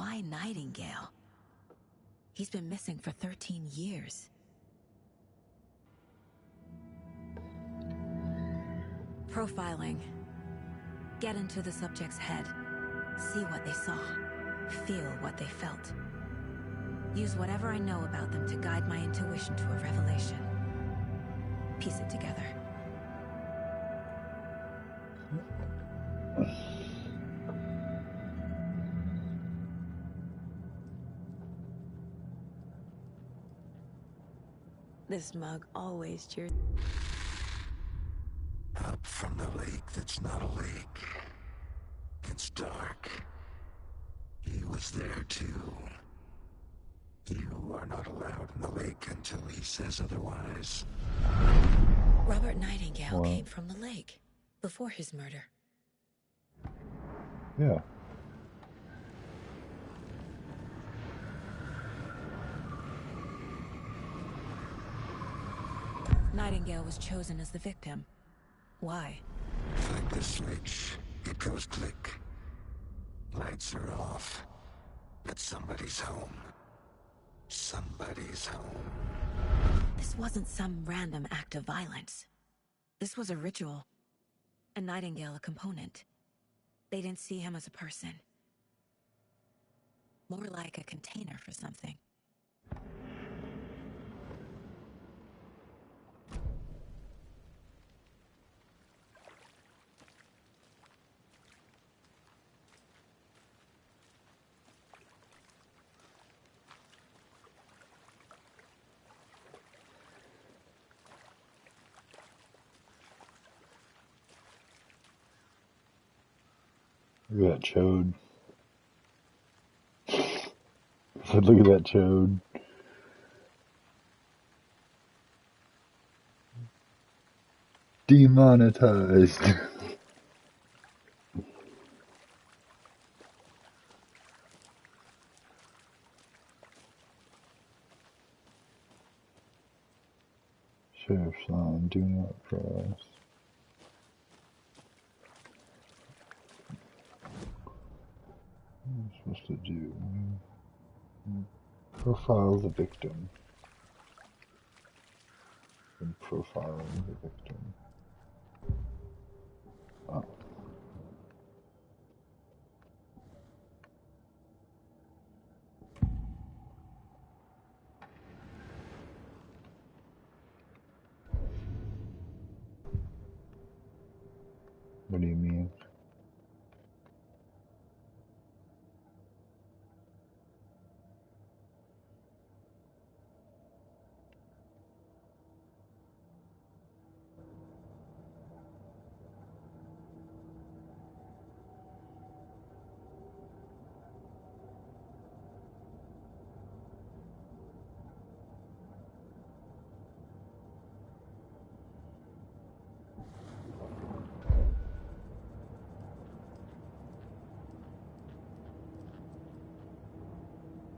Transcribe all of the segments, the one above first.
why Nightingale? He's been missing for 13 years. Profiling. Get into the subject's head. See what they saw. Feel what they felt. Use whatever I know about them to guide my intuition to a revelation. Piece it together. This mug always cheers. Up from the lake that's not a lake. It's dark. He was there too. You are not allowed in the lake until he says otherwise. Robert Nightingale came from the lake before his murder. Yeah. Nightingale was chosen as the victim. Why? Flick the switch. It goes click. Lights are off. But somebody's home. Somebody's home. This wasn't some random act of violence. This was a ritual. And Nightingale a component. They didn't see him as a person. More like a container for something. Look at that chode. I said, look at that chode. Demonetized. Sheriff's sign, do not cross. What am I supposed to do? Profile the victim. And profiling the victim. Oh. What do you mean?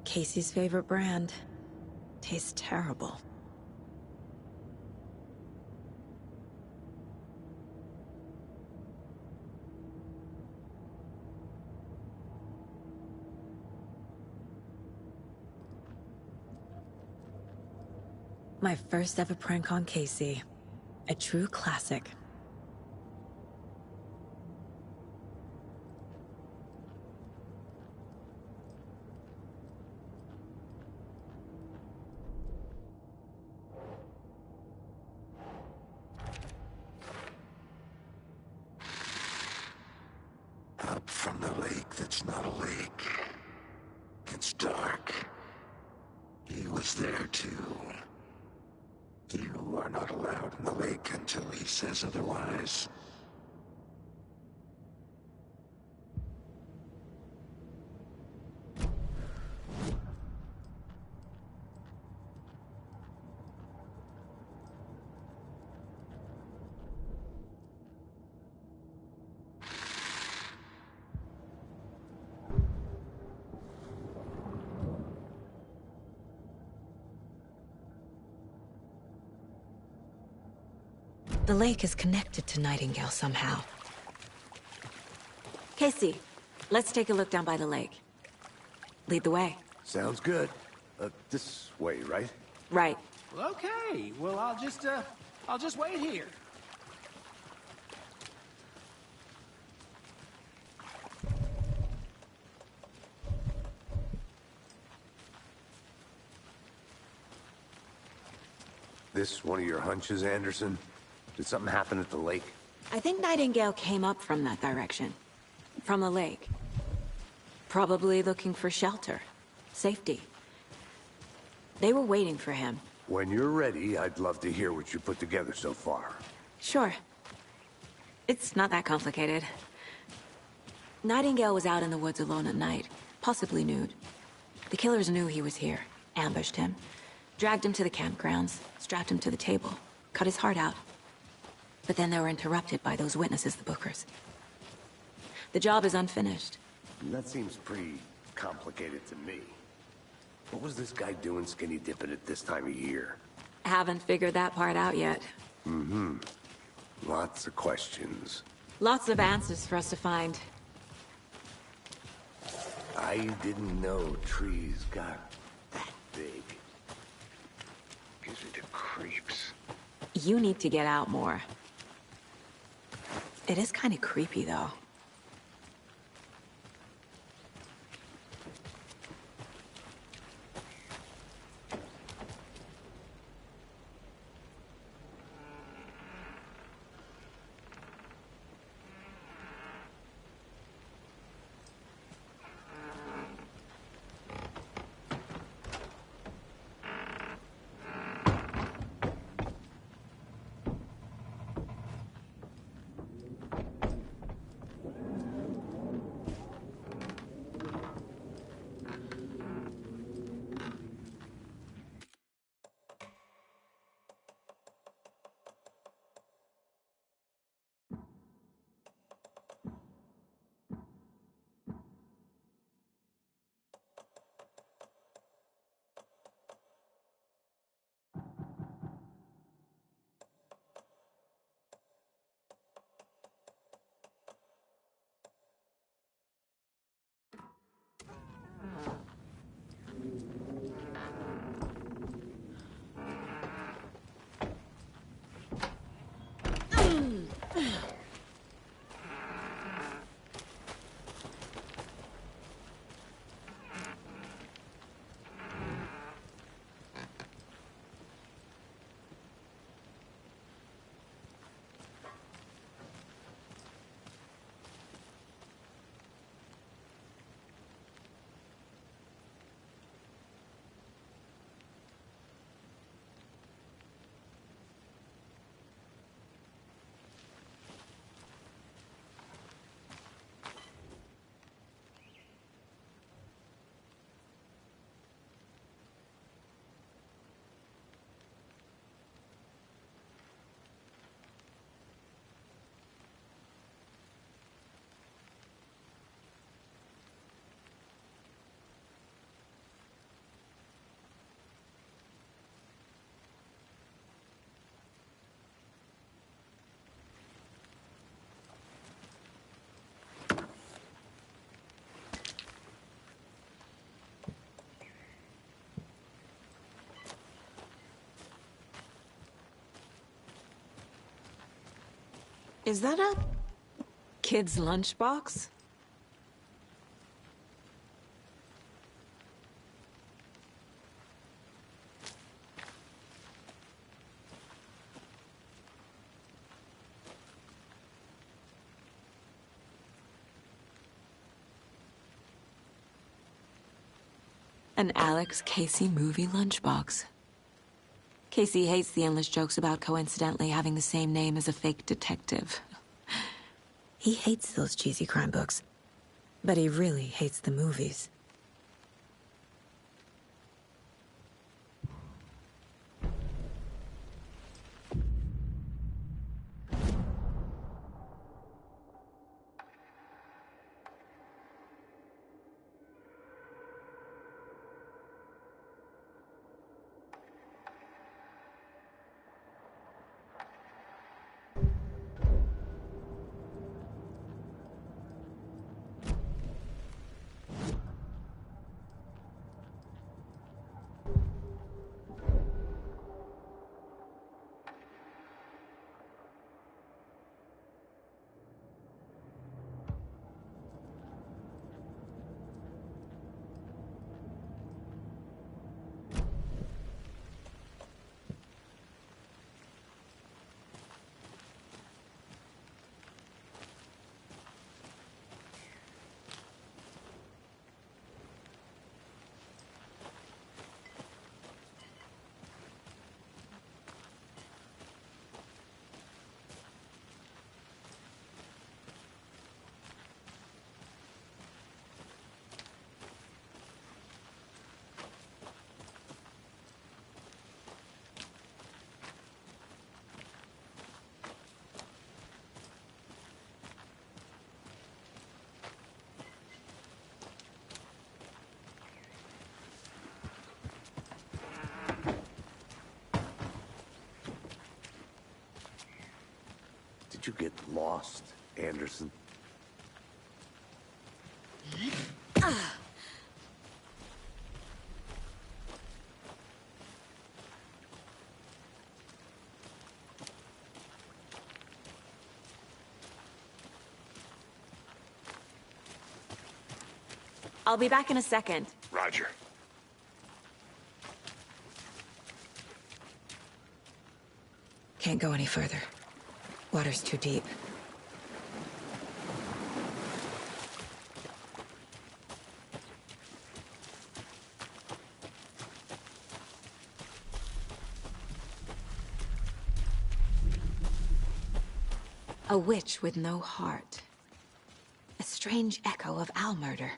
Casey's favorite brand. Tastes terrible. My first ever prank on Casey. A true classic. Up from the lake that's not a lake. It's dark. He was there too. You are not allowed in the lake until he says otherwise. The lake is connected to Nightingale somehow. Casey, let's take a look down by the lake. Lead the way. Sounds good. This way, right? Right. Well, okay. Well, I'll just wait here. This one of your hunches, Anderson? Did something happen at the lake? I think Nightingale came up from that direction. From the lake. Probably looking for shelter. Safety. They were waiting for him. When you're ready, I'd love to hear what you put together so far. Sure. It's not that complicated. Nightingale was out in the woods alone at night, possibly nude. The killers knew he was here, ambushed him, dragged him to the campgrounds, strapped him to the table, cut his heart out. But then they were interrupted by those witnesses, the Bookers. The job is unfinished. That seems pretty complicated to me. What was this guy doing skinny dipping at this time of year? Haven't figured that part out yet. Lots of questions. Lots of answers for us to find. I didn't know trees got that big. Gives me the creeps. You need to get out more. It is kind of creepy, though. Is that a kid's lunchbox? An Alex Casey movie lunchbox. Casey hates the endless jokes about coincidentally having the same name as a fake detective. He hates those cheesy crime books, but he really hates the movies. you get lost, Anderson? I'll be back in a second. Roger. Can't go any further. Water's too deep. A witch with no heart. A strange echo of owl murder.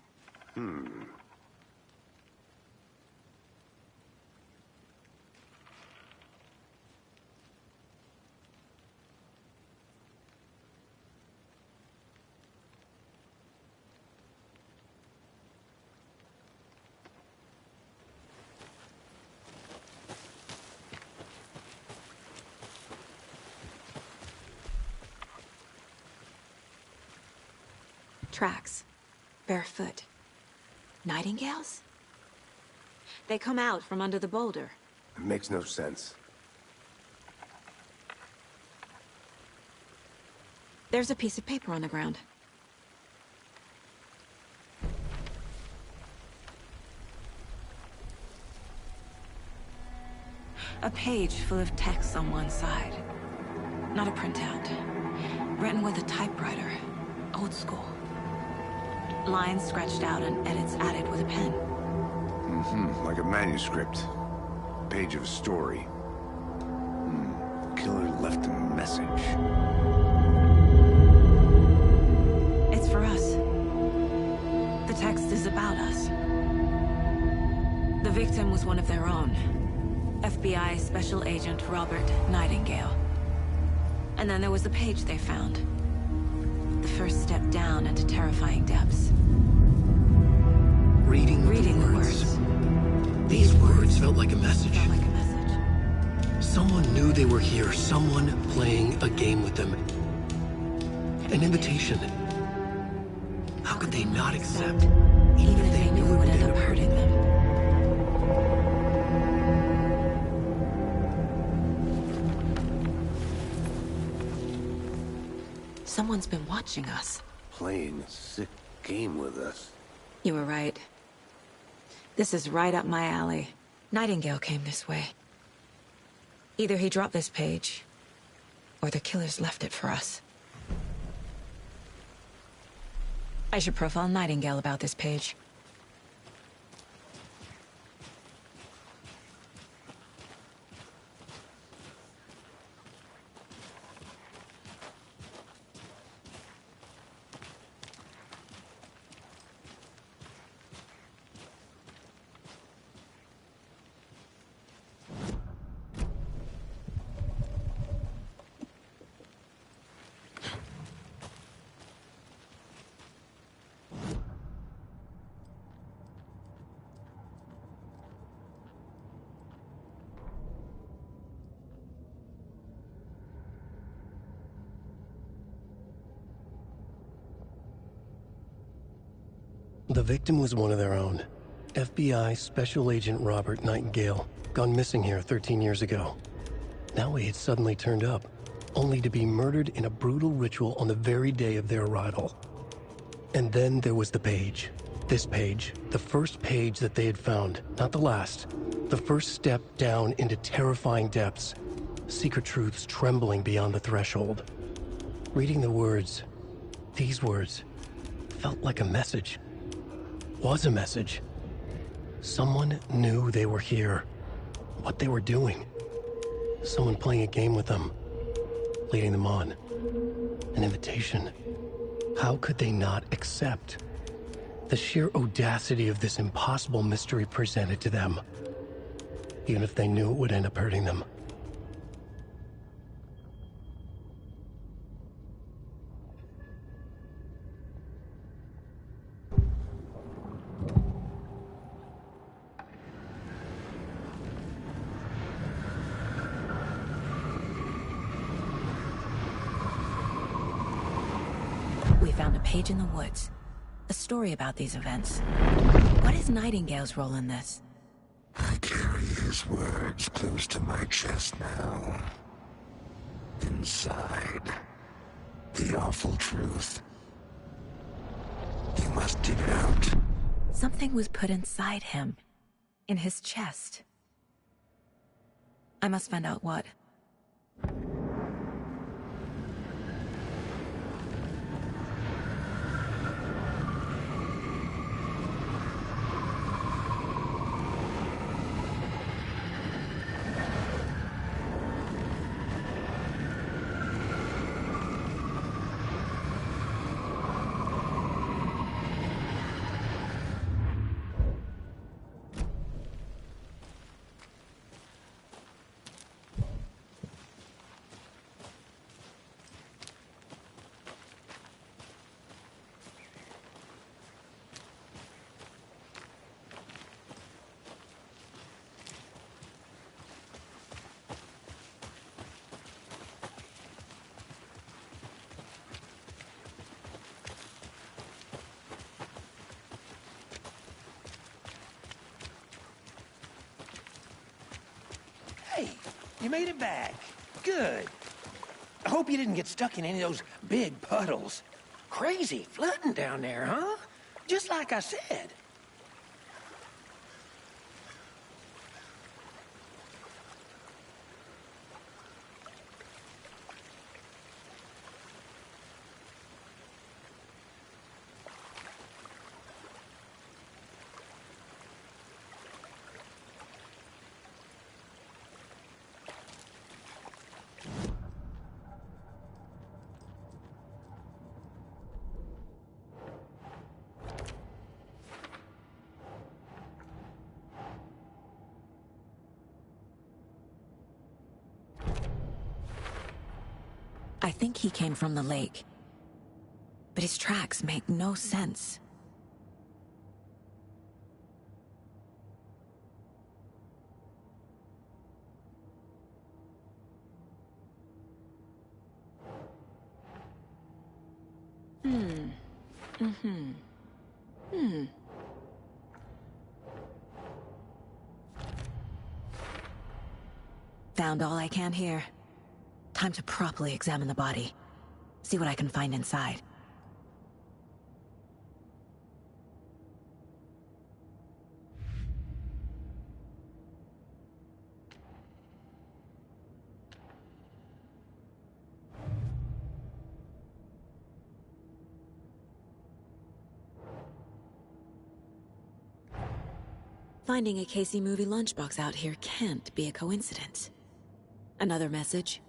Tracks. Barefoot. Nightingales? They come out from under the boulder. It makes no sense. There's a piece of paper on the ground. A page full of text on one side. Not a printout. Written with a typewriter. Old school. Lines scratched out and edits added with a pen. Like a manuscript. Page of a story. Killer left a message. It's for us. The text is about us. The victim was one of their own. FBI Special Agent Robert Nightingale. And then there was the page they found. The first step down into terrifying depths. Reading the words. These words felt like a message. Someone knew they were here. Someone playing a game with them. An invitation. How could they not accept, even if they knew it would end up hurting them? Someone's been watching us. Playing a sick game with us. You were right. This is right up my alley. Nightingale came this way. Either he dropped this page, or the killers left it for us. I should profile Nightingale about this page. The victim was one of their own. FBI Special Agent Robert Nightingale, gone missing here 13 years ago. Now he had suddenly turned up, only to be murdered in a brutal ritual on the very day of their arrival. And then there was the page. This page, the first page that they had found, not the last. The first step down into terrifying depths. Secret truths trembling beyond the threshold. Reading the words, these words, felt like a message. Was a message. Someone knew they were here. What they were doing. Someone playing a game with them. Leading them on. An invitation. How could they not accept? The sheer audacity of this impossible mystery presented to them. Even if they knew it would end up hurting them. We found a page in the woods. A story about these events. What is Nightingale's role in this? I carry his words close to my chest now. Inside, the awful truth. You must dig it out. Something was put inside him. In his chest. I must find out what. Hey, you made it back. Good. I hope you didn't get stuck in any of those big puddles. Crazy flooding down there, huh? Just like I said. I think he came from the lake. But his tracks make no sense. Found all I can here. Time to properly examine the body. See what I can find inside. Finding a Casey movie lunchbox out here can't be a coincidence. Another message?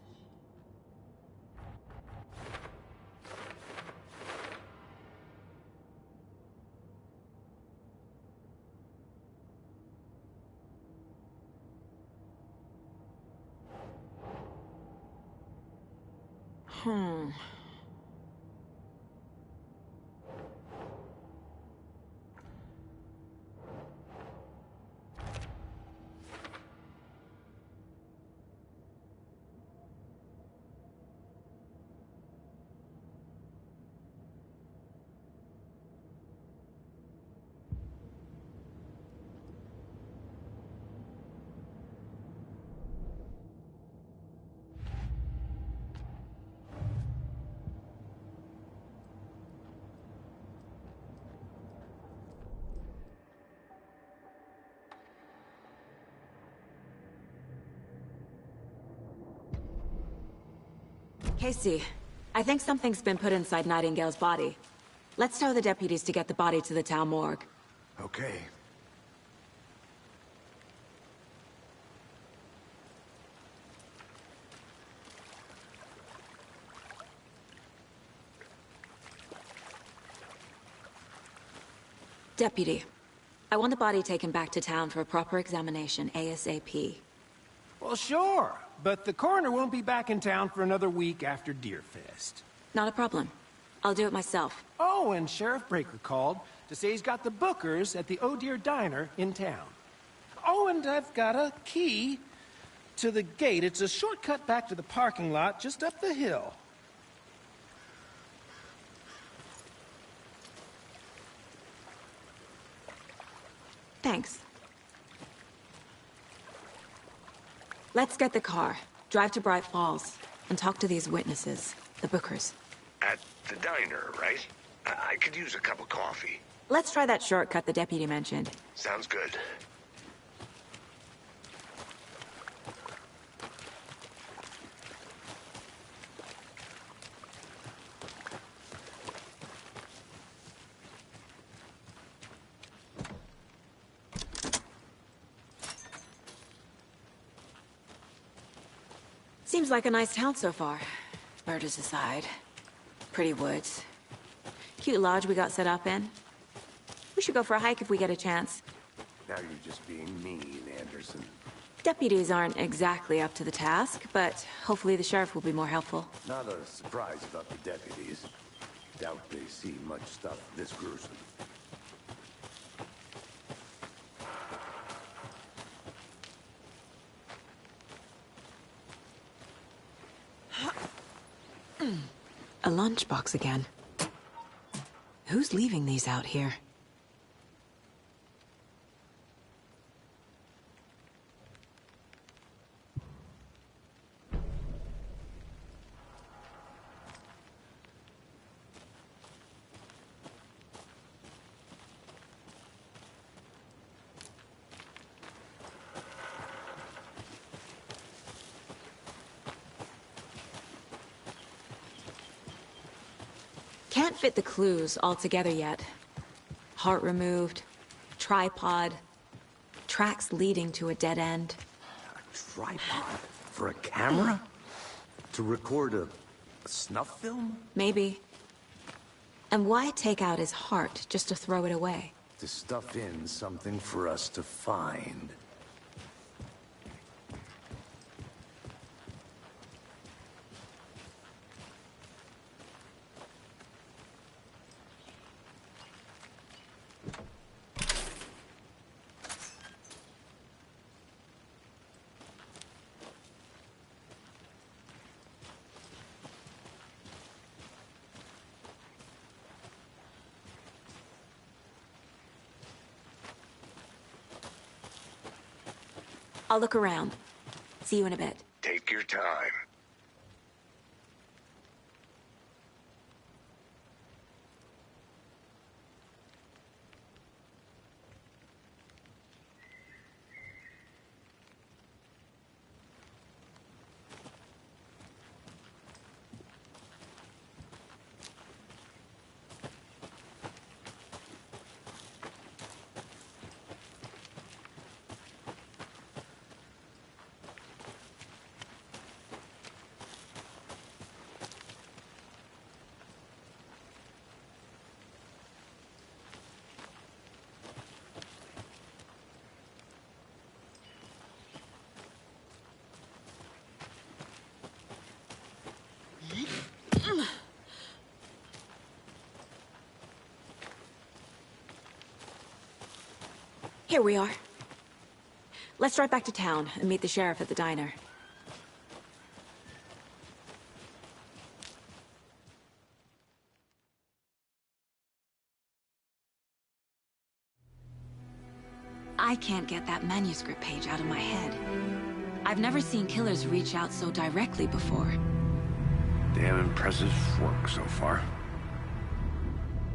Casey, I think something's been put inside Nightingale's body. Let's tell the deputies to get the body to the town morgue. Okay. Deputy, I want the body taken back to town for a proper examination ASAP. Well, sure. But the coroner won't be back in town for another week after Deerfest. Not a problem. I'll do it myself. Oh, and Sheriff Breaker called to say he's got the bookers at the Oh Deer Diner in town. Oh, and I've got a key to the gate. It's a shortcut back to the parking lot just up the hill. Thanks. Let's get the car, drive to Bright Falls, and talk to these witnesses, the Bookers. At the diner, right? I could use a cup of coffee. Let's try that shortcut the deputy mentioned. Sounds good. Seems like a nice town so far. Murders aside. Pretty woods. Cute lodge we got set up in. We should go for a hike if we get a chance. Now you're just being mean, Anderson. Deputies aren't exactly up to the task, but hopefully the sheriff will be more helpful. Not a surprise about the deputies. Doubt they see much stuff this gruesome. A lunchbox again. Who's leaving these out here? Can't fit the clues all together yet. Heart removed, tripod, tracks leading to a dead end. A tripod? For a camera? To record a snuff film? Maybe. And why take out his heart just to throw it away? To stuff in something for us to find. I'll look around. See you in a bit. Take your time. Here we are. Let's drive back to town and meet the sheriff at the diner. I can't get that manuscript page out of my head. I've never seen killers reach out so directly before. Damn impressive work so far.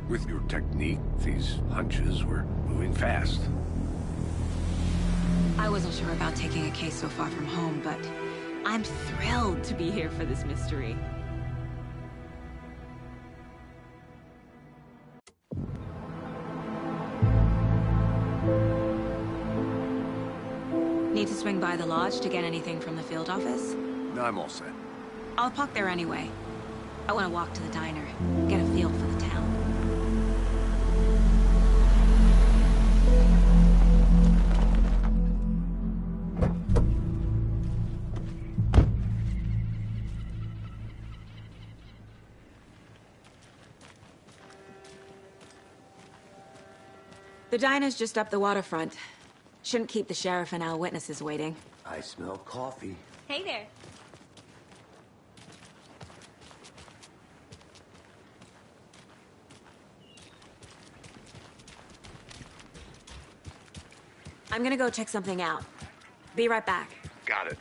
With your technique, these hunches were moving fast. I wasn't sure about taking a case so far from home, but I'm thrilled to be here for this mystery. Need to swing by the lodge to get anything from the field office? No, I'm all set. I'll park there anyway. I want to walk to the diner, get a feel for the town. The diner's just up the waterfront. Shouldn't keep the sheriff and our witnesses waiting. I smell coffee. Hey there. I'm gonna go check something out. Be right back. Got it.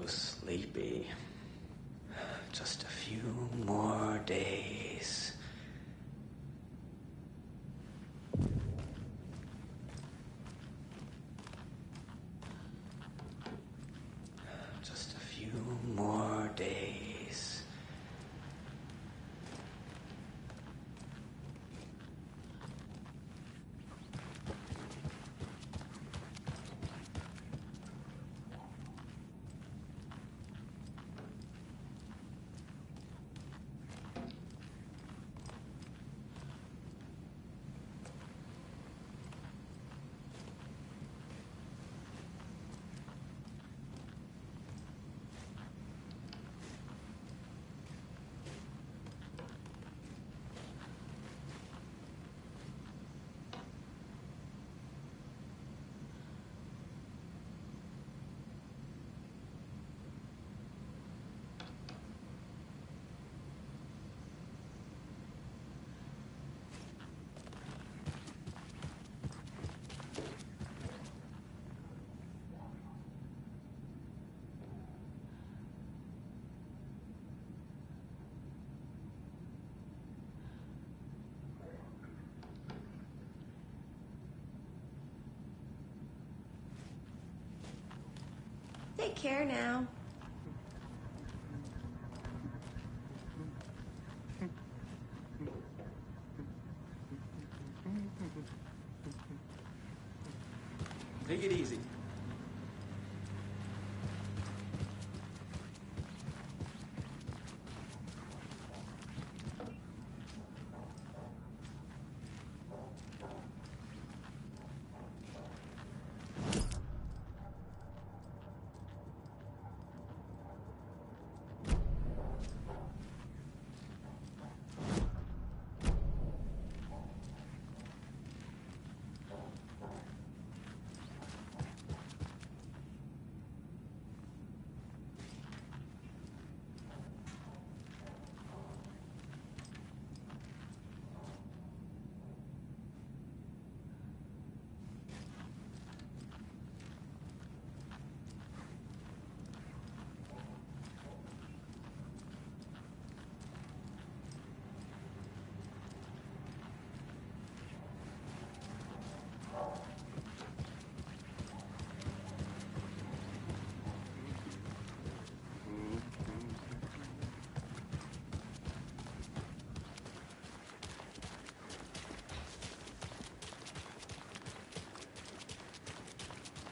Sleepy. Just a few more days. Just a few more days. Take care now. Take it easy.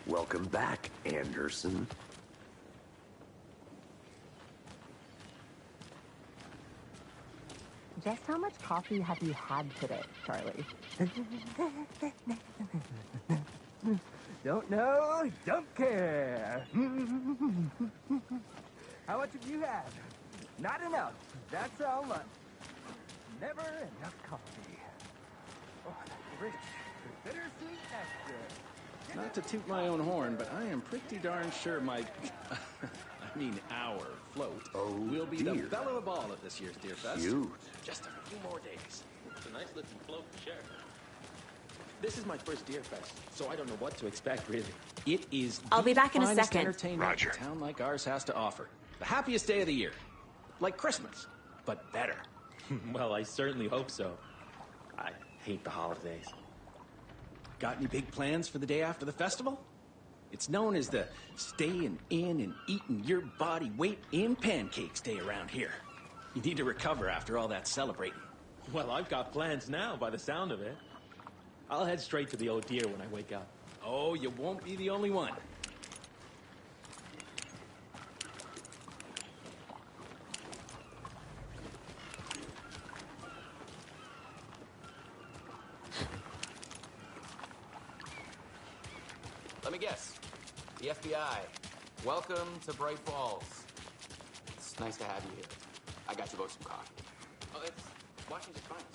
Welcome back, Anderson. Just how much coffee have you had today, Charlie? Don't know, don't care. How much have you had? Not enough. That's how much. Never enough coffee. Oh, rich, bittersweet nectar. Not to toot my own horn, but I am pretty darn sure my... I mean our float will be the belle of the ball at this year's Deer Fest. Cute. Just a few more days. It's a nice looking float to share. This is my first Deer Fest, so I don't know what to expect, really. It is I'll be back in a finest second. entertainment a town like ours has to offer. The happiest day of the year. Like Christmas, but better. Well, I certainly hope so. I hate the holidays. Got any big plans for the day after the festival? It's known as the staying in and eating your body weight in pancakes day around here. You need to recover after all that celebrating. Well, I've got plans now, by the sound of it. I'll head straight to the Old Deer when I wake up. Oh, you won't be the only one. Let me guess. The FBI. Welcome to Bright Falls. It's nice to have you here. I got you both some coffee. Oh, it's Washington Finest.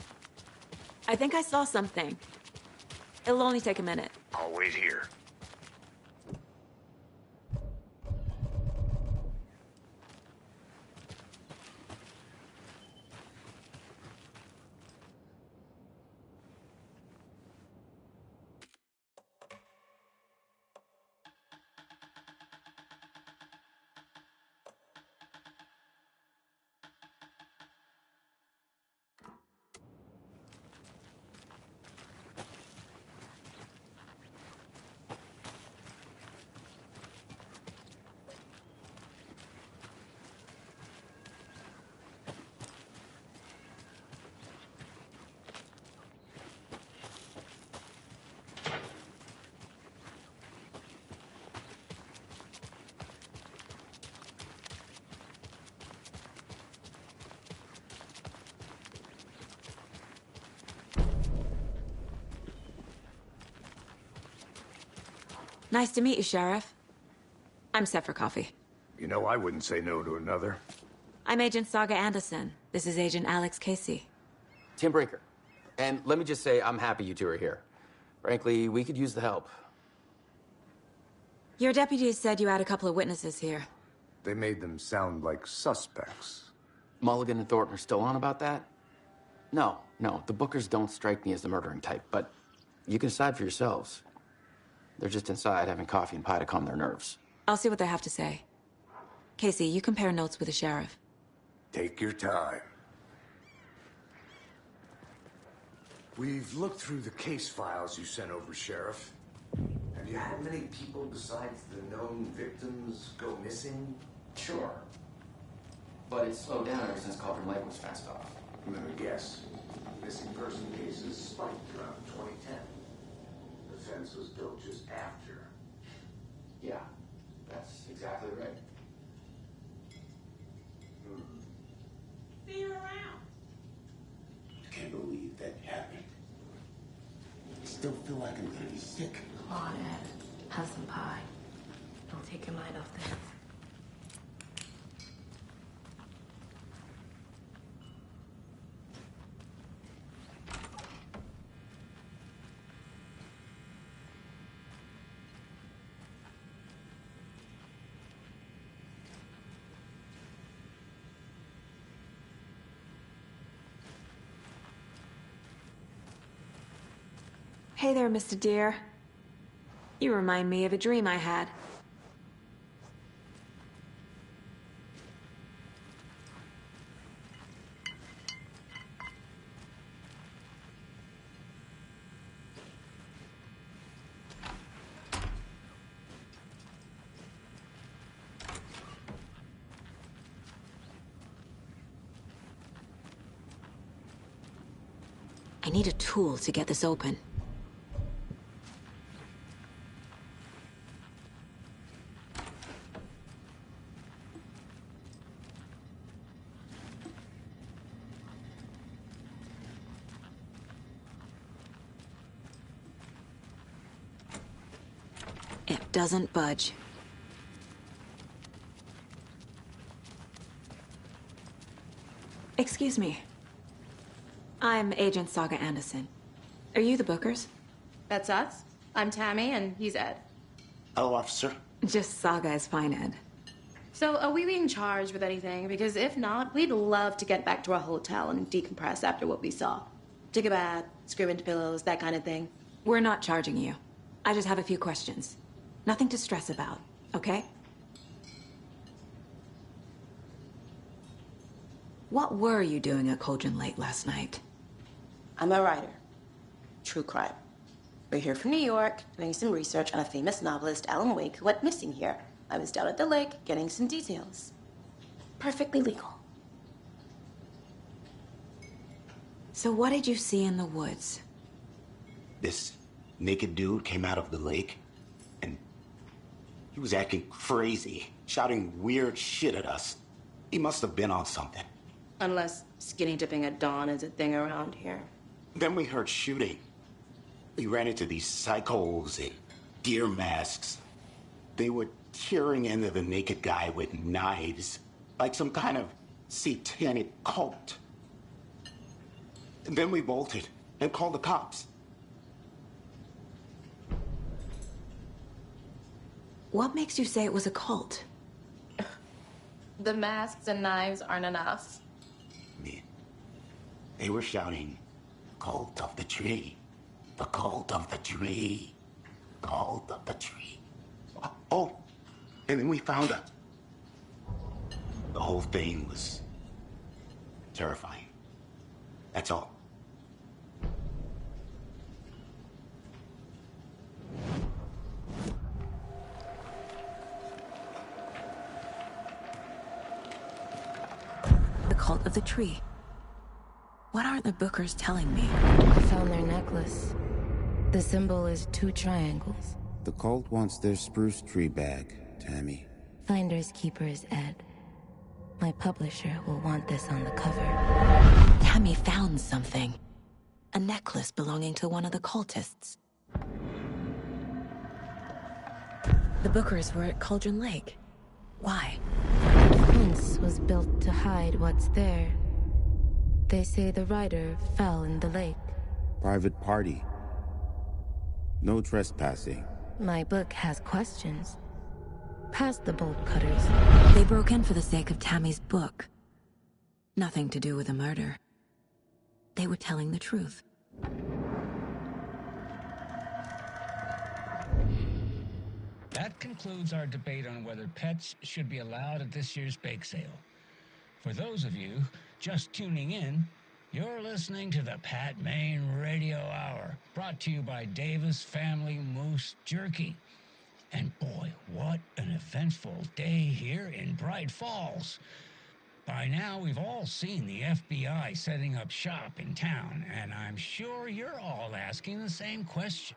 I think I saw something. It'll only take a minute. I'll wait here. Nice to meet you, Sheriff. I'm set for coffee. You know, I wouldn't say no to another. I'm Agent Saga Anderson. This is Agent Alex Casey. Tim Brinker. And let me just say, I'm happy you two are here. Frankly, we could use the help. Your deputies said you had a couple of witnesses here. They made them sound like suspects. Mulligan and Thornton are still on about that? No, the Bookers don't strike me as the murdering type, but you can decide for yourselves. They're just inside having coffee and pie to calm their nerves. I'll see what they have to say. Casey, you compare notes with the sheriff. Take your time. We've looked through the case files you sent over, Sheriff. Have you had many people besides the known victims go missing? Sure. But it's slowed down ever since Cauldron Lake was fenced off. Let me guess. Missing person cases spiked around 2010. The fence was built just after. Yeah, that's exactly right. See you around. Can't believe that happened. I still feel like I'm gonna be sick. Come on, Ed. Have some pie. Don't take your mind off things. Hey there, Mr. Deer. You remind me of a dream I had. I need a tool to get this open. It doesn't budge. Excuse me. I'm Agent Saga Anderson. Are you the Bookers? That's us. I'm Tammy, and he's Ed. Hello, officer. Just Saga is fine, Ed. So, are we being charged with anything? Because if not, we'd love to get back to our hotel and decompress after what we saw. Take a bath, scream into pillows, that kind of thing. We're not charging you. I just have a few questions. Nothing to stress about, okay? What were you doing at Cauldron Lake last night? I'm a writer. True crime. We're here from New York, doing some research on a famous novelist, Alan Wake, who went missing here. I was down at the lake, getting some details. Perfectly legal. So what did you see in the woods? This naked dude came out of the lake, and he was acting crazy, shouting weird shit at us. He must have been on something. Unless skinny dipping at dawn is a thing around here. Then we heard shooting. We ran into these psychos in deer masks. They were tearing into the naked guy with knives, like some kind of satanic cult. And then we bolted and called the cops. What makes you say it was a cult? The masks and knives aren't enough. They were shouting, "Cult of the tree, the cult of the tree, cult of the tree." Oh, and then we found out. The whole thing was terrifying. That's all. The cult of the tree. What aren't the Bookers telling me? I found their necklace. The symbol is 2 triangles. The cult wants their spruce tree back, Tammy. Finders keepers, Ed. My publisher will want this on the cover. Tammy found something. A necklace belonging to one of the cultists. The Bookers were at Cauldron Lake. Why? The fence was built to hide what's there. They say the rider fell in the lake. Private party. No trespassing. My book has questions. Past the bolt cutters. They broke in for the sake of Tammy's book. Nothing to do with a murder. They were telling the truth. That concludes our debate on whether pets should be allowed at this year's bake sale. For those of you just tuning in, you're listening to the Pat Maine Radio Hour, brought to you by Davis Family Moose Jerky. And boy, what an eventful day here in Bright Falls. By now, we've all seen the FBI setting up shop in town, and I'm sure you're all asking the same question.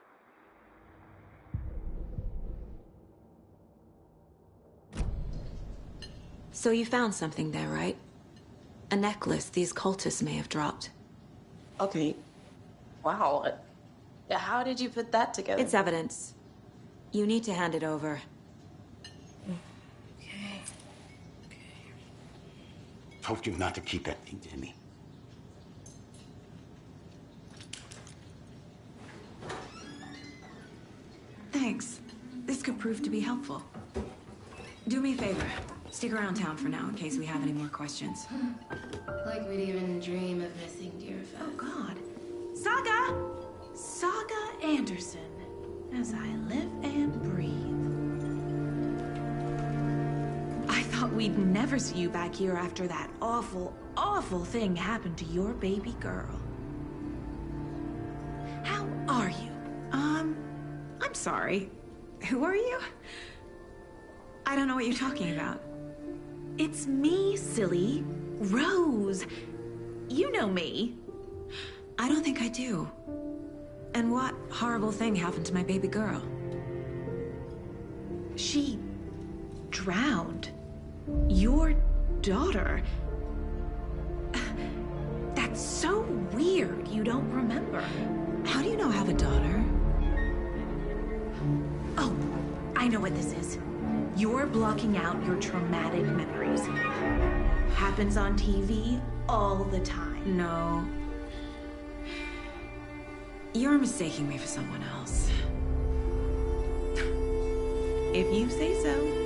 So you found something there, right? A necklace these cultists may have dropped. Okay. Wow. How did you put that together? It's evidence. You need to hand it over. Okay. Told you not to keep that thing to me. Thanks. This could prove to be helpful. Do me a favor. Stick around town for now in case we have any more questions. Like we'd even dream of missing Deerfest. Oh, God. Saga! Saga Anderson. As I live and breathe. I thought we'd never see you back here after that awful, awful thing happened to your baby girl. How are you? I'm sorry. Who are you? I don't know what you're talking about. It's me, silly. Rose. You know me. I don't think I do. And what horrible thing happened to my baby girl? She drowned. Your daughter. That's so weird you don't remember. How do you know I have a daughter? Oh, I know what this is. You're blocking out your traumatic memories. Happens on TV all the time. No. You're mistaking me for someone else. If you say so.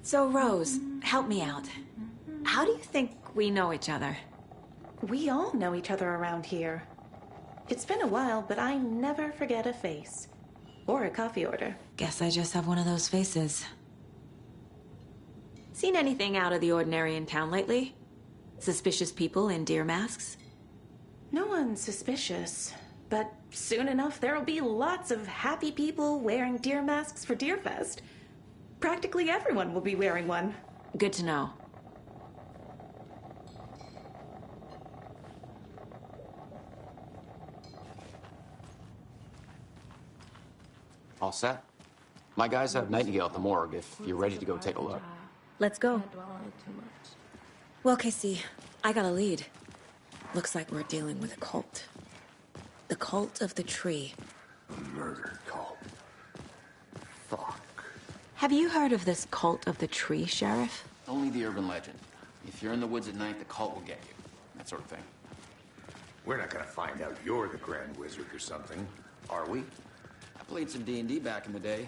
So, Rose, help me out. How do you think we know each other? We all know each other around here. It's been a while, but I never forget a face. Or a coffee order. Guess I just have one of those faces. Seen anything out of the ordinary in town lately? Suspicious people in deer masks? No one's suspicious. But soon enough, there'll be lots of happy people wearing deer masks for Deerfest. Practically everyone will be wearing one. Good to know. All set? My guys have Nightingale at the morgue if you're ready to go take a look. Let's go. Well, Casey, I got a lead. Looks like we're dealing with a cult. The cult of the tree. A murder cult. Fuck. Have you heard of this cult of the tree, Sheriff? Only the urban legend. If you're in the woods at night, the cult will get you. That sort of thing. We're not gonna find out you're the Grand Wizard or something, are we? I played some D&D back in the day.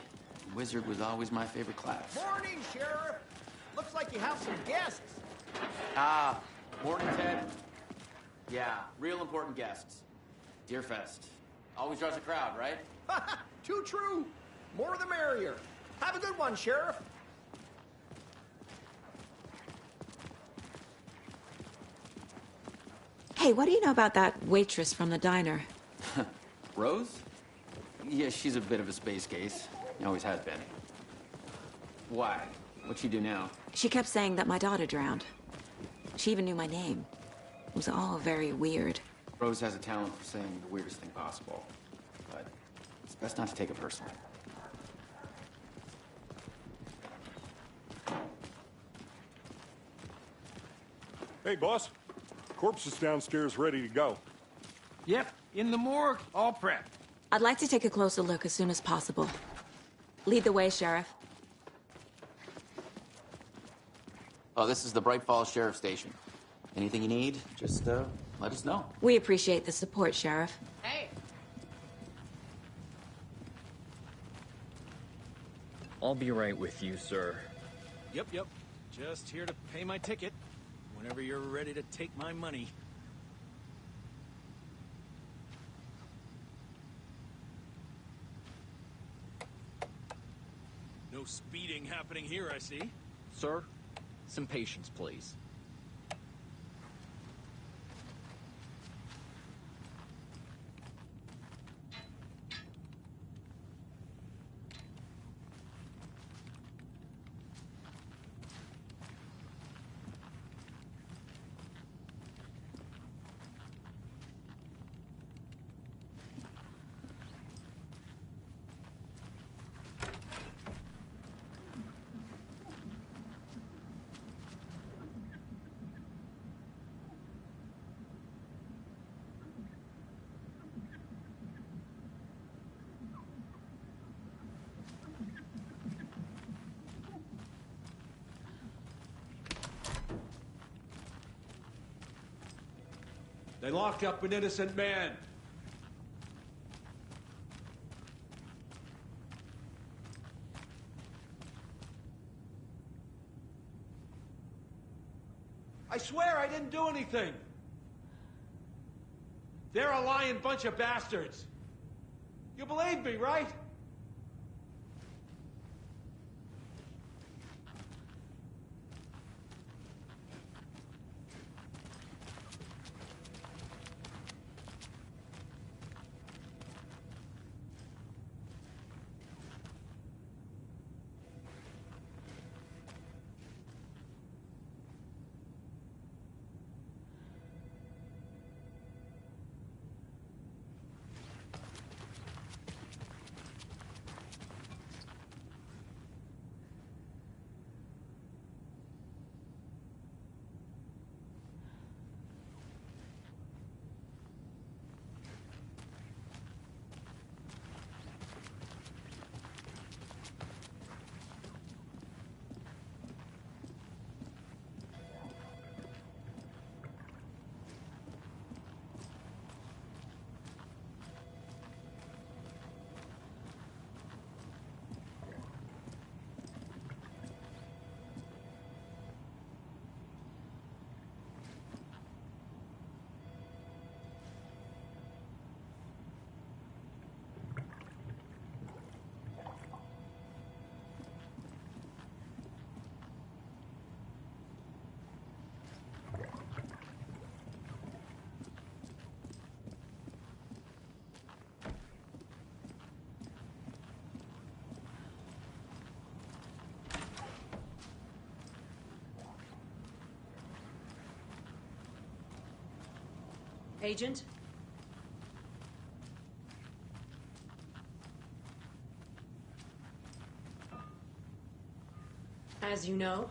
Wizard was always my favorite class. Morning, Sheriff. Looks like you have some guests. Ah, morning, Ted. Yeah, real important guests. Deerfest. Always draws a crowd, right? Too true. More the merrier. Have a good one, Sheriff. Hey, what do you know about that waitress from the diner? Rose? Yeah, she's a bit of a space case. Always has been. Why? What'd she do now? She kept saying that my daughter drowned. She even knew my name. It was all very weird. Rose has a talent for saying the weirdest thing possible. But it's best not to take it personally. Hey, boss. Corpse is downstairs ready to go. Yep, in the morgue, all prepped. I'd like to take a closer look as soon as possible. Lead the way, Sheriff. Oh, this is the Bright Falls Sheriff Station. Anything you need, just let us know. We appreciate the support, Sheriff. Hey. I'll be right with you, sir. Yep. Just here to pay my ticket. Whenever you're ready to take my money. No speeding happening here, I see. Sir, some patience, please. They locked up an innocent man. I swear I didn't do anything. They're a lying bunch of bastards. You believe me, right? Agent? As you know,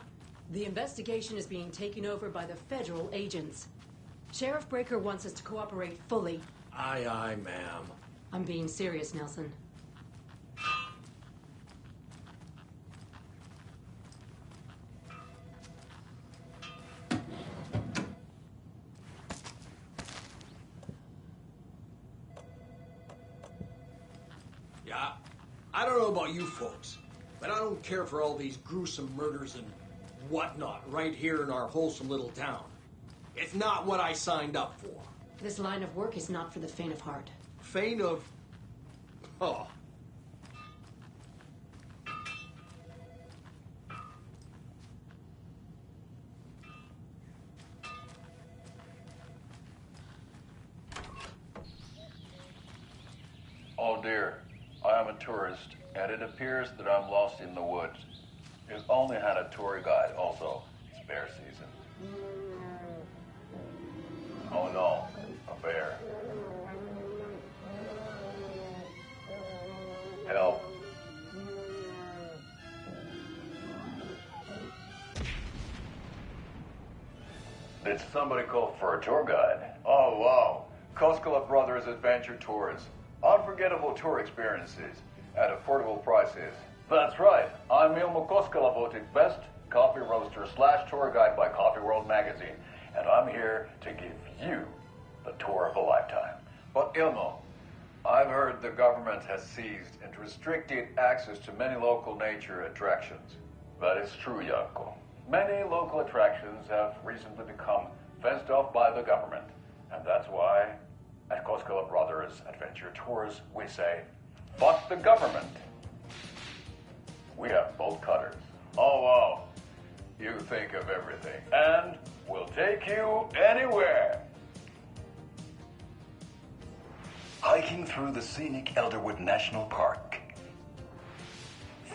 the investigation is being taken over by the federal agents. Sheriff Breaker wants us to cooperate fully. Aye, aye, ma'am. I'm being serious, Nelson. Yeah, I don't know about you folks, but I don't care for all these gruesome murders and whatnot right here in our wholesome little town. It's not what I signed up for. This line of work is not for the faint of heart. Faint of... Oh. Oh dear, I am a tourist, and it appears that I'm lost in the woods. You've only had a tour guide also. It's bear season. Oh no, a bear. Help. Did somebody call for a tour guide? Oh wow, Koskela Brothers Adventure Tours. Unforgettable tour experiences at affordable prices. That's right. I'm Ilmo Koskela, voted best coffee roaster / tour guide by Coffee World magazine, and I'm here to give you the tour of a lifetime. But Ilmo, I've heard the government has seized and restricted access to many local nature attractions. That is true, Janko. Many local attractions have recently become fenced off by the government, and that's why at Koskela Brothers Adventure Tours, we say, fuck the government. We have bolt cutters. Oh, wow. You think of everything. And we'll take you anywhere. Hiking through the scenic Elderwood National Park.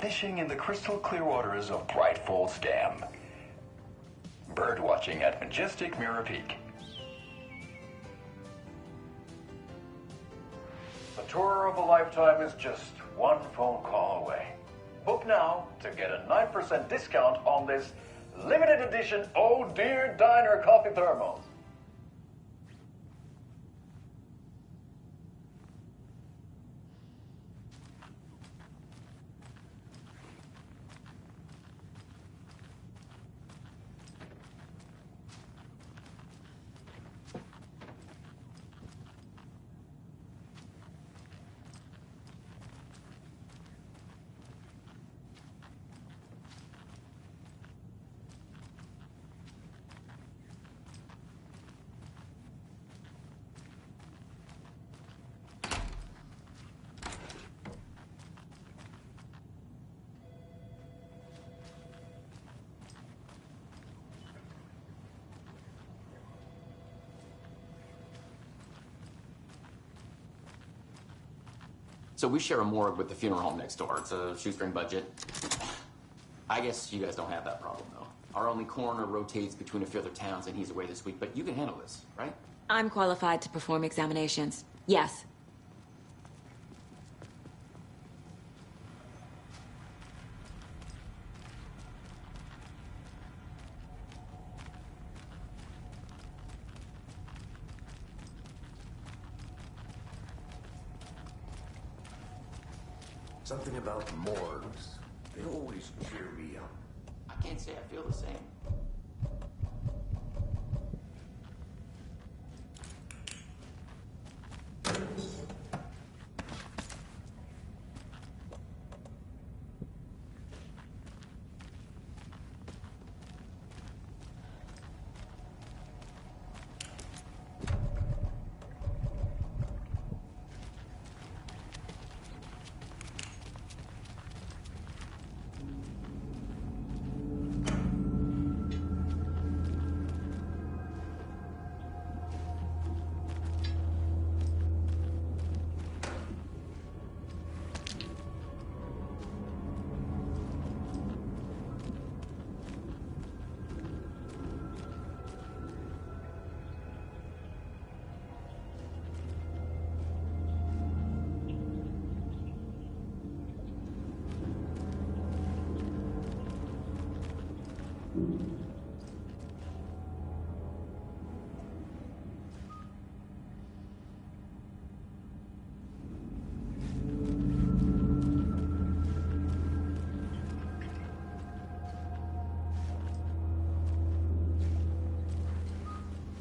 Fishing in the crystal clear waters of Bright Falls Dam. Bird watching at majestic Mirror Peak. The tour of a lifetime is just one phone call away. Book now to get a 9% discount on this limited edition Oh Dear Diner coffee thermos. So we share a morgue with the funeral home next door. It's a shoestring budget. I guess you guys don't have that problem, though. Our only coroner rotates between a few other towns, and he's away this week. But you can handle this, right? I'm qualified to perform examinations. Yes. Something about morgues. They always cheer me up. I can't say I feel the same.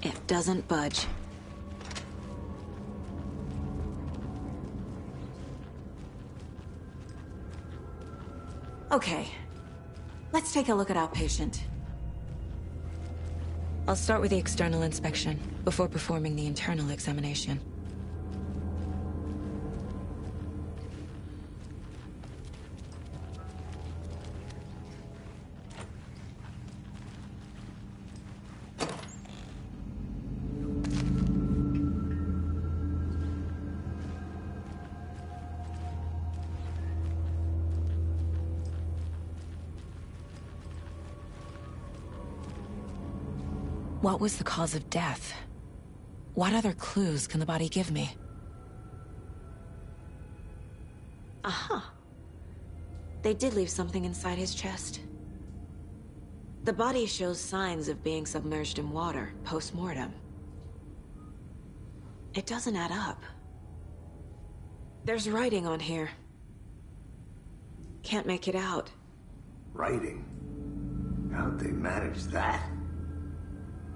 It doesn't budge. Okay. Let's take a look at our patient. I'll start with the external inspection before performing the internal examination. What was the cause of death? What other clues can the body give me? Aha. They did leave something inside his chest. The body shows signs of being submerged in water post-mortem. It doesn't add up. There's writing on here. Can't make it out. Writing? How'd they manage that?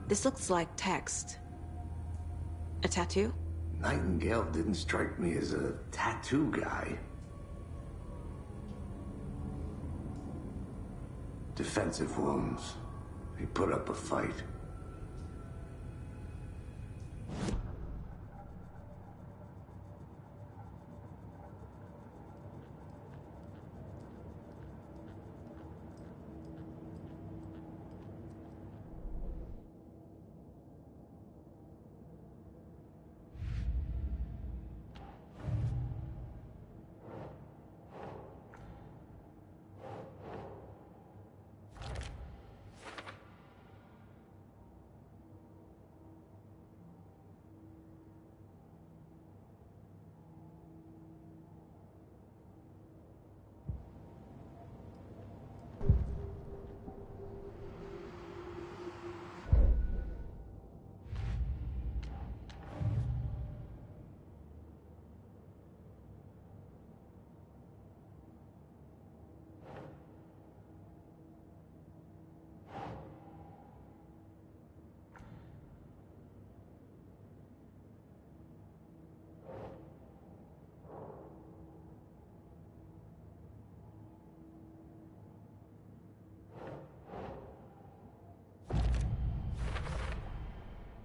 This looks like text. A tattoo? Nightingale didn't strike me as a tattoo guy. Defensive wounds. He put up a fight.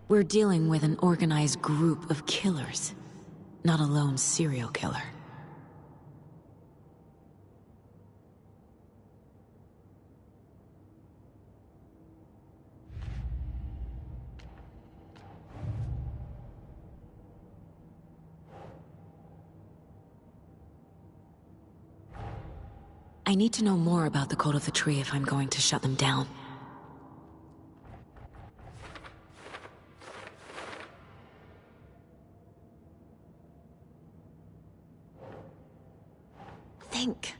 We're dealing with an organized group of killers, not a lone serial killer. I need to know more about the Cult of the Tree if I'm going to shut them down. Think.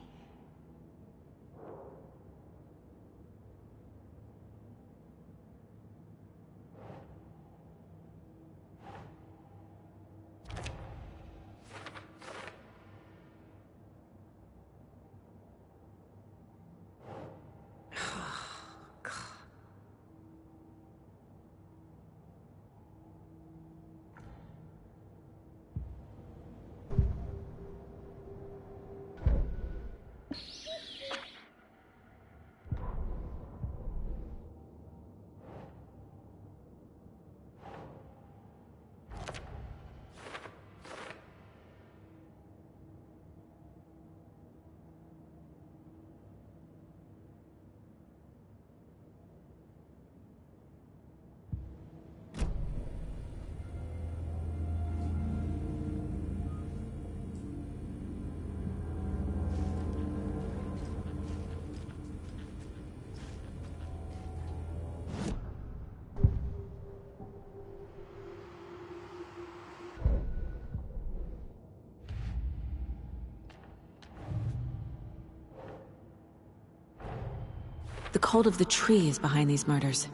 The Cult of the Tree is behind these murders.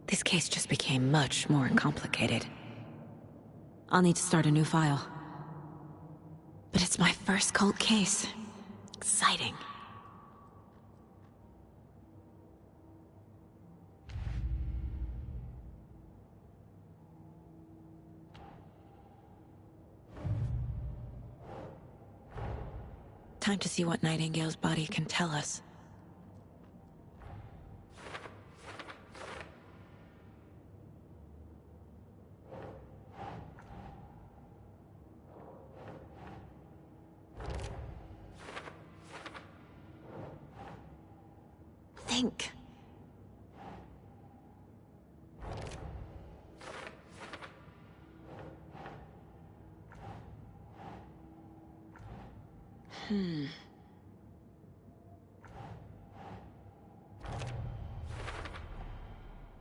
This case just became much more complicated. I'll need to start a new file. But it's my first cult case. Exciting. Time to see what Nightingale's body can tell us. Think.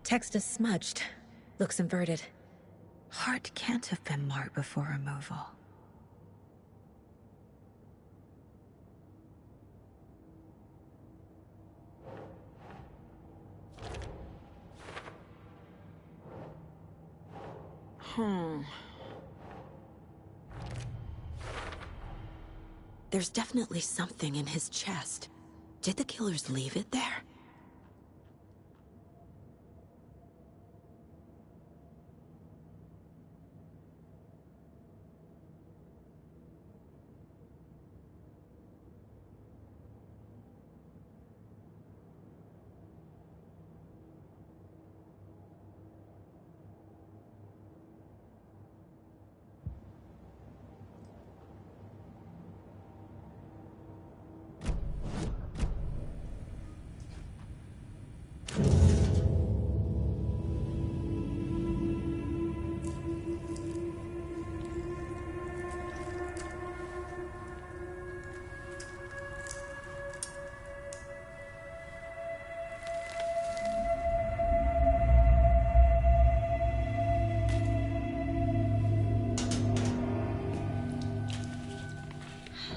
Text is smudged. Looks inverted. Heart can't have been marked before removal. There's definitely something in his chest. Did the killers leave it there?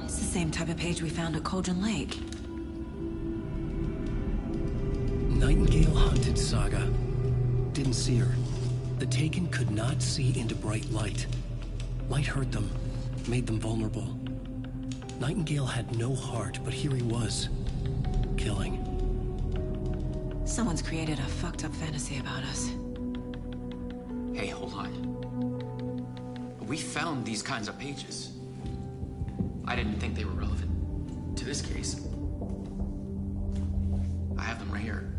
Same type of page we found at Cauldron Lake. Nightingale hunted Saga. Didn't see her. The Taken could not see into bright light. Light hurt them, made them vulnerable. Nightingale had no heart, but here he was, killing. Someone's created a fucked up fantasy about us. Hey, hold on. We found these kinds of pages. I didn't think they were relevant to this case. I have them right here.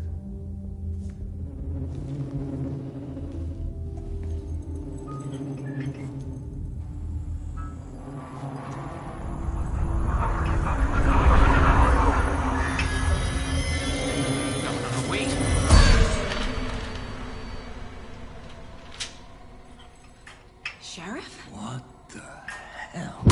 No, wait. Sheriff? What the hell?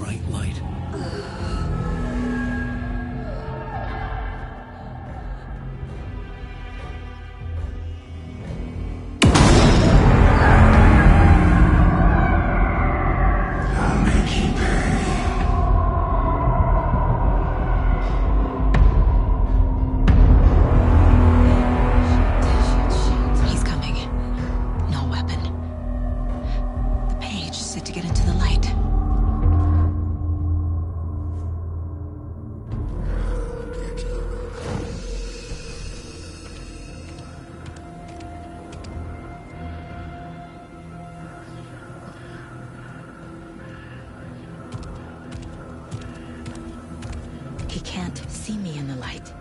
bright light. He's coming. No weapon. The page said to get into the light. He can't see me in the light.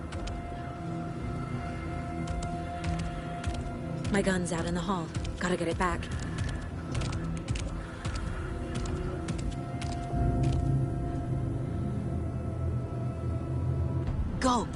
My gun's out in the hall. Gotta get it back. Go!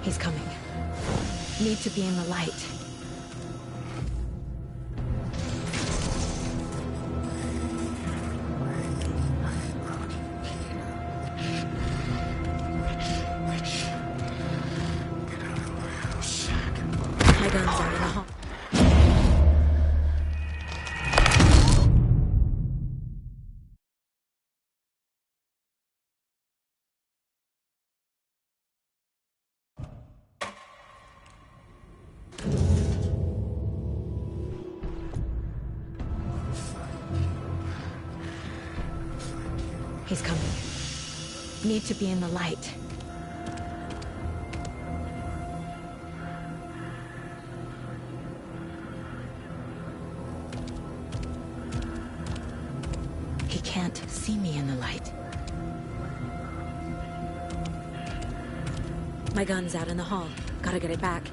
He's coming. Need to be in the light. My gun's out in the hall. He's coming. Need to be in the light. He can't see me in the light. My gun's out in the hall. Gotta get it back.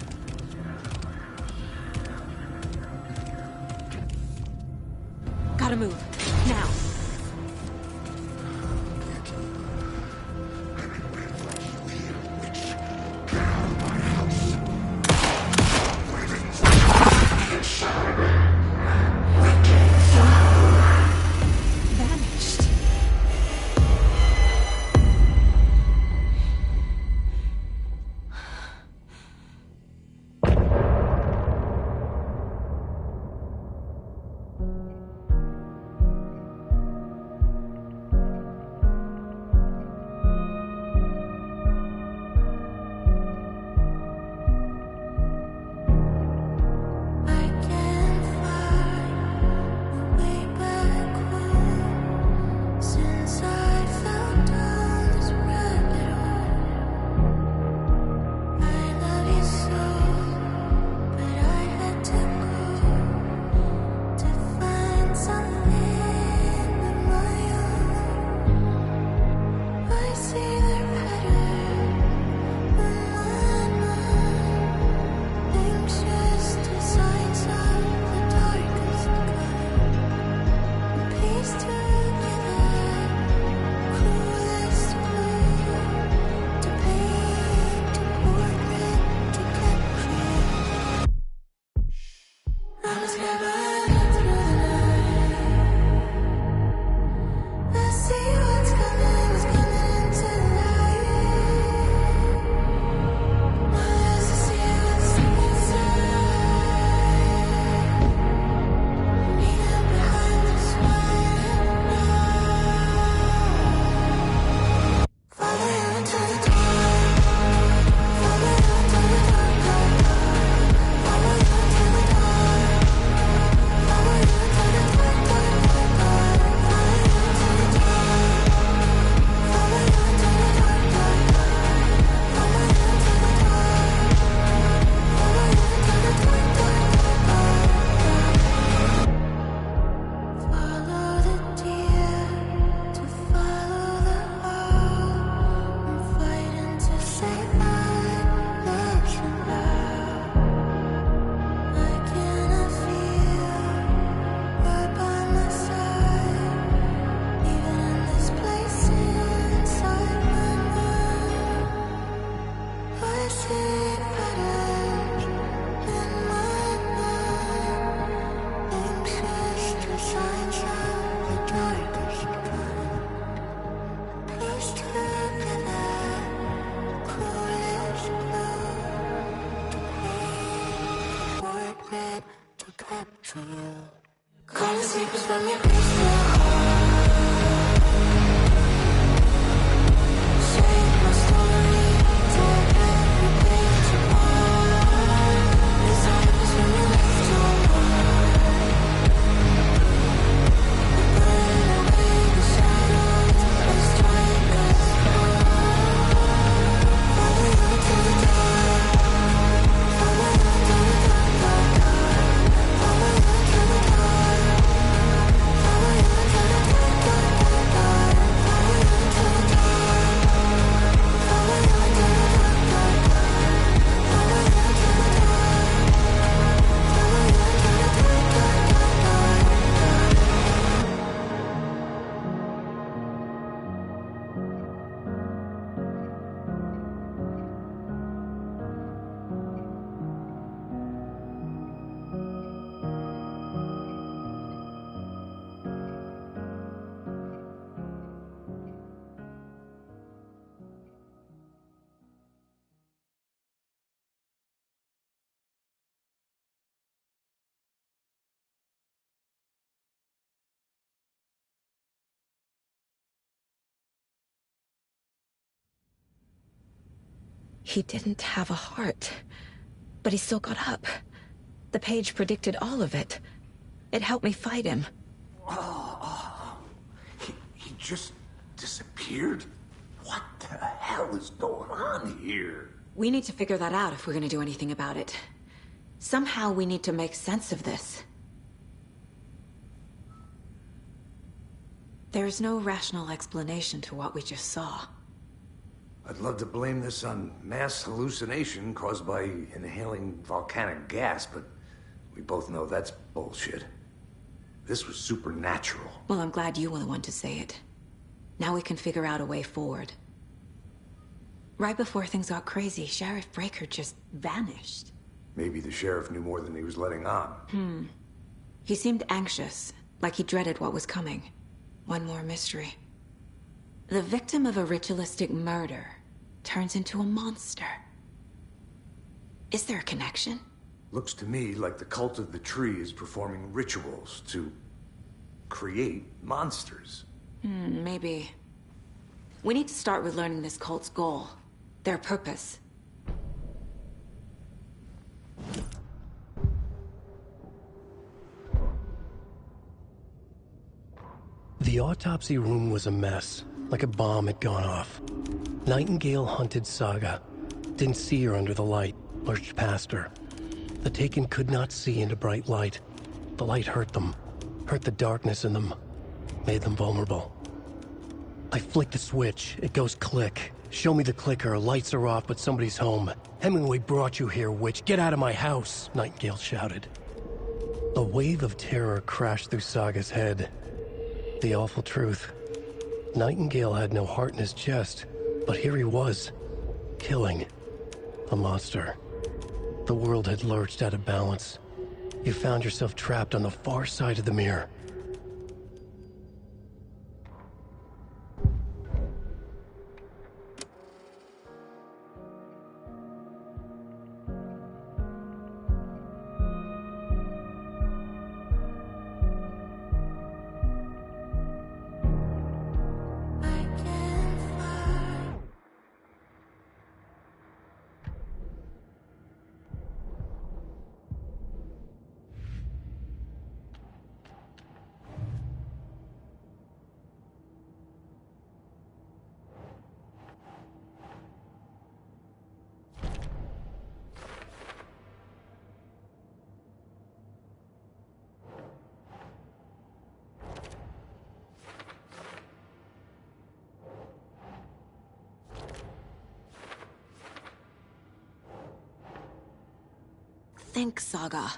Gotta move. Now. Vanished. Calling sleepers from your crystal shake my story, tear every page apart. Disciples from your left to right. We burn away the shadows, let's strike us hard. Follow you to the dark, follow you to the dark, dark, dark. Follow you to the dark, follow you to the dark, dark, dark, dark. Follow you to the dark, follow you to the dark, dark, dark. Follow you to the dark, follow you to the dark, dark, He didn't have a heart, but he still got up. The page predicted all of it. It helped me fight him. He just disappeared? What the hell is going on here? We need to figure that out if we're gonna do anything about it. Somehow we need to make sense of this. There's no rational explanation to what we just saw. I'd love to blame this on mass hallucination caused by inhaling volcanic gas, but we both know that's bullshit. This was supernatural. Well, I'm glad you were the one to say it. Now we can figure out a way forward. Right before things got crazy, Sheriff Breaker just vanished. Maybe the sheriff knew more than he was letting on. He seemed anxious, like he dreaded what was coming. One more mystery. The victim of a ritualistic murder turns into a monster. Is there a connection? Looks to me like the cult of the tree is performing rituals to create monsters. Maybe. We need to start with learning this cult's goal. Their purpose. The autopsy room was a mess, like a bomb had gone off. Nightingale hunted Saga. Didn't see her under the light, lurched past her. The Taken could not see into bright light. The light hurt them, hurt the darkness in them, made them vulnerable. I flick the switch, it goes click. Show me the clicker, lights are off, but somebody's home. Hemingway brought you here, witch. Get out of my house, Nightingale shouted. A wave of terror crashed through Saga's head. The awful truth. Nightingale had no heart in his chest, but here he was, killing a monster. The world had lurched out of balance. You found yourself trapped on the far side of the mirror. Think, Saga.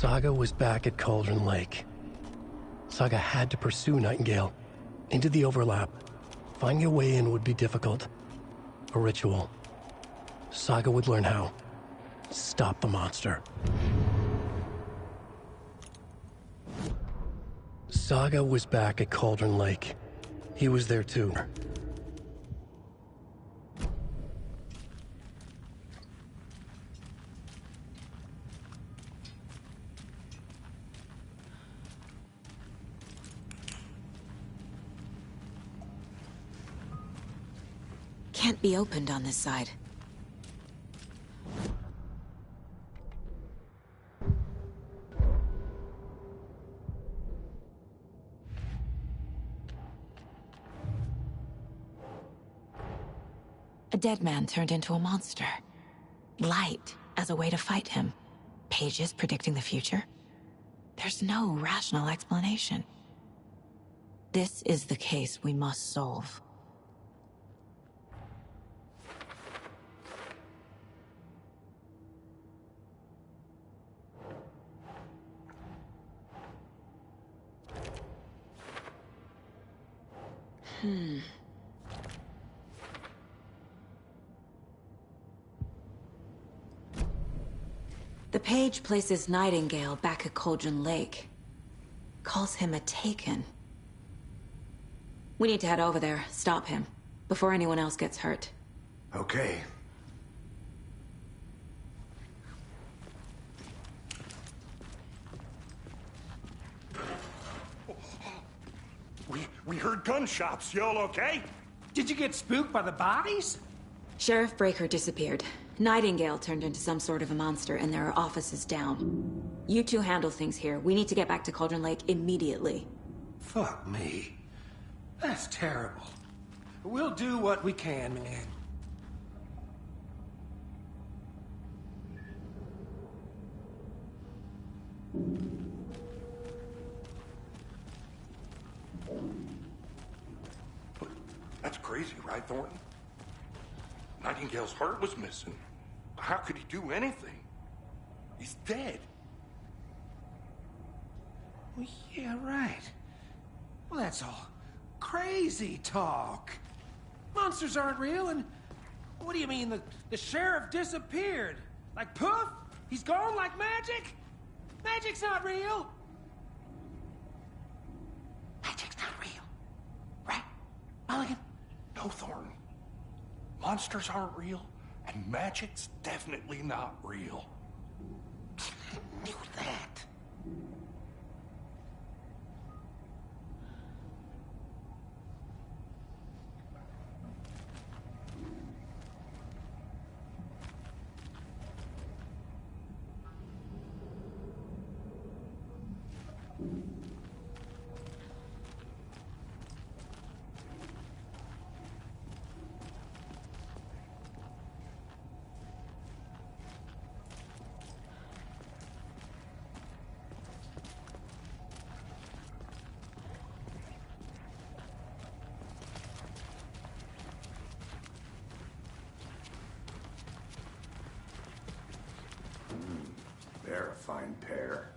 Saga was back at Cauldron Lake. Saga had to pursue Nightingale into the overlap. Finding a way in would be difficult. A ritual. Saga would learn how. Stop the monster. Saga was back at Cauldron Lake. He was there too. Can't be opened on this side. A dead man turned into a monster. Light as a way to fight him. Pages predicting the future. There's no rational explanation. This is the case we must solve. The page places Nightingale back at Cauldron Lake. Calls him a Taken. We need to head over there, stop him, before anyone else gets hurt. Okay. We heard gunshots. Y'all okay? Did you get spooked by the bodies? Sheriff Breaker disappeared. Nightingale turned into some sort of a monster, and there are offices down. You two handle things here. We need to get back to Cauldron Lake immediately. Fuck me. That's terrible. We'll do what we can, man. That's crazy, right, Thornton? Nightingale's heart was missing. How could he do anything? He's dead. Well, yeah, right. Well, that's all crazy talk. Monsters aren't real, and what do you mean the sheriff disappeared? Like poof? He's gone like magic? Magic's not real. Magic's not real. Right, Mulligan? No, Thornton. Monsters aren't real, and magic's definitely not real. I knew that. They're a fine pair.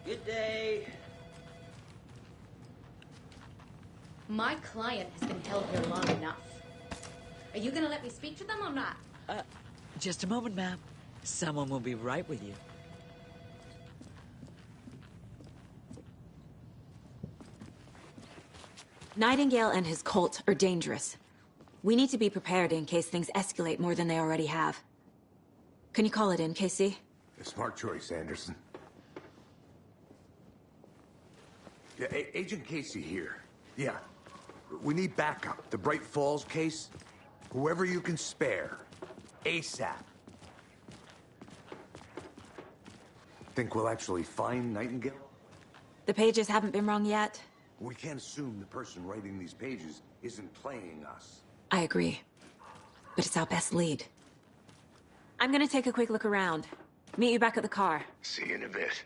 Good day. My client has been held here long enough. Are you gonna let me speak to them or not? Just a moment, ma'am. Someone will be right with you. Nightingale and his cult are dangerous. We need to be prepared in case things escalate more than they already have. Can you call it in, Casey? A smart choice, Anderson. Yeah, Agent Casey here. Yeah. We need backup. The Bright Falls case. Whoever you can spare. ASAP. Think we'll actually find Nightingale? The pages haven't been rung yet. We can't assume the person writing these pages isn't playing us. I agree. But it's our best lead. I'm gonna take a quick look around. Meet you back at the car. See you in a bit.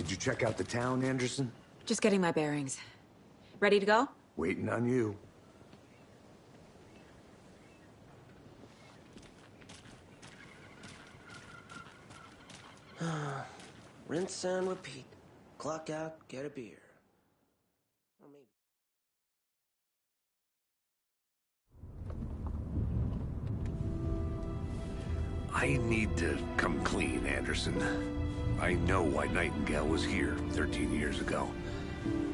Did you check out the town, Anderson? Just getting my bearings. Ready to go? Waiting on you. Rinse and repeat. Clock out, get a beer. Or maybe. I need to come clean, Anderson. I know why Nightingale was here 13 years ago.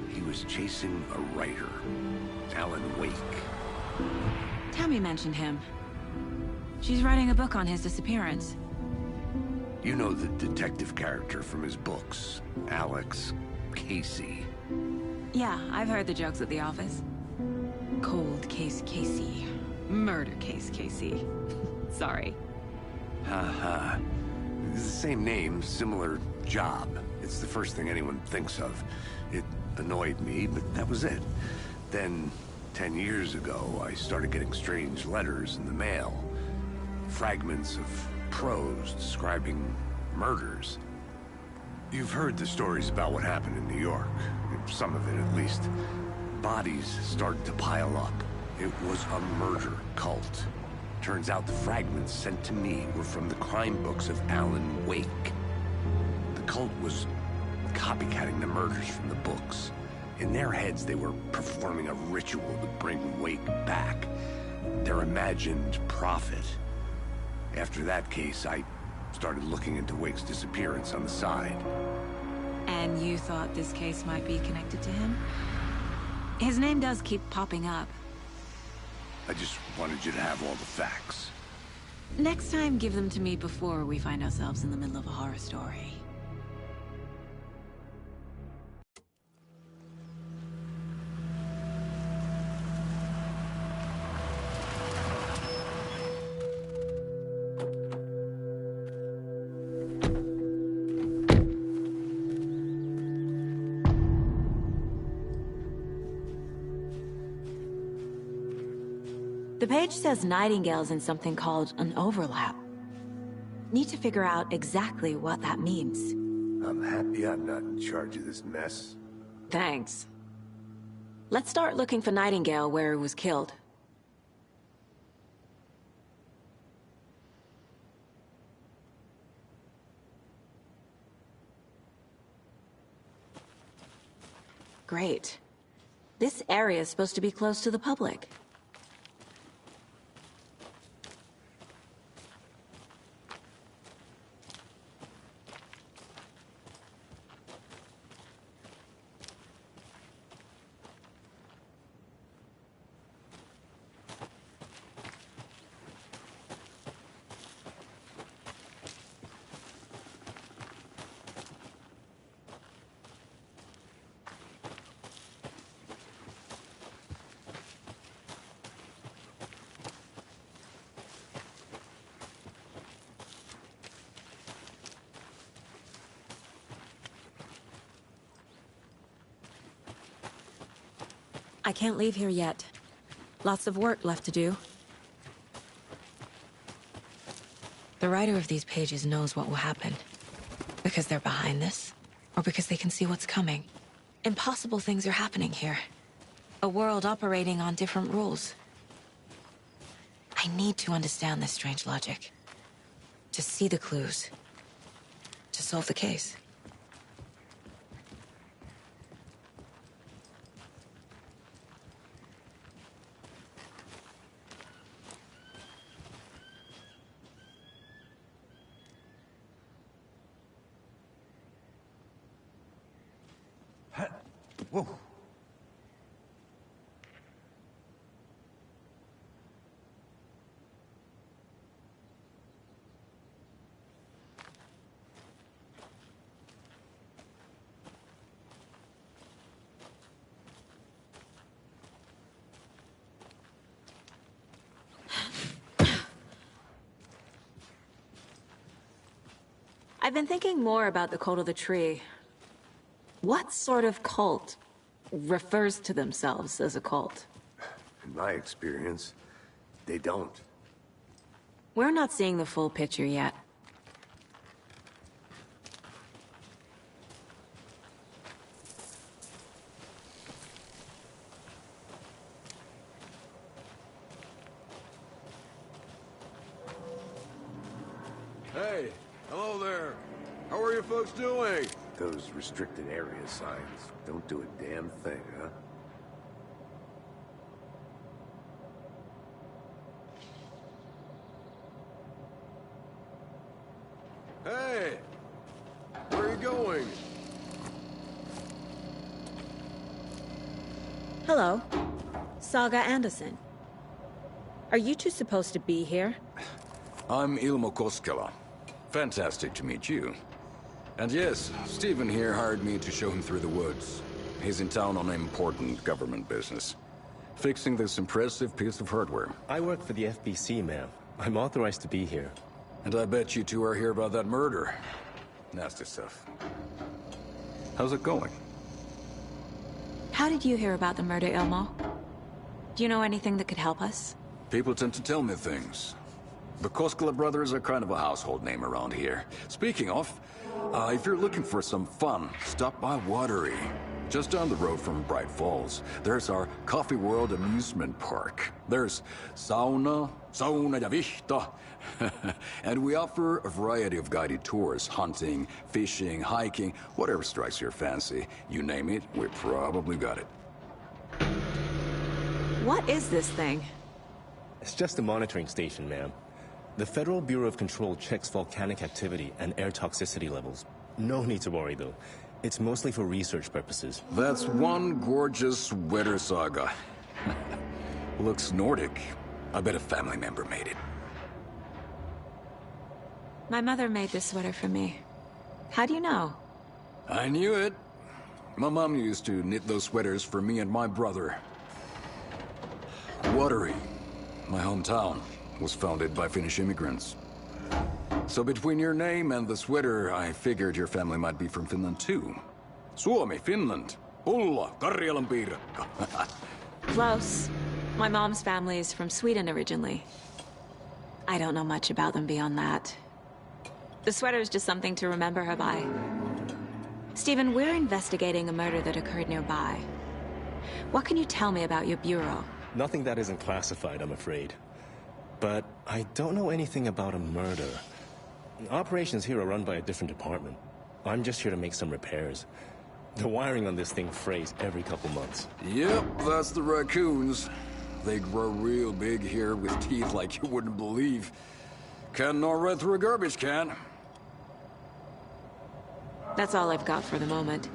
He was chasing a writer, Alan Wake. Tammy mentioned him. She's writing a book on his disappearance. You know the detective character from his books, Alex Casey. Yeah, I've heard the jokes at the office. Cold case Casey. Murder case Casey. Sorry. Ha. It's the same name, similar job. It's the first thing anyone thinks of. It annoyed me, but that was it. Then, 10 years ago, I started getting strange letters in the mail. Fragments of prose describing murders. You've heard the stories about what happened in New York. Some of it, at least. bodies started to pile up. It was a murder cult. Turns out the fragments sent to me were from the crime books of Alan Wake. The cult was copycatting the murders from the books. In their heads, they were performing a ritual to bring Wake back. Their imagined prophet. After that case, I started looking into Wake's disappearance on the side. And you thought this case might be connected to him? His name does keep popping up. I just wanted you to have all the facts. Next time, give them to me before we find ourselves in the middle of a horror story. The page says Nightingale's in something called an overlap. Need to figure out exactly what that means. I'm happy I'm not in charge of this mess. Thanks. Let's start looking for Nightingale where he was killed. Great. This area is supposed to be close to the public. I can't leave here yet. Lots of work left to do. The writer of these pages knows what will happen. Because they're behind this, or because they can see what's coming. Impossible things are happening here. A world operating on different rules. I need to understand this strange logic. To see the clues. To solve the case. Whoa. I've been thinking more about the Cult of the Tree. What sort of cult refers to themselves as a cult? In my experience, they don't. We're not seeing the full picture yet. Hey, hello there. How are you folks doing? Those restricted area signs don't do a damn thing, huh? Hey! Where are you going? Hello. Saga Anderson. Are you two supposed to be here? I'm Ilmo Koskela. Fantastic to meet you. And yes, Stephen here hired me to show him through the woods. He's in town on important government business. Fixing this impressive piece of hardware. I work for the FBC, ma'am. I'm authorized to be here. And I bet you two are here about that murder. Nasty stuff. How's it going? How did you hear about the murder, Ilmo? Do you know anything that could help us? People tend to tell me things. The Koskela brothers are kind of a household name around here. Speaking of, if you're looking for some fun, stop by Watery. Just down the road from Bright Falls, there's our Coffee World amusement park. There's sauna ja vihta. And we offer a variety of guided tours, hunting, fishing, hiking, whatever strikes your fancy. You name it, we probably got it. What is this thing? It's just a monitoring station, ma'am. The Federal Bureau of Control checks volcanic activity and air toxicity levels. No need to worry, though. It's mostly for research purposes. That's one gorgeous weather saga. Looks Nordic. I bet a family member made it. My mother made this sweater for me. How do you know? I knew it. My mom used to knit those sweaters for me and my brother. Watery, my hometown, was founded by Finnish immigrants. So between your name and the sweater, I figured your family might be from Finland too. Suomi, Finland. Ulla, Karjalan piirakka. Close. My mom's family is from Sweden originally. I don't know much about them beyond that. The sweater is just something to remember her by. Stephen, we're investigating a murder that occurred nearby. What can you tell me about your bureau? Nothing that isn't classified, I'm afraid. But I don't know anything about a murder. Operations here are run by a different department. I'm just here to make some repairs. The wiring on this thing frays every couple months. Yep, that's the raccoons. They grow real big here with teeth like you wouldn't believe. Can't gnaw right through a garbage can. That's all I've got for the moment.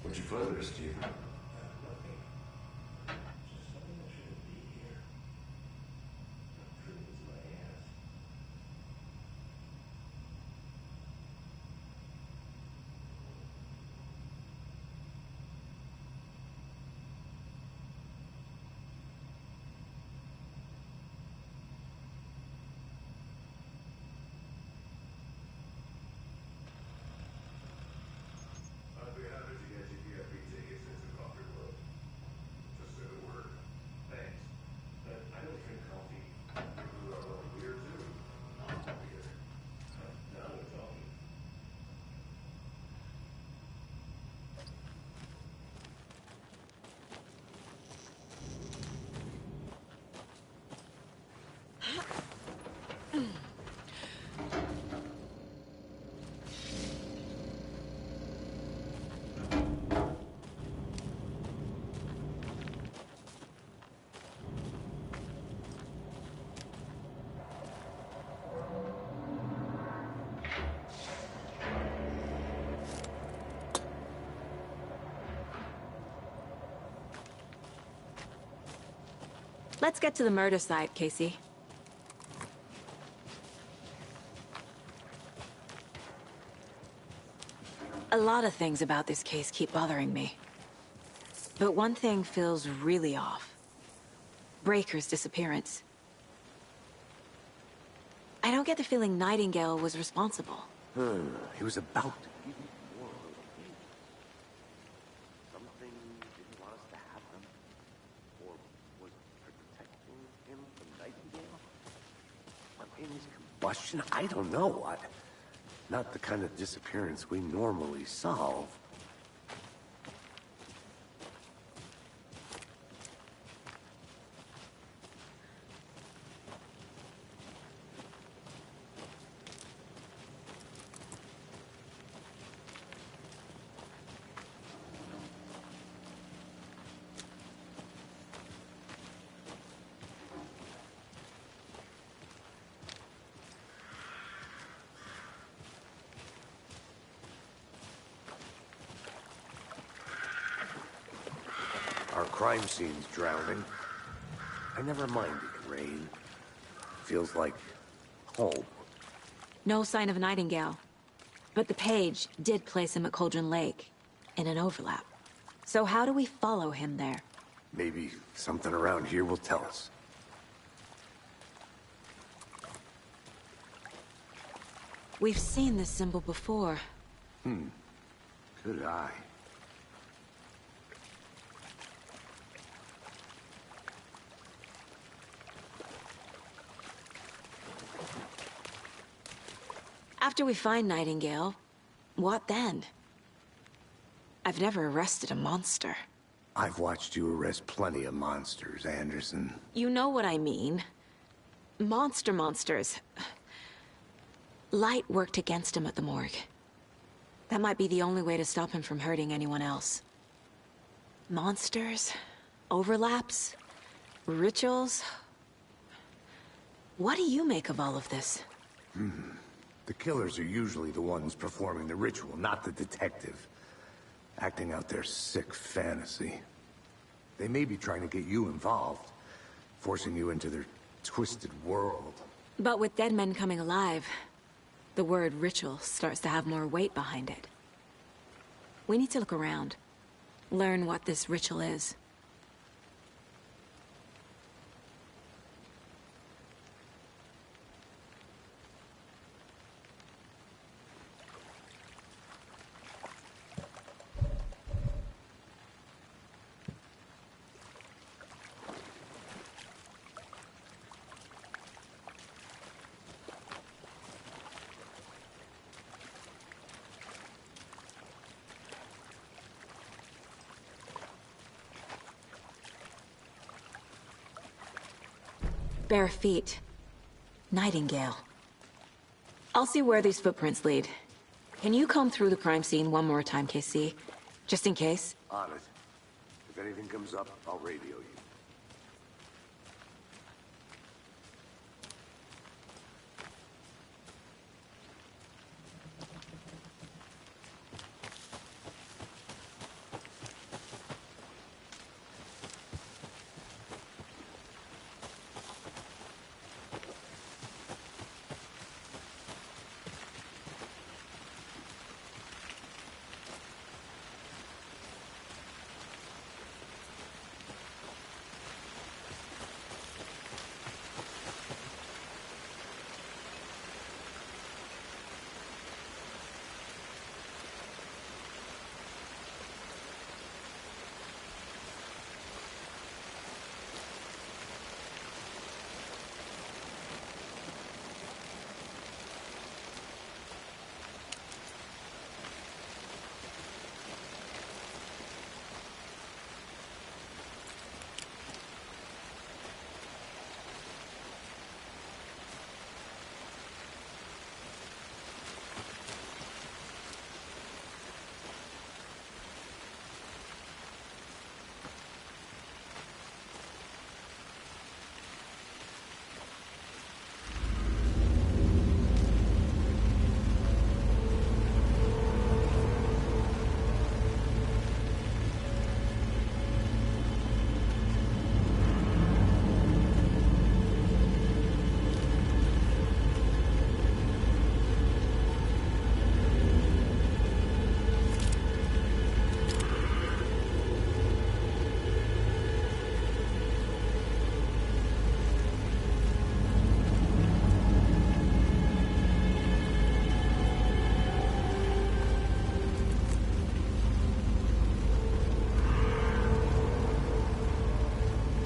What'd you find there, Steve? Let's get to the murder site, Casey. A lot of things about this case keep bothering me. But one thing feels really off. Breaker's disappearance. I don't get the feeling Nightingale was responsible. He was about to give you more of a hint. Something didn't want us to have him. Or was protecting him from Nightingale? Spontaneous combustion? I don't know. Not the kind of disappearance we normally solve. Our crime scene's drowning. I never minded rain. Feels like home. No sign of Nightingale. But the page did place him at Cauldron Lake, in an overlap. So how do we follow him there? Maybe something around here will tell us. We've seen this symbol before. Good eye. After we find Nightingale, what then? I've never arrested a monster. I've watched you arrest plenty of monsters, Anderson. You know what I mean. Monsters. Light worked against him at the morgue. That might be the only way to stop him from hurting anyone else. Monsters? Overlaps? Rituals? What do you make of all of this? The killers are usually the ones performing the ritual, not the detective. Acting out their sick fantasy. They may be trying to get you involved, forcing you into their twisted world. But with dead men coming alive, the word ritual starts to have more weight behind it. We need to look around. Learn what this ritual is. Bare feet. Nightingale. I'll see where these footprints lead. Can you comb through the crime scene one more time, KC? Just in case? On it. If anything comes up, I'll radio you.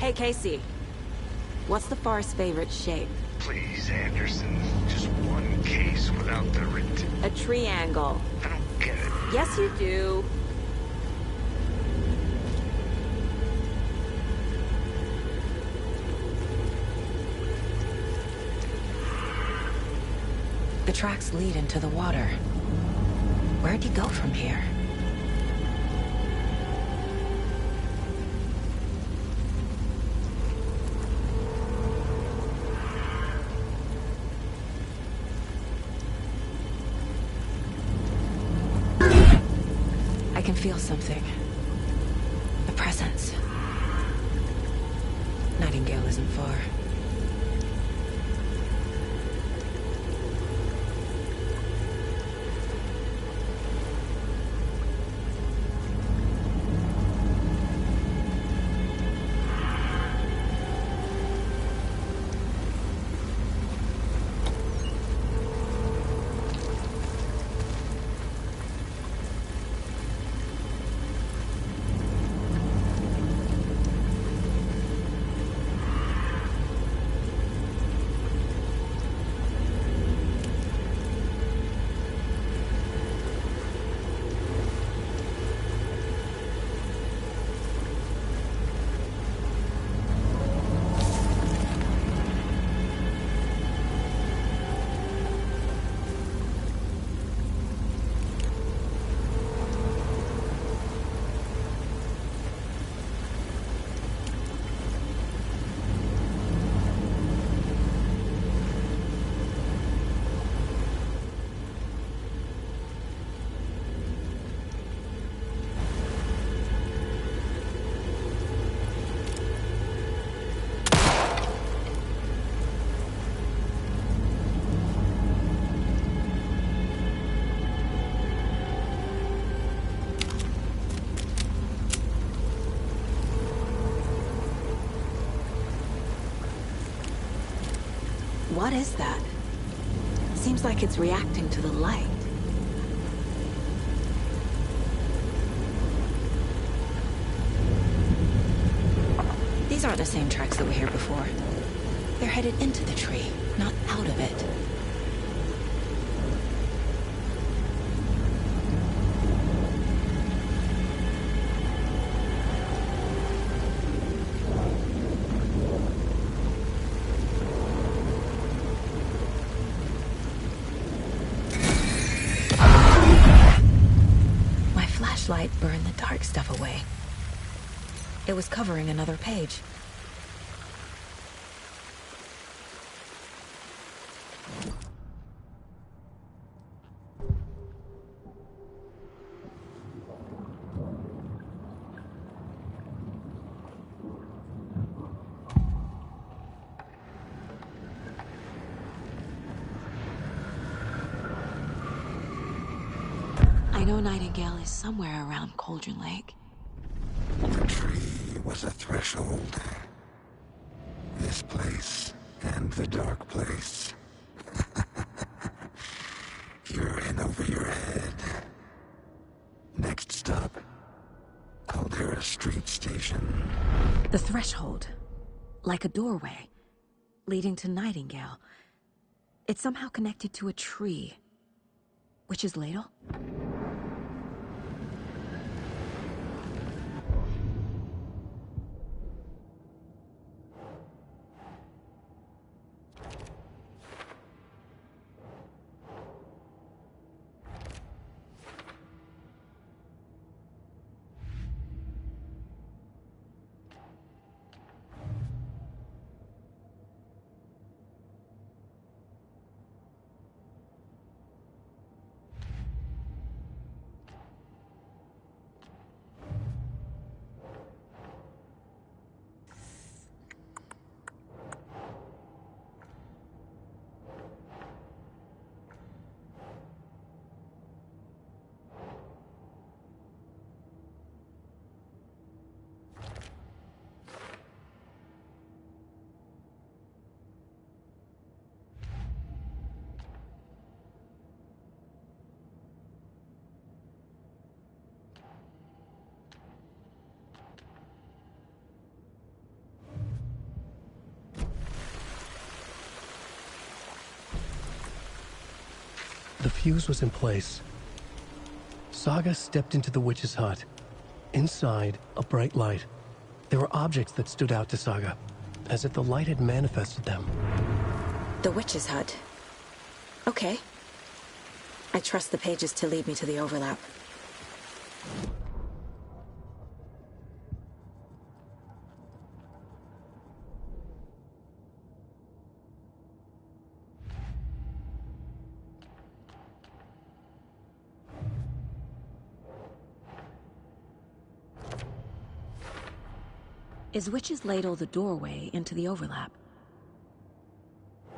Hey, Casey. What's the Forest's favorite shape? Please, Anderson. Just one case without the A triangle. I don't get it. Yes, you do. The tracks lead into the water. Where'd he go from here? I can feel something. A presence. Nightingale isn't far. is that? Seems like it's reacting to the light. These aren't the same tracks that were here before. They're headed into the tree, not out of it. My flashlight burned the dark stuff away. It was covering another page. I know Nightingale is somewhere around Cauldron Lake. The tree was a threshold. This place and the dark place. You're in over your head. Next stop, Caldera Street Station. The threshold. Like a doorway. Leading to Nightingale. It's somehow connected to a tree. Witch's Ladle? The fuse was in place. Saga stepped into the witch's hut. Inside, a bright light. There were objects that stood out to Saga, as if the light had manifested them. The witch's hut. Okay. I trust the pages to lead me to the overlap. Is Witch's Ladle the doorway into the overlap?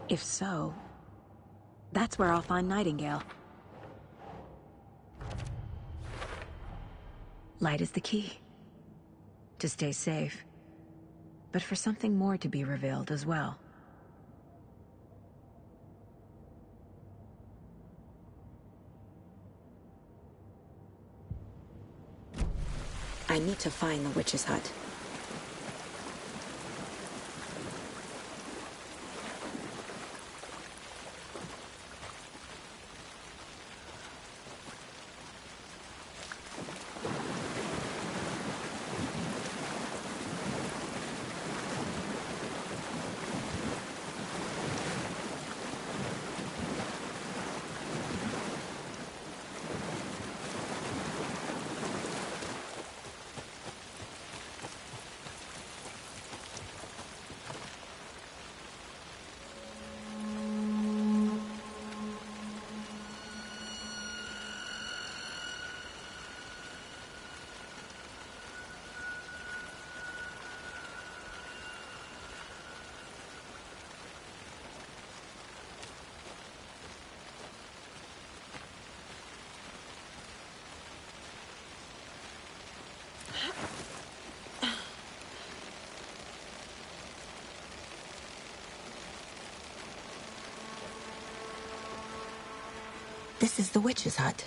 If so, that's where I'll find Nightingale. Light is the key. To stay safe. But for something more to be revealed as well. I need to find the witch's hut. This is the witch's hut.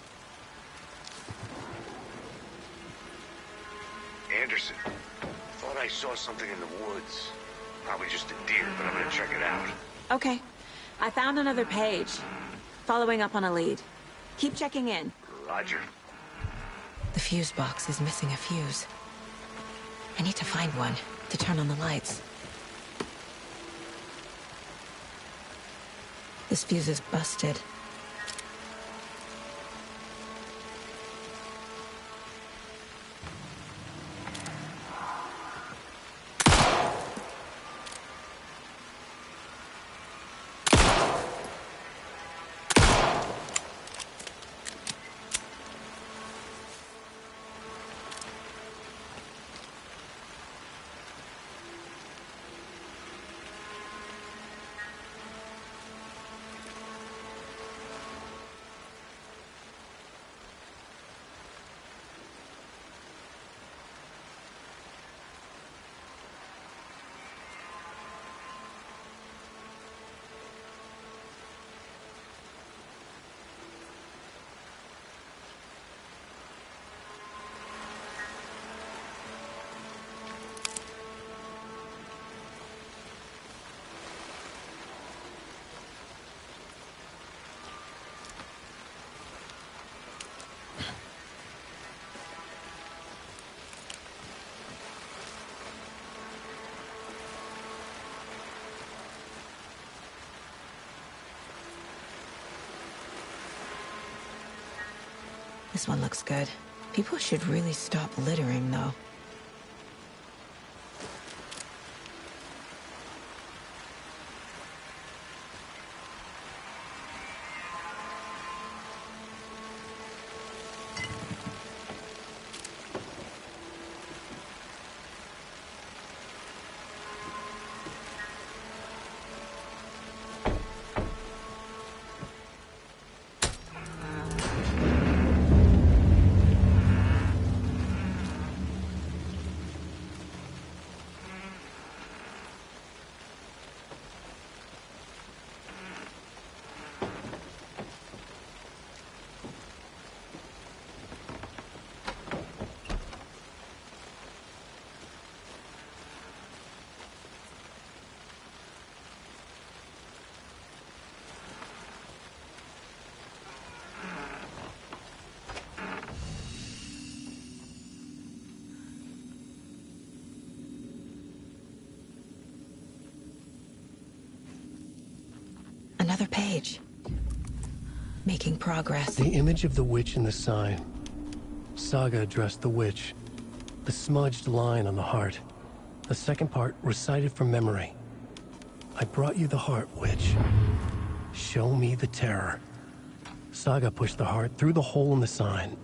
Anderson, thought I saw something in the woods. Probably just a deer, but I'm gonna check it out. Okay. I found another page. Following up on a lead. Keep checking in. Roger. The fuse box is missing a fuse. I need to find one to turn on the lights. This fuse is busted. This one looks good. People should really stop littering, though. Another page. Making progress. The image of the witch in the sign. Saga addressed the witch. The smudged line on the heart. The second part recited from memory. I brought you the heart, witch. Show me the terror. Saga pushed the heart through the hole in the sign.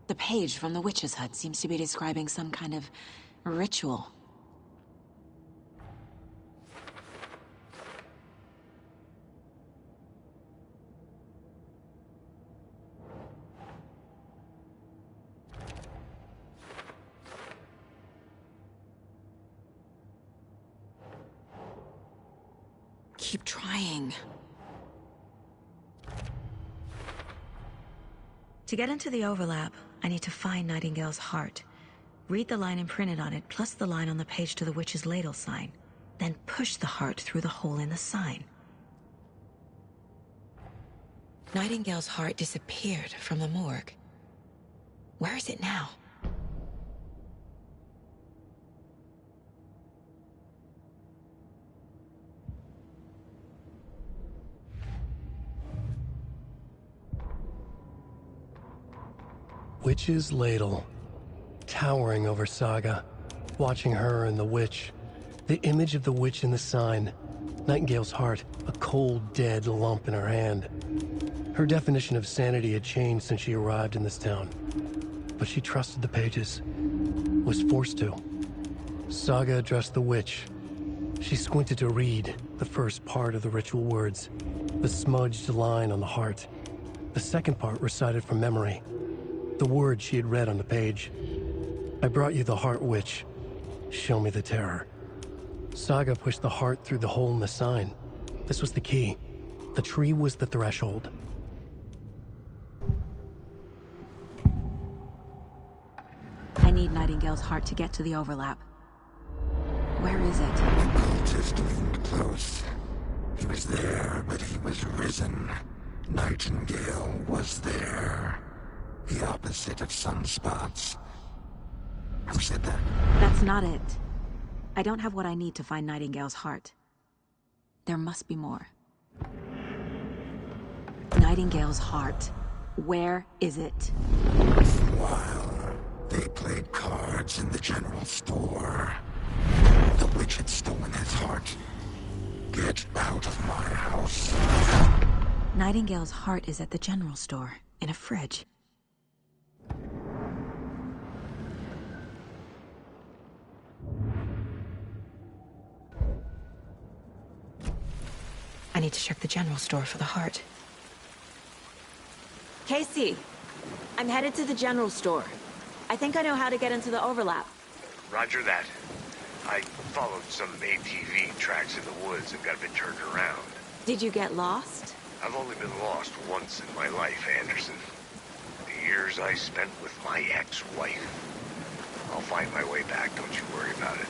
The page from the witch's hut seems to be describing some kind of ritual. Keep trying. To get into the overlap, I need to find Nightingale's heart. Read the line imprinted on it, plus the line on the page to the witch's ladle sign. Then push the heart through the hole in the sign. Nightingale's heart disappeared from the morgue. Where is it now? Witch's ladle, towering over Saga, watching her and the witch. The image of the witch in the sign, Nightingale's heart, a cold, dead lump in her hand. Her definition of sanity had changed since she arrived in this town, but she trusted the pages, was forced to. Saga addressed the witch. She squinted to read the first part of the ritual words, the smudged line on the heart. The second part recited from memory, the words she had read on the page. I brought you the heart, witch. Show me the terror. Saga pushed the heart through the hole in the sign. This was the key. The tree was the threshold. I need Nightingale's heart to get to the overlap. Where is it? The cultist leaned close. He was there, but he was risen. Nightingale was there. The opposite of sunspots. Who said that? That's not it. I don't have what I need to find Nightingale's heart. There must be more. Nightingale's heart. Where is it? While they played cards in the general store, the witch had stolen his heart. Get out of my house. Nightingale's heart is at the general store, in a fridge. I need to check the general store for the heart. Casey, I'm headed to the general store. I think I know how to get into the overlap. Roger that. I followed some ATV tracks in the woods and got a bit turned around. Did you get lost? I've only been lost once in my life, Anderson. The years I spent with my ex-wife. I'll find my way back, don't you worry about it.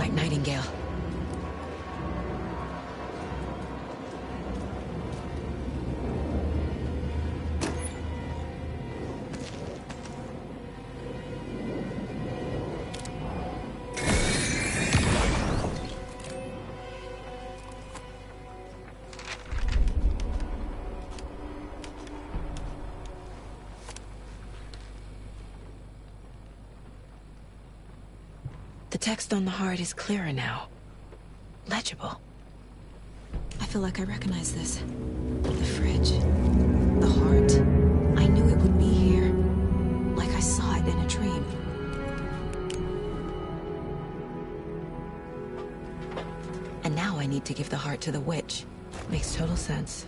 like Nightingale. The text on the heart is clearer now. Legible. I feel like I recognize this. The fridge. The heart. I knew it would be here. Like I saw it in a dream. And now I need to give the heart to the witch. Makes total sense.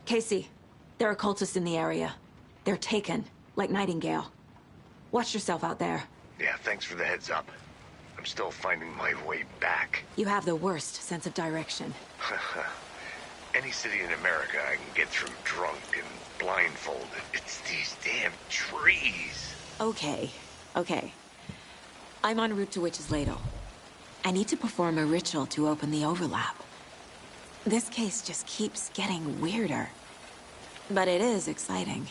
Casey, there are cultists in the area. They're taken, like Nightingale. Watch yourself out there. Yeah, thanks for the heads up. I'm still finding my way back. You have the worst sense of direction. Any city in America I can get through drunk and blindfolded. It's these damn trees. Okay. I'm en route to Witch's Ladle. I need to perform a ritual to open the overlap. This case just keeps getting weirder. But it is exciting.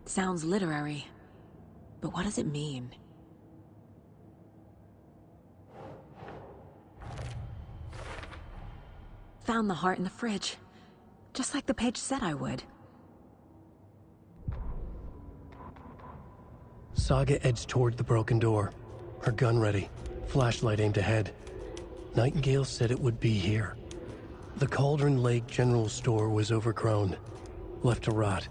Sounds literary. But what does it mean? Found the heart in the fridge. Just like the page said I would. Saga edged toward the broken door, her gun ready, flashlight aimed ahead. Nightingale said it would be here. The Cauldron Lake General Store was overgrown, left to rot.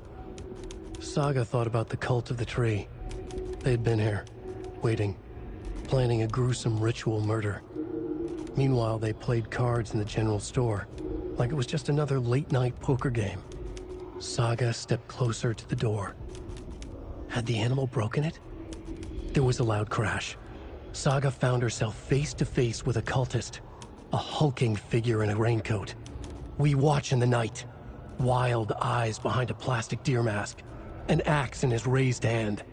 Saga thought about the cult of the tree. They'd been here, waiting, planning a gruesome ritual murder. Meanwhile, they played cards in the general store, like it was just another late-night poker game. Saga stepped closer to the door. Had the animal broken it? There was a loud crash. Saga found herself face to face with a cultist, a hulking figure in a raincoat. We watch in the night. Wild eyes behind a plastic deer mask, an axe in his raised hand.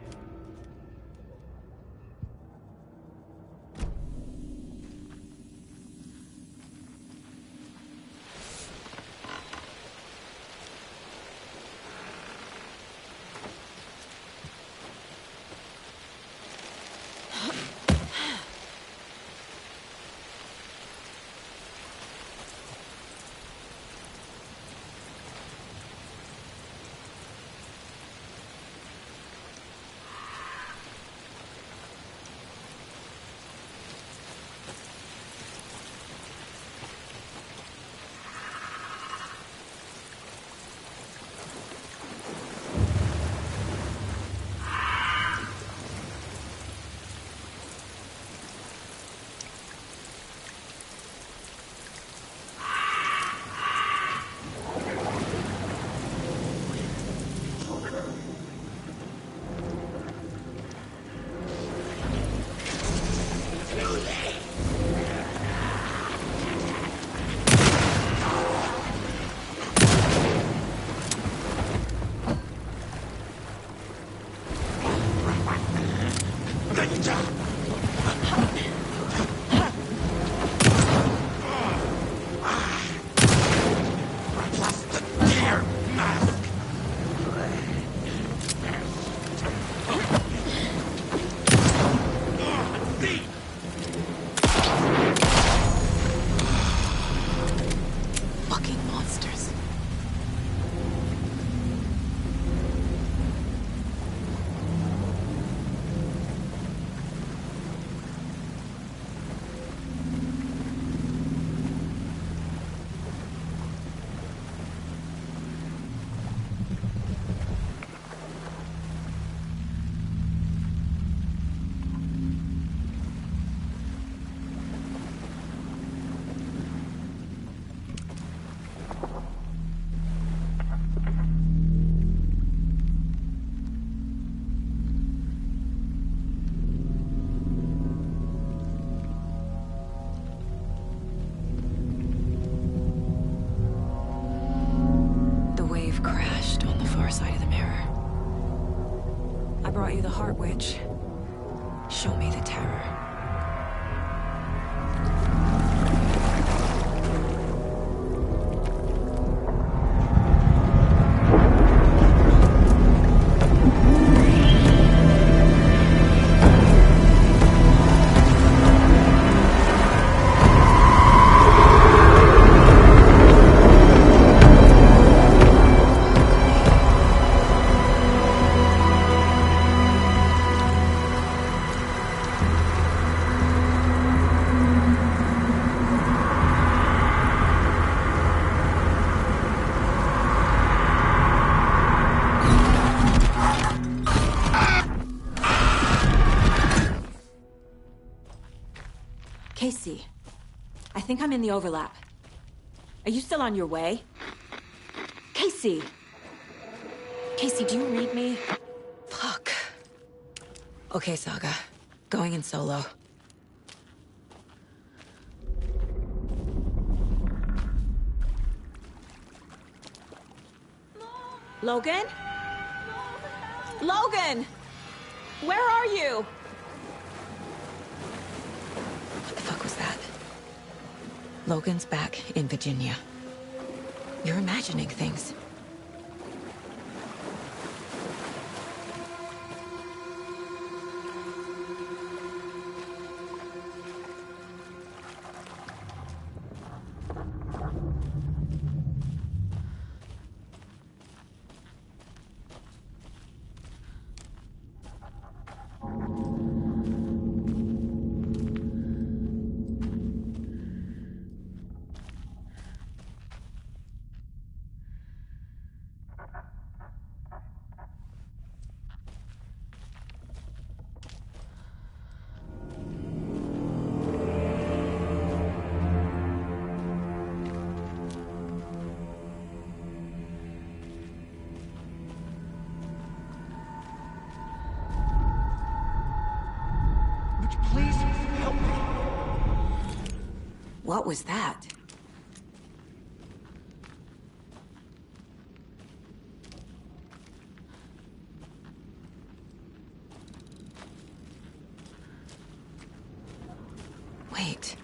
Fucking monsters. Crashed on the far side of the mirror. I brought you the Heart Witch. Show me the terror. Casey, I think I'm in the overlap. Are you still on your way? Casey! Casey, do you read me? Fuck. Okay, Saga. Going in solo. Logan? Logan! Where are you? What the fuck was that? Logan's back in Virginia. You're imagining things. Please help me. What was that? Wait.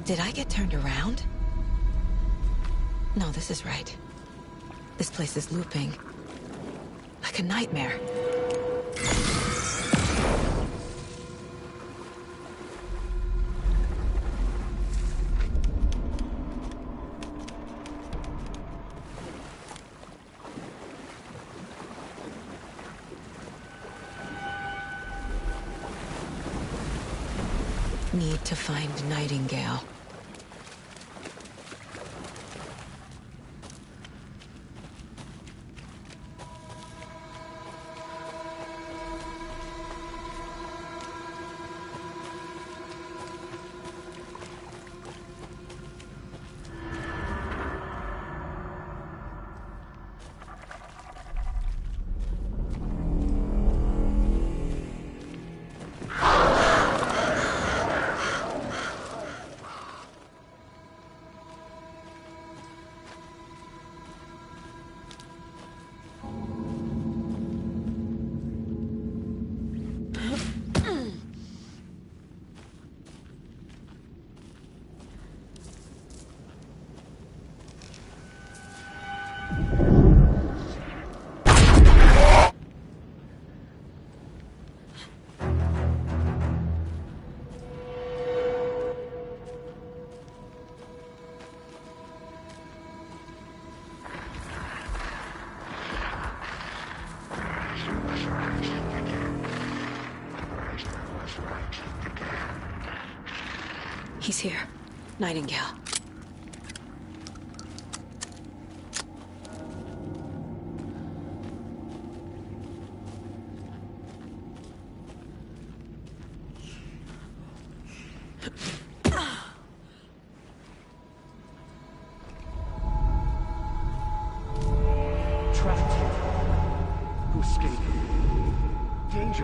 Did I get turned around? No, this is right. This place is looping. Like a nightmare. Need to find Nightingale. He's here. Nightingale. Trapped here. Who escaped? Danger.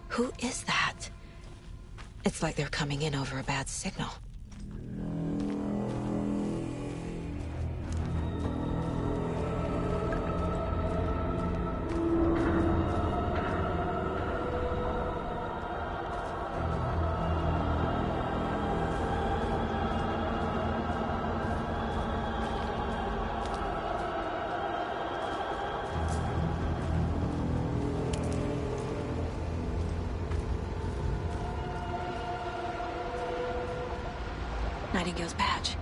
Who is that? It's like they're coming in over a bad signal. Nightingale's badge.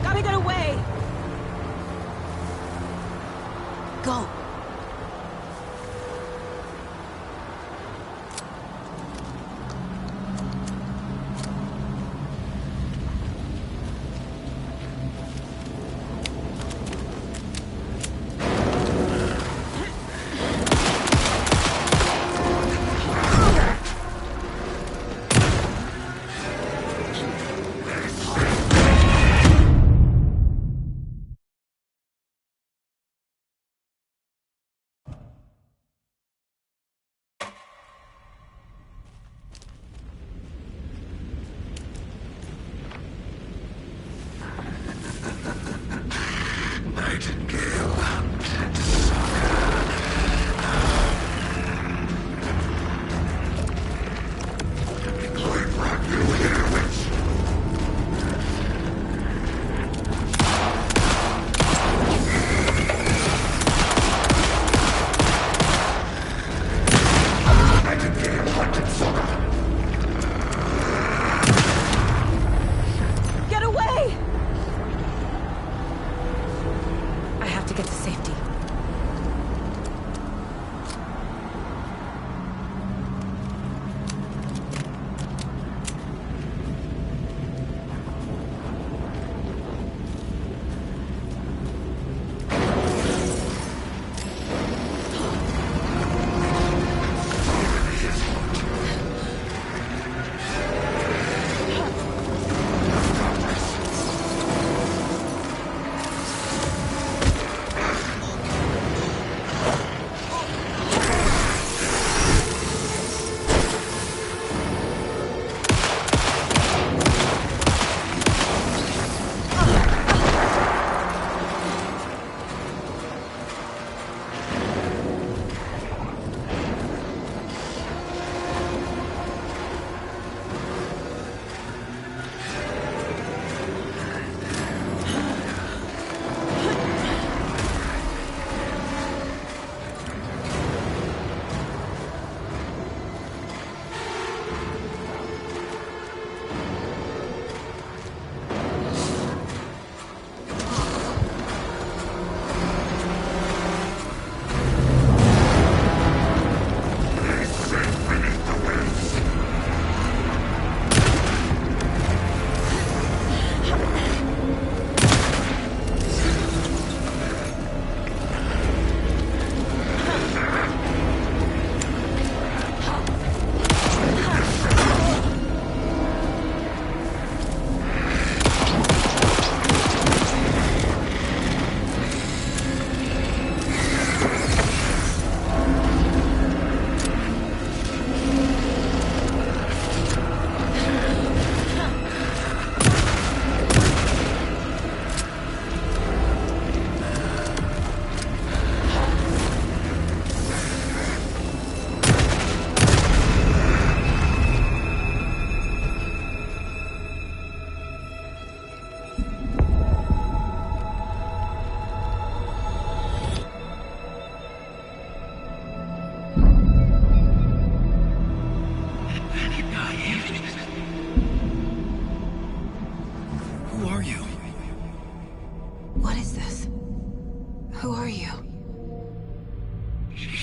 Gotta get away! Go!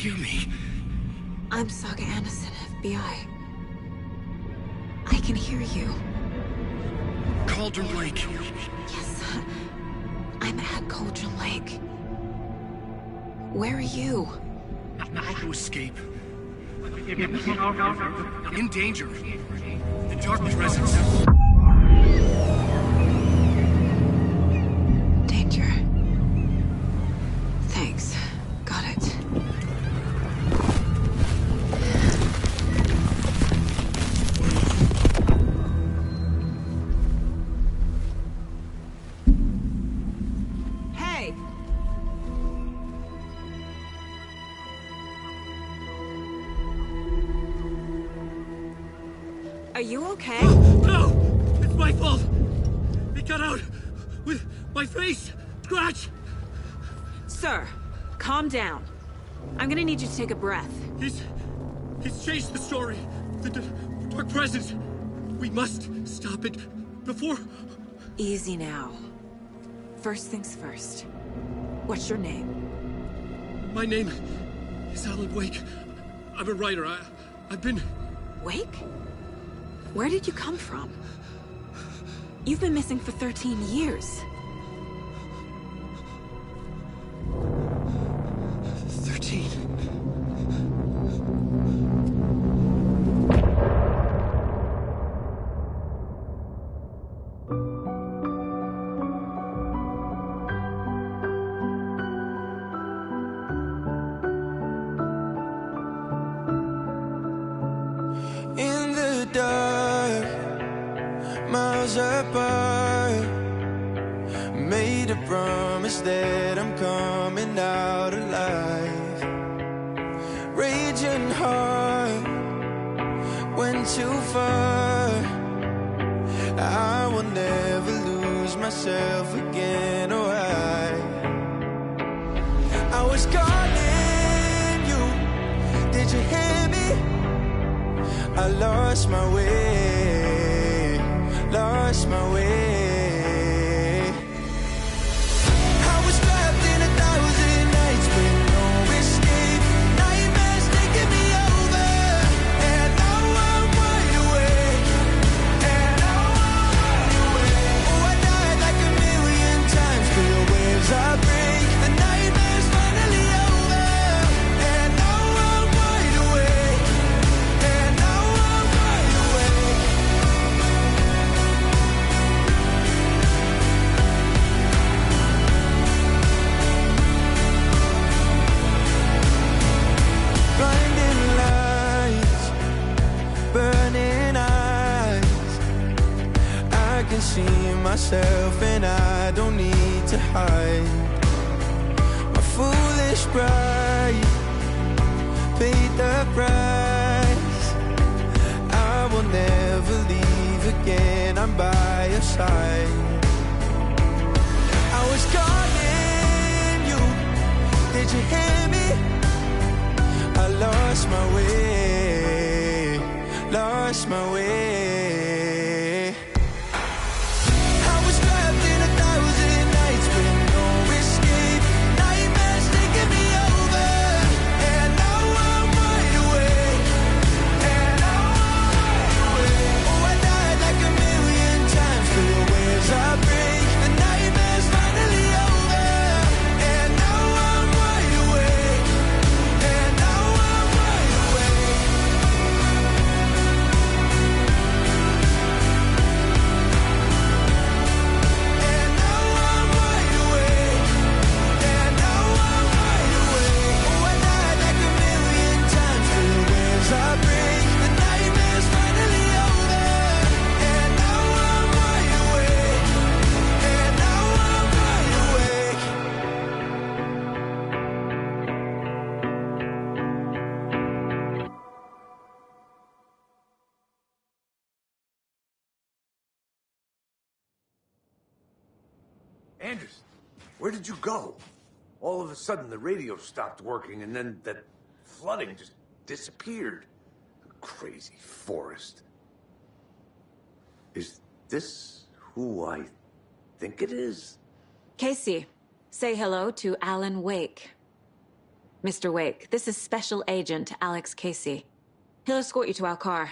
hear me? I'm Saga Anderson, FBI. I can hear you. Cauldron Lake. Yes, I'm at Cauldron Lake. Where are you? How to escape. In danger. The Dark Presence. Danger. Thanks. Got it. Hey! Are you okay? No! It's my fault! It got out with my face! Scratch! Sir, calm down. I'm gonna need you to take a breath. He's changed the story. The Dark Presence. We must stop it before... Easy now. First things first. What's your name? My name is Alan Wake. I'm a writer. I've been... Wake? Where did you come from? You've been missing for 13 years. 13. In the dark, miles apart, made a promise that I'm coming out alive. Raging heart, went too far. I will never lose myself again, or I was calling you, did you hear me? I lost my way, lost my way. I was trapped in 1,000 nights with no escape. Nightmares taking me over, and now I'm wide awake. And now I'm wide awake. Oh, I died like 1,000,000 times, feel waves I break. The nightmare's finally over, and now I'm wide awake. And now I'm wide awake. Blinding lights, burning eyes. I can see myself and I don't need to hide. My foolish pride paid the price. I will never leave again, I'm by your side. I was calling you, did you hear me? I lost my way, lost my way. I was trapped in 1,000 nights with no escape. Nightmares taking me over, and now I'm wide awake. And now I'm wide awake. Oh, I died like 1,000,000 times, feel waves I break. The nightmare's finally over, and now I'm wide awake. And now I'm wide awake. And now I'm wide awake. And now I'm wide awake. Oh, I died like 1,000,000 times, feel waves I break. The nightmare's finally over, and now I'm wide awake. And now I'm wide awake. Anders, where did you go? All of a sudden, the radio stopped working, and then that flooding just disappeared. Crazy forest. Is this who I think it is? Casey, say hello to Alan Wake. Mr. Wake, this is Special Agent Alex Casey. He'll escort you to our car.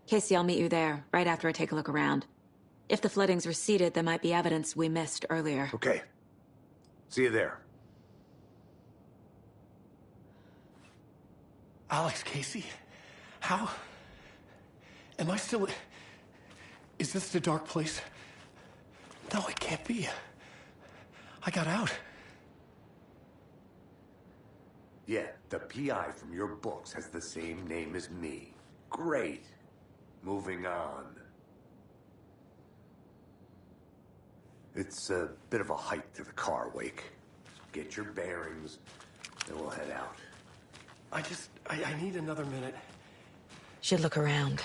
Casey, I'll meet you there, right after I take a look around. If the flooding's receded, there might be evidence we missed earlier. Okay. See you there. Alex Casey? How? Am I still... Is this the dark place? No, it can't be. I got out. Yeah, the PI from your books has the same name as me. Great. Moving on. It's a bit of a hike to the car, Wake. Get your bearings, then we'll head out. I need another minute. Should look around.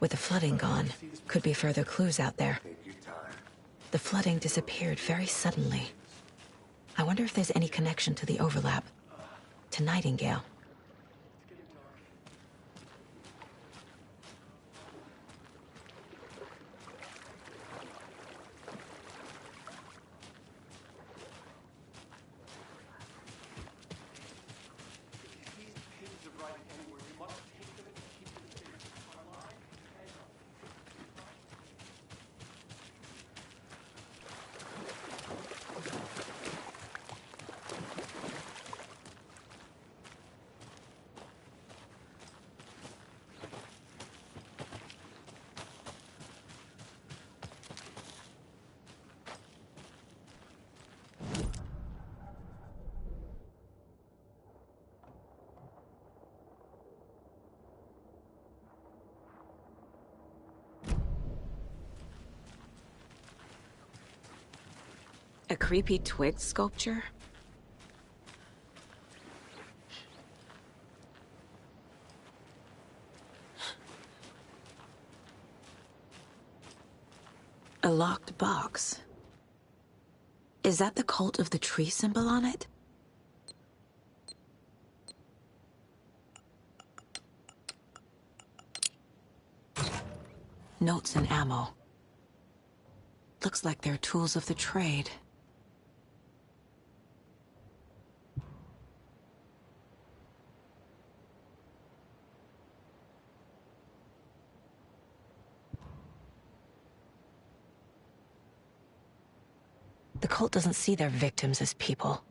With the flooding gone, could be further clues out there. Take your time. The flooding disappeared very suddenly. I wonder if there's any connection to the overlap. To Nightingale. A creepy twig sculpture? A locked box. Is that the cult of the tree symbol on it? Notes and ammo. Looks like they're tools of the trade. The cult doesn't see their victims as people.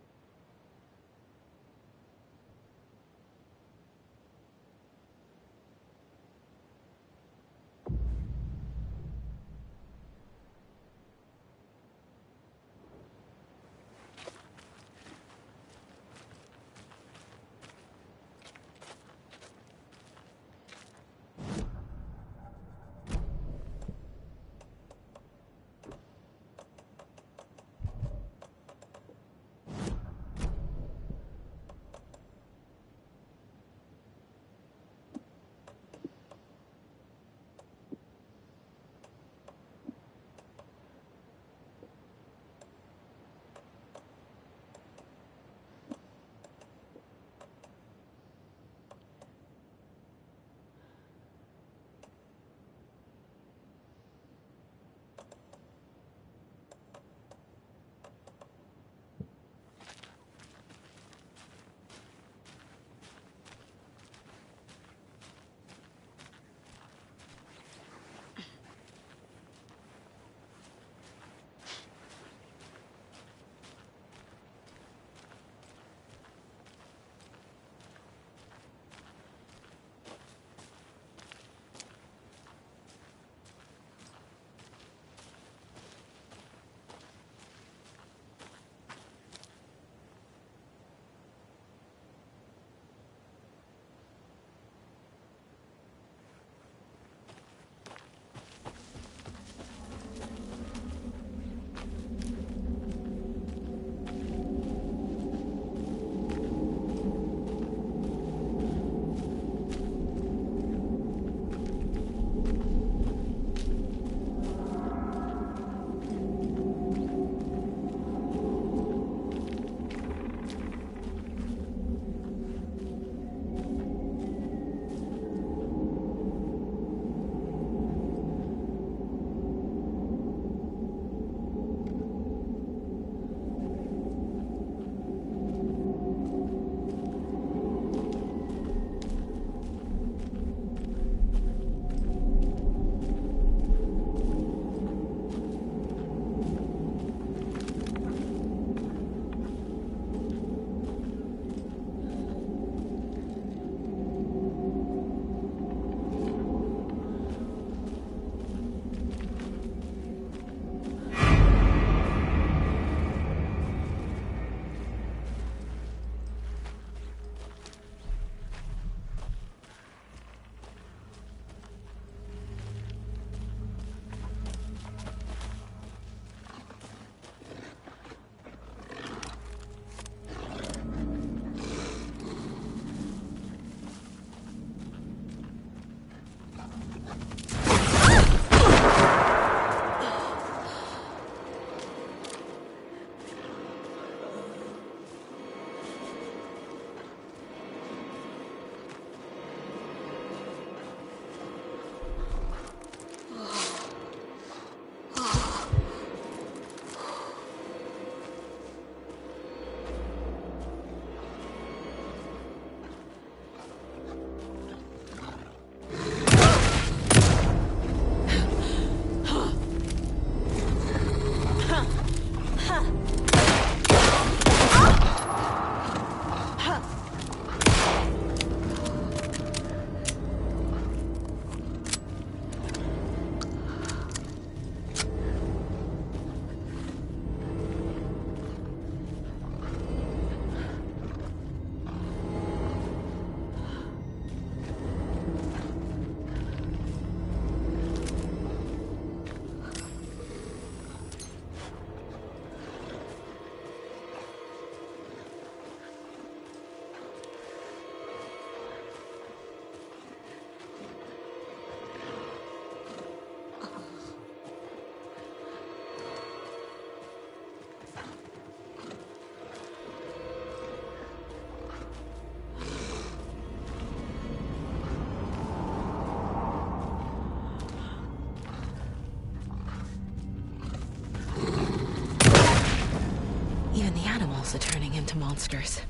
monsters.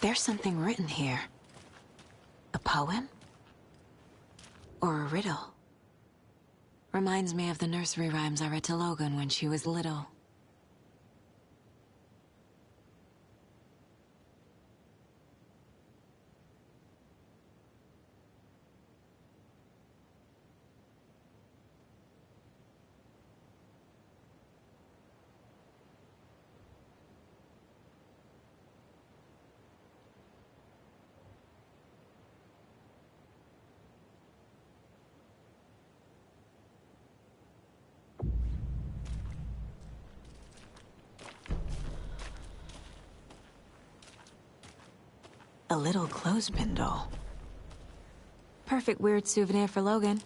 There's something written here. A poem? Or a riddle? Reminds me of the nursery rhymes I read to Logan when she was little. A little clothespin doll. Perfect weird souvenir for Logan.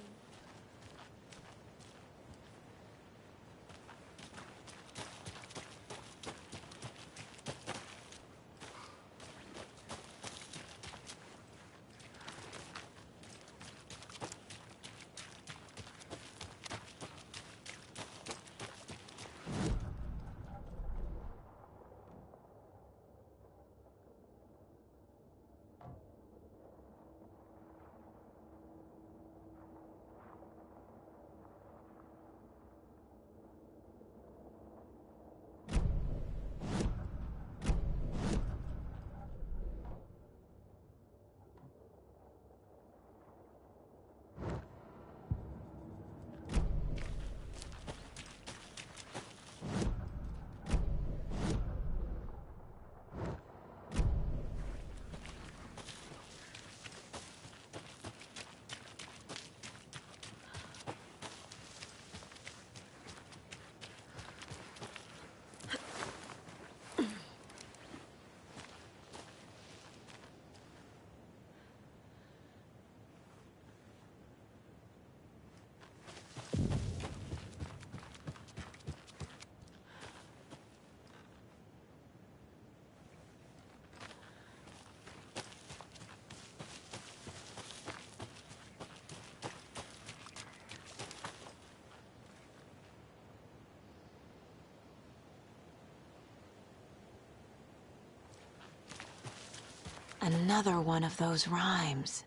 Another one of those rhymes.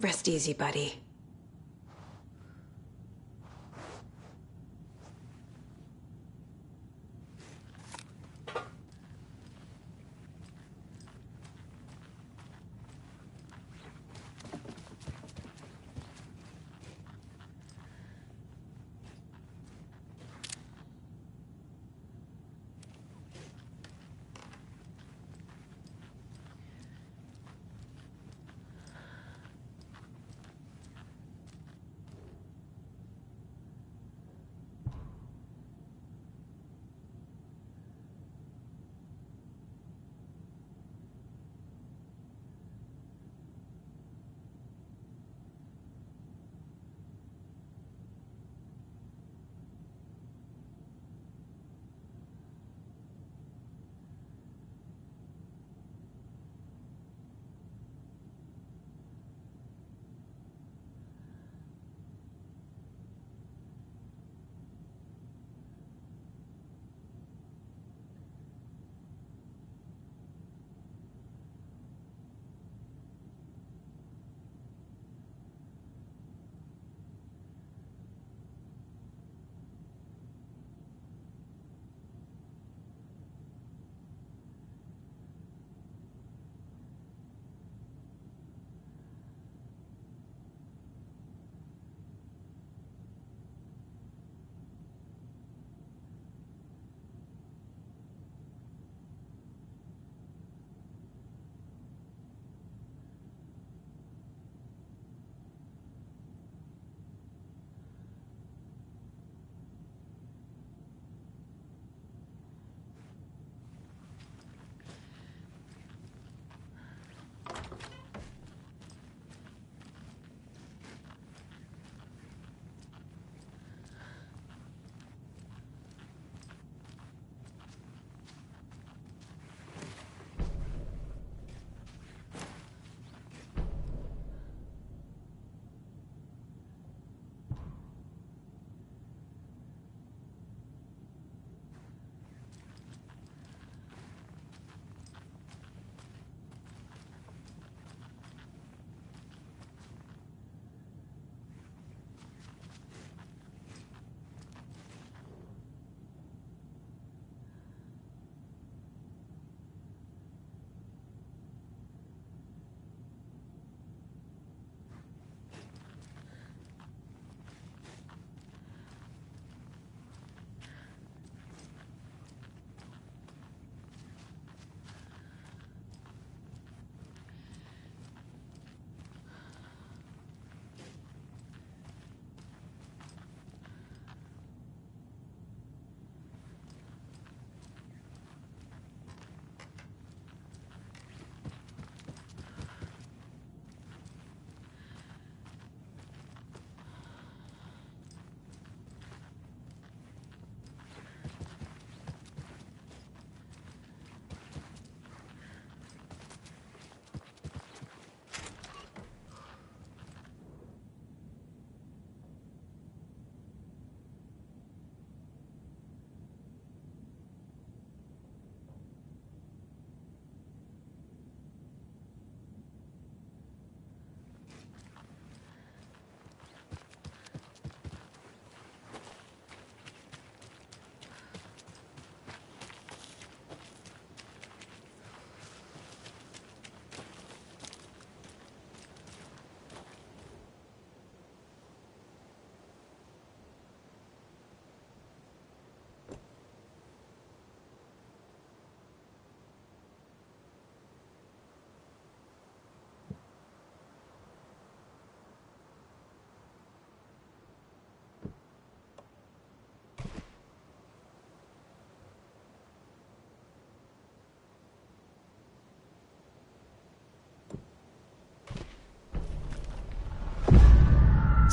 Rest easy, buddy.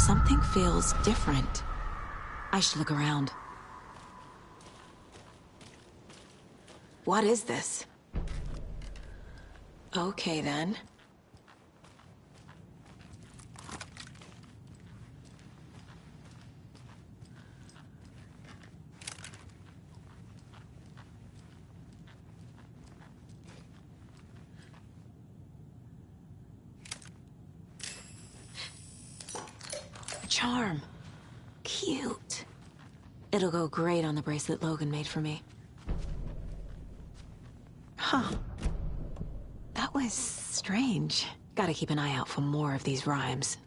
Something feels different. I should look around. What is this? Okay, then. Charm. Cute. It'll go great on the bracelet Logan made for me. Huh. That was strange. Gotta keep an eye out for more of these rhymes.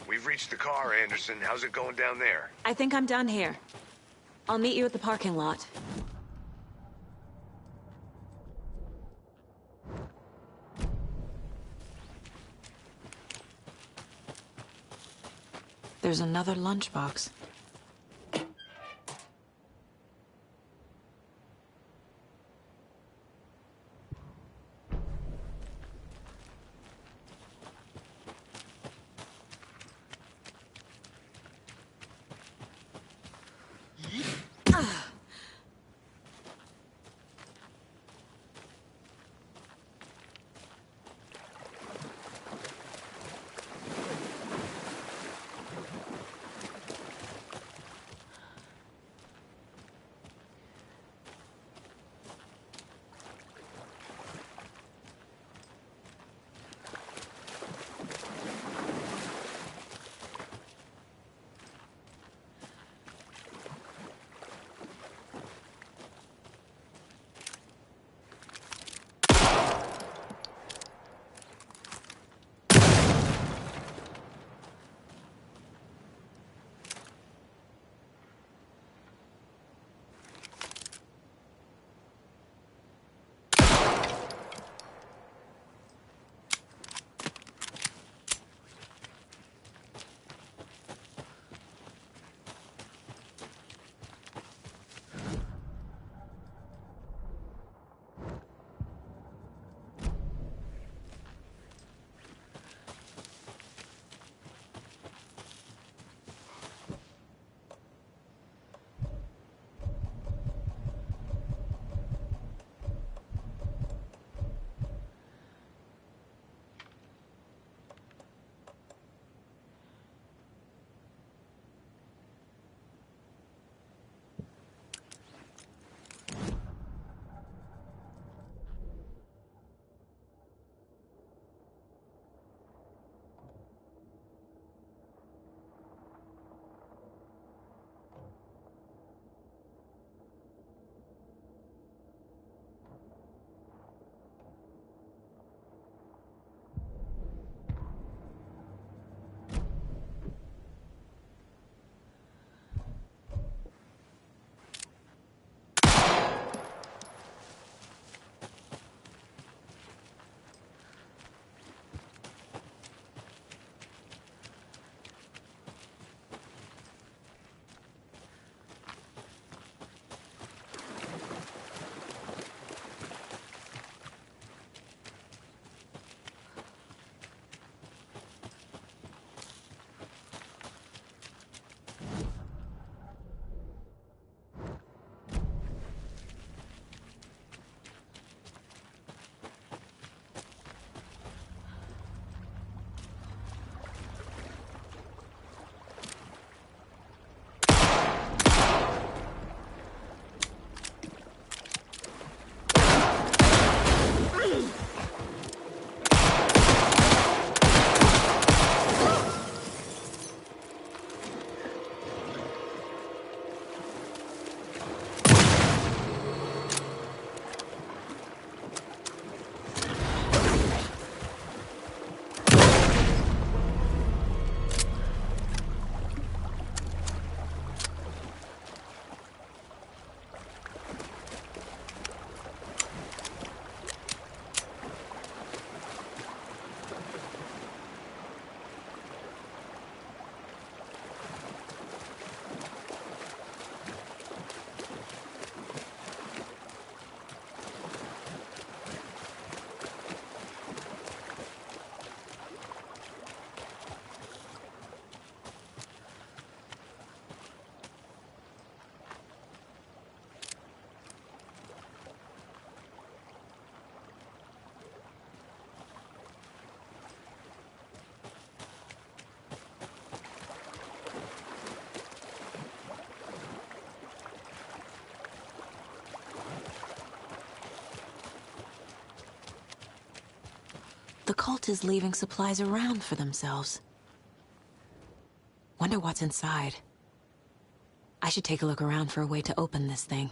We've reached the car, Anderson. How's it going down there? I think I'm done here. I'll meet you at the parking lot. There's another lunchbox. The cult is leaving supplies around for themselves. Wonder what's inside. I should take a look around for a way to open this thing.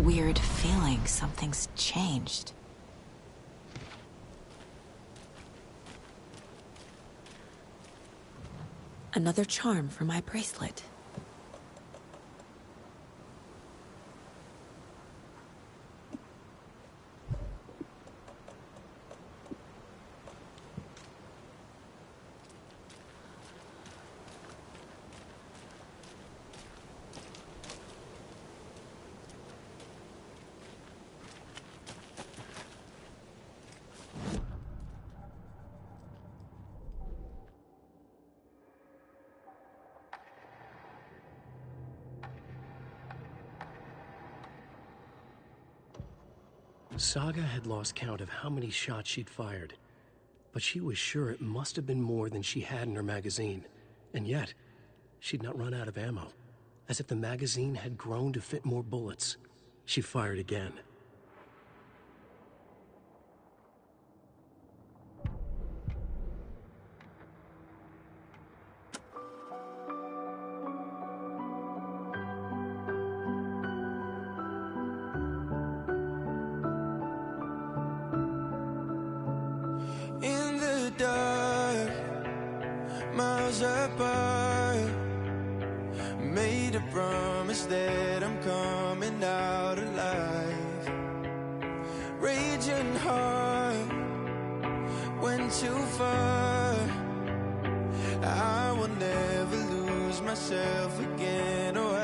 weird feeling something's changed. Another charm for my bracelet. Saga had lost count of how many shots she'd fired, but she was sure it must have been more than she had in her magazine. And yet, she'd not run out of ammo. As if the magazine had grown to fit more bullets. She fired again. In the dark, miles apart, made a promise that I'm coming out alive. Raging heart, went too far. I will never lose myself again, or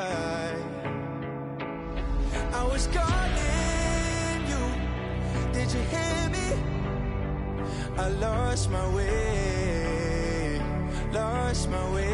I was calling you, did you hear me? I lost my way, lost my way.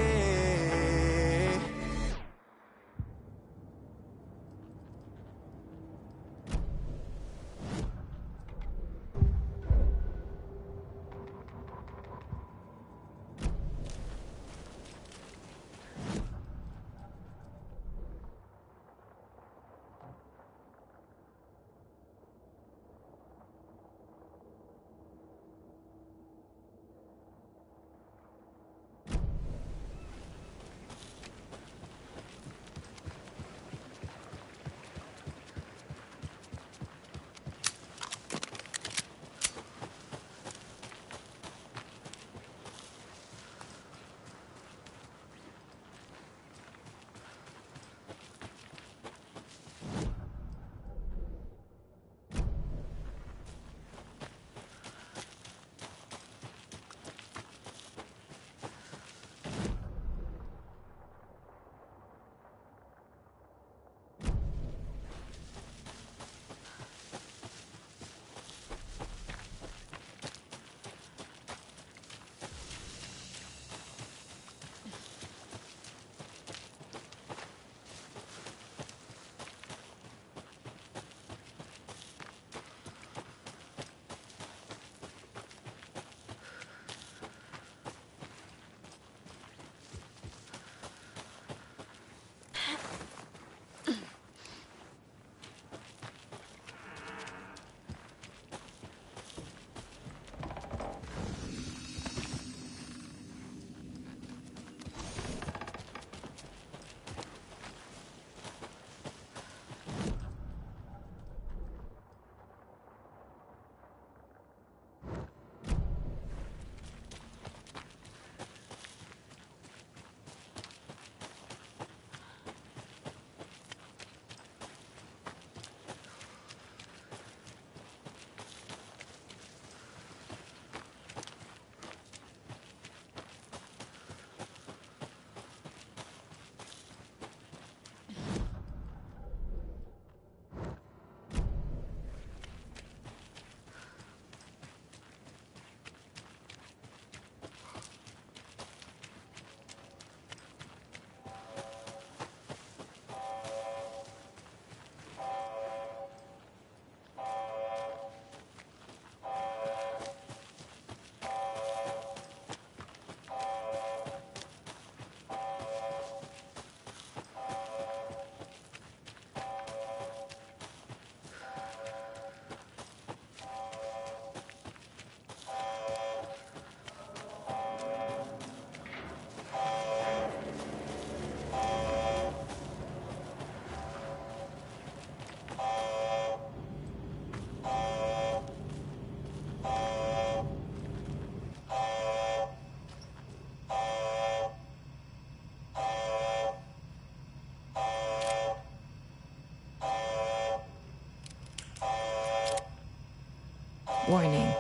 Warning.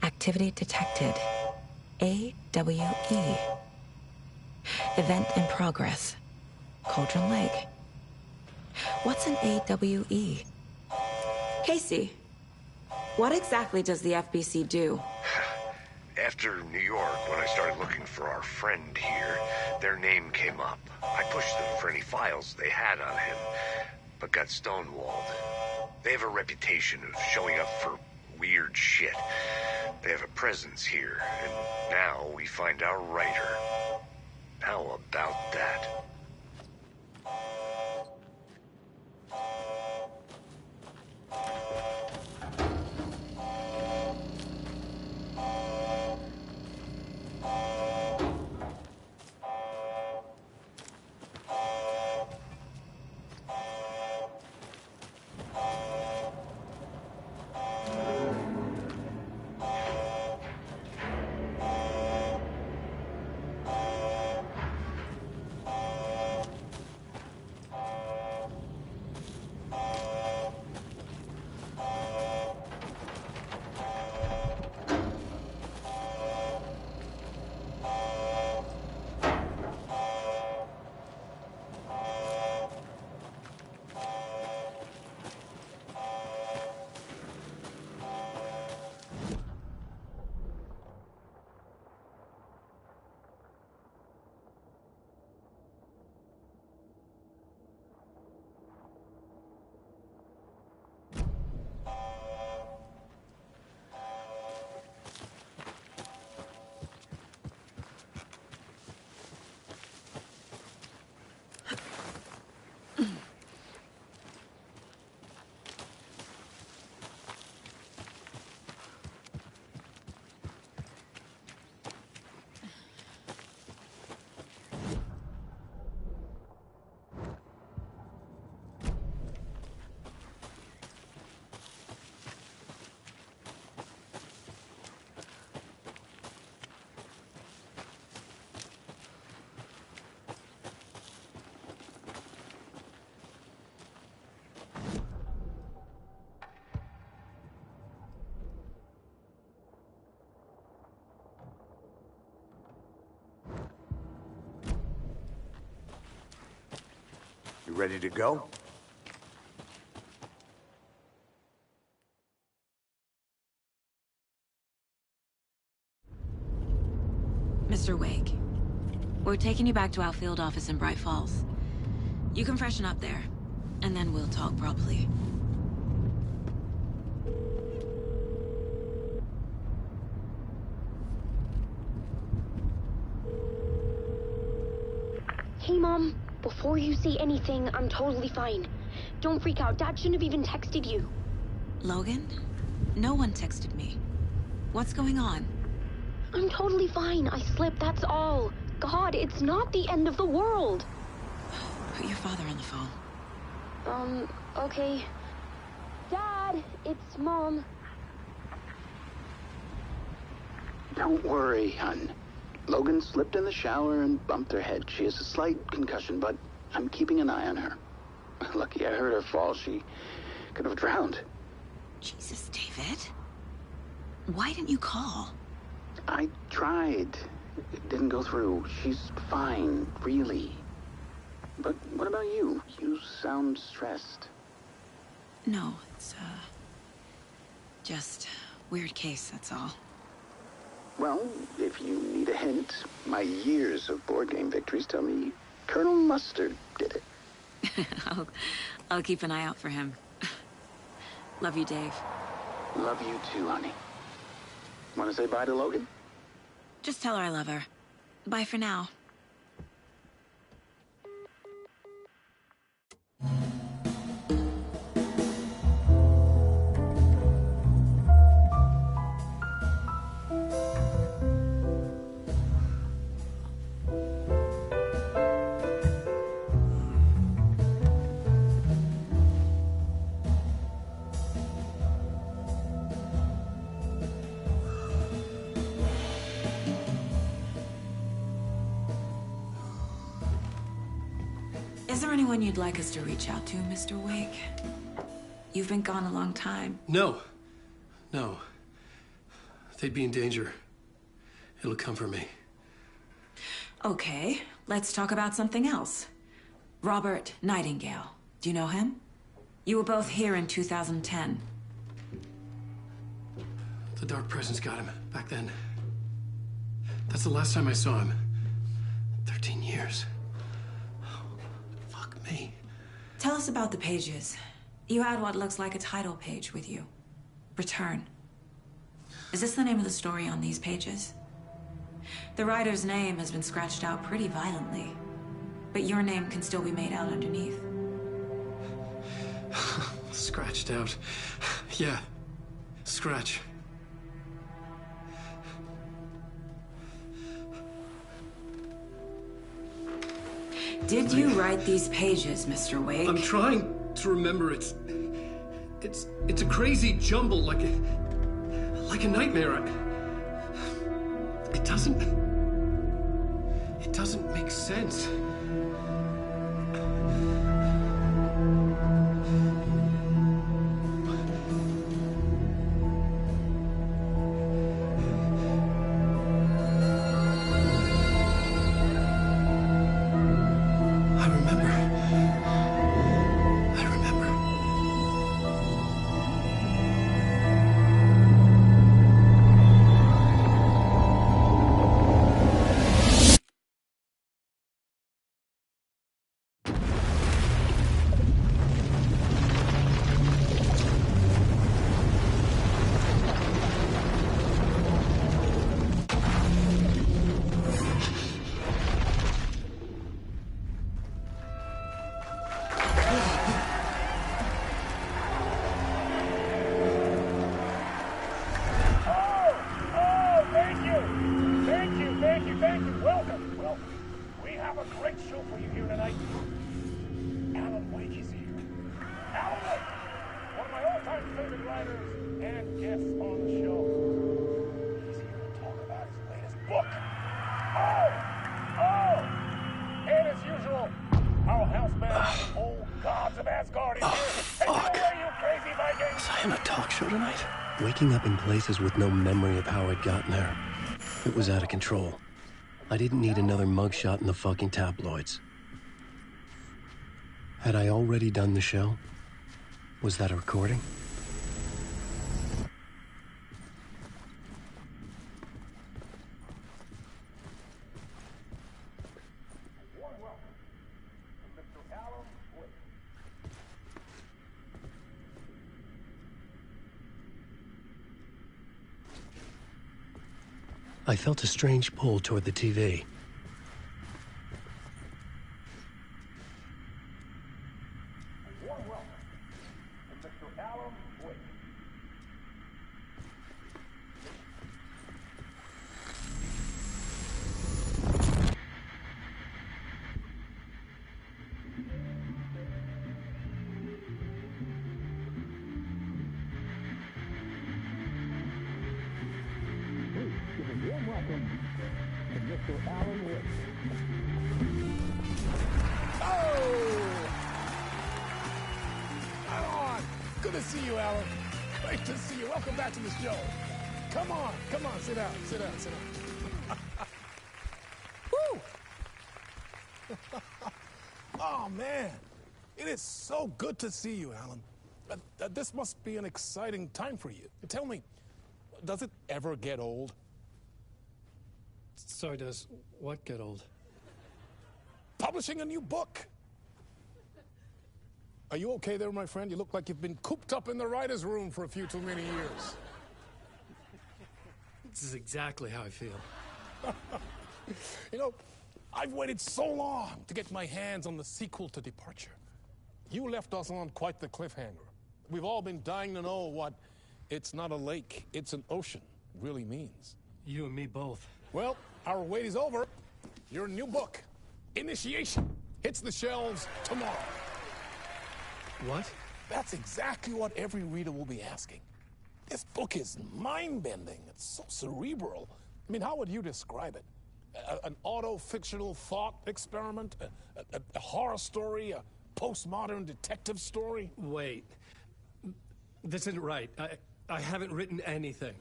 Activity detected. AWE. Event in progress. Cauldron Lake. What's an AWE? Casey, what exactly does the FBC do? After New York, when I started looking for our friend here, their name came up. I pushed them for any files they had on him, but got stonewalled. They have a reputation of showing up for weird shit. They have a presence here, and now we find our writer. How about that? You ready to go? Mr. Wake, we're taking you back to our field office in Bright Falls. You can freshen up there, and then we'll talk properly. Hey, Mom. Before you say anything, I'm totally fine. Don't freak out. Dad shouldn't have even texted you. Logan? No one texted me. What's going on? I'm totally fine. I slipped, that's all. God, it's not the end of the world. Put your father on the phone. Okay. Dad, it's Mom. Don't worry, hon. Logan slipped in the shower and bumped her head. She has a slight concussion, but I'm keeping an eye on her. Lucky I heard her fall. She could have drowned. Jesus, David. Why didn't you call? I tried. It didn't go through. She's fine, really. But what about you? You sound stressed. No, it's, just weird case, that's all. Well, if you need a hint, my years of board game victories tell me Colonel Mustard did it. I'll keep an eye out for him. Love you, Dave. Love you too, honey. Want to say bye to Logan? Just tell her I love her. Bye for now. Is there anyone you'd like us to reach out to, Mr. Wake? You've been gone a long time. No. They'd be in danger. It'll come for me. Okay, let's talk about something else. Robert Nightingale. Do you know him? You were both here in 2010. The Dark Presence got him back then. That's the last time I saw him. 13 years. Oh, fuck me. Tell us about the pages. You had what looks like a title page with you. Return. Is this the name of the story on these pages? The writer's name has been scratched out pretty violently, but your name can still be made out underneath. Scratched out. Yeah. Scratch. Did you write these pages, Mr. Wake? I'm trying to remember. It's a crazy jumble, like a nightmare. It doesn't make sense. Waking up in places with no memory of how I'd gotten there. It was out of control. I didn't need another mugshot in the fucking tabloids. Had I already done the show? Was that a recording? I felt a strange pull toward the TV. Sit down. Woo! Oh, man. It is so good to see you, Alan. This must be an exciting time for you. Tell me, does it ever get old? Sorry, does what get old? Publishing a new book. Are you okay there, my friend? You look like you've been cooped up in the writer's room for a few too many years. This is exactly how I feel. You know, I've waited so long to get my hands on the sequel to Departure. You left us on quite the cliffhanger. We've all been dying to know what "it's not a lake, it's an ocean" really means. You and me both. Well, our wait is over. Your new book, Initiation, hits the shelves tomorrow. What? That's exactly what every reader will be asking. This book is mind-bending. It's so cerebral. I mean, how would you describe it? An auto-fictional thought experiment? A horror story? A postmodern detective story? Wait. This isn't right. I haven't written anything.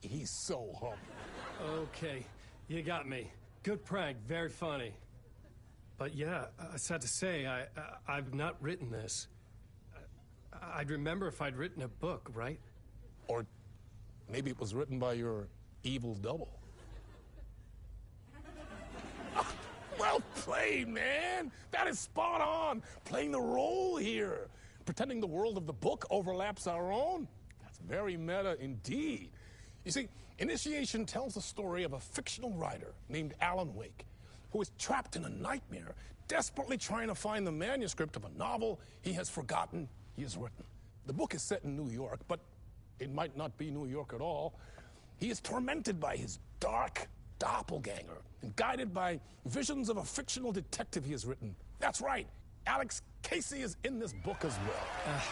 He's so humble. Okay, you got me. Good prank, very funny. But yeah, sad to say, I've not written this. I'd remember if I'd written a book, right? Or maybe it was written by your evil double. Well played, man! That is spot on! Playing the role here. Pretending the world of the book overlaps our own. That's very meta indeed. You see, Initiation tells the story of a fictional writer named Alan Wake, who is trapped in a nightmare, desperately trying to find the manuscript of a novel he has forgotten he has written. The book is set in New York, but it might not be New York at all. He is tormented by his dark doppelganger and guided by visions of a fictional detective he has written. That's right, Alex Casey is in this book as well.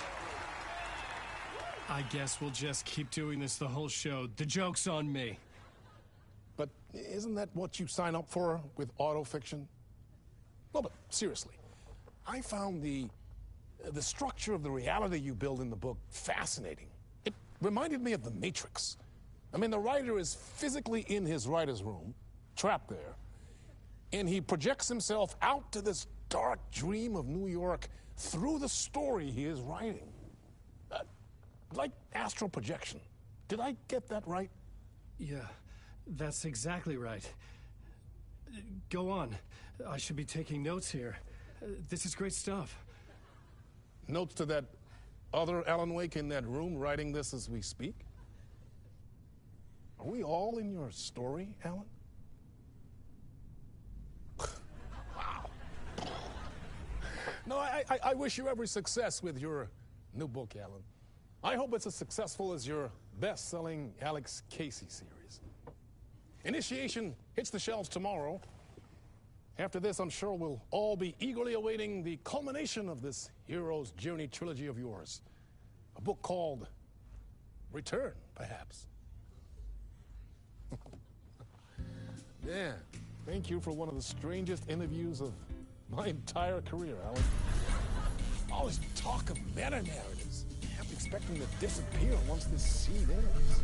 I guess we'll just keep doing this the whole show. The joke's on me. But isn't that what you sign up for with autofiction? No, but seriously, I found the structure of the reality you build in the book fascinating. It reminded me of The Matrix. I mean, the writer is physically in his writer's room, trapped there, and he projects himself out to this dark dream of New York through the story he is writing. Like astral projection. Did I get that right? Yeah, that's exactly right. Go on. I should be taking notes here. This is great stuff. Notes to that other Alan Wake in that room writing this as we speak? Are we all in your story, Alan? Wow. No, I wish you every success with your new book, Alan. I hope it's as successful as your best-selling Alex Casey series. Initiation hits the shelves tomorrow. After this, I'm sure we'll all be eagerly awaiting the culmination of this hero's journey trilogy of yours. A book called Return, perhaps. Yeah, thank you for one of the strangest interviews of my entire career, Alan. All this talk of meta-narratives. I'm expecting to disappear once this scene ends.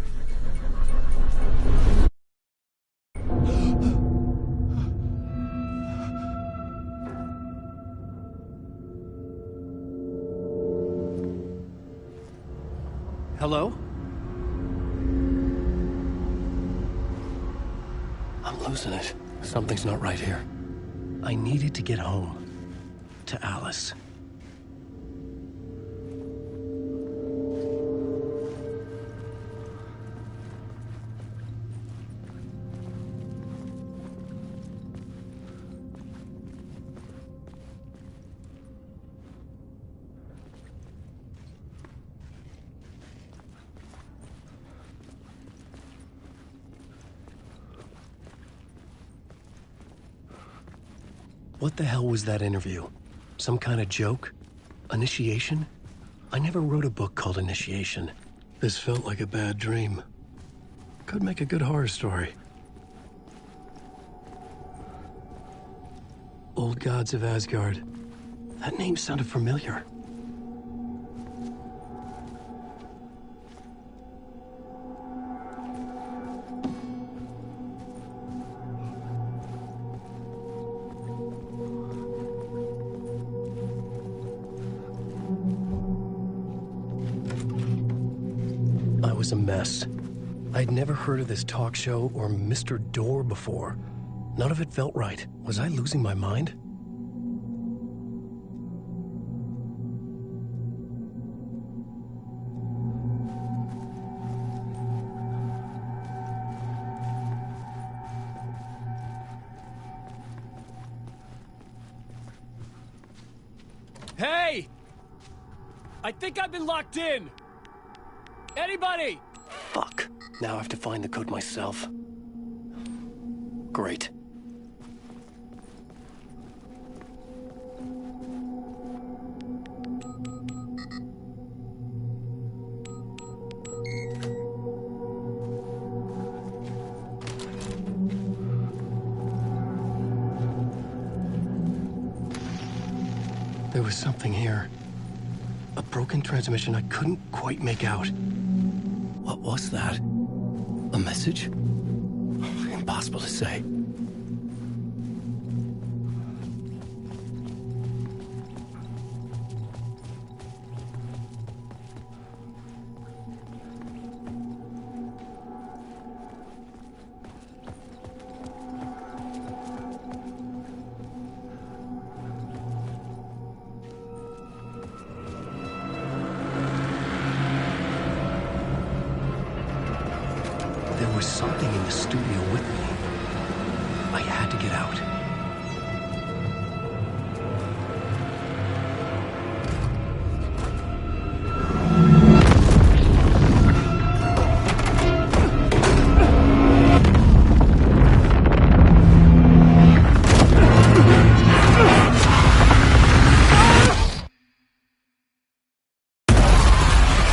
Hello? I'm losing it. Something's not right here. I needed to get home. To Alice. What the hell was that interview? Some kind of joke? Initiation? I never wrote a book called Initiation. This felt like a bad dream. Could make a good horror story. Old Gods of Asgard. That name sounded familiar. Was a mess. I'd never heard of this talk show or Mr. Door before. None of it felt right. Was I losing my mind? Hey! I think I've been locked in! Anybody? Fuck. Now I have to find the code myself. Great. There was something here. A broken transmission I couldn't quite make out. What was that? A message? Impossible to say. There was something in the studio with me. I had to get out.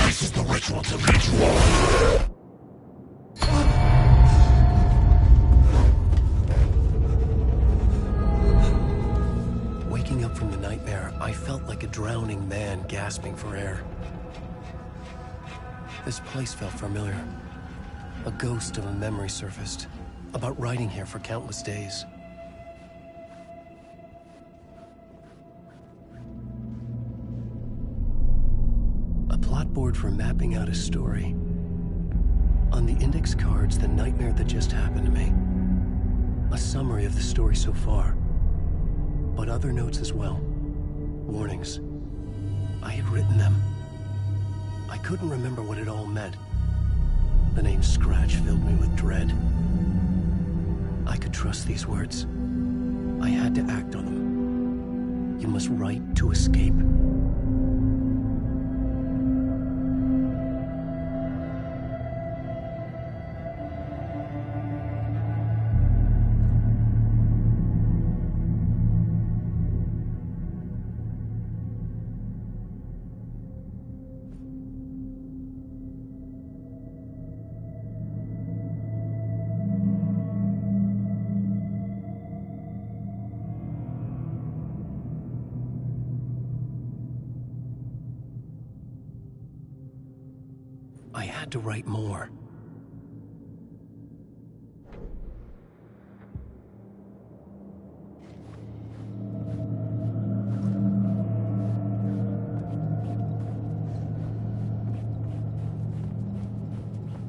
This is the ritual to ritual. Waking up from the nightmare, I felt like a drowning man gasping for air. This place felt familiar. A ghost of a memory surfaced, about riding here for countless days. A plot board for mapping out a story. On the index cards, the nightmare that just happened to me. A summary of the story so far. But other notes as well. Warnings. I had written them. I couldn't remember what it all meant. The name Scratch filled me with dread. I could trust these words. I had to act on them. You must write to escape. I had to write more.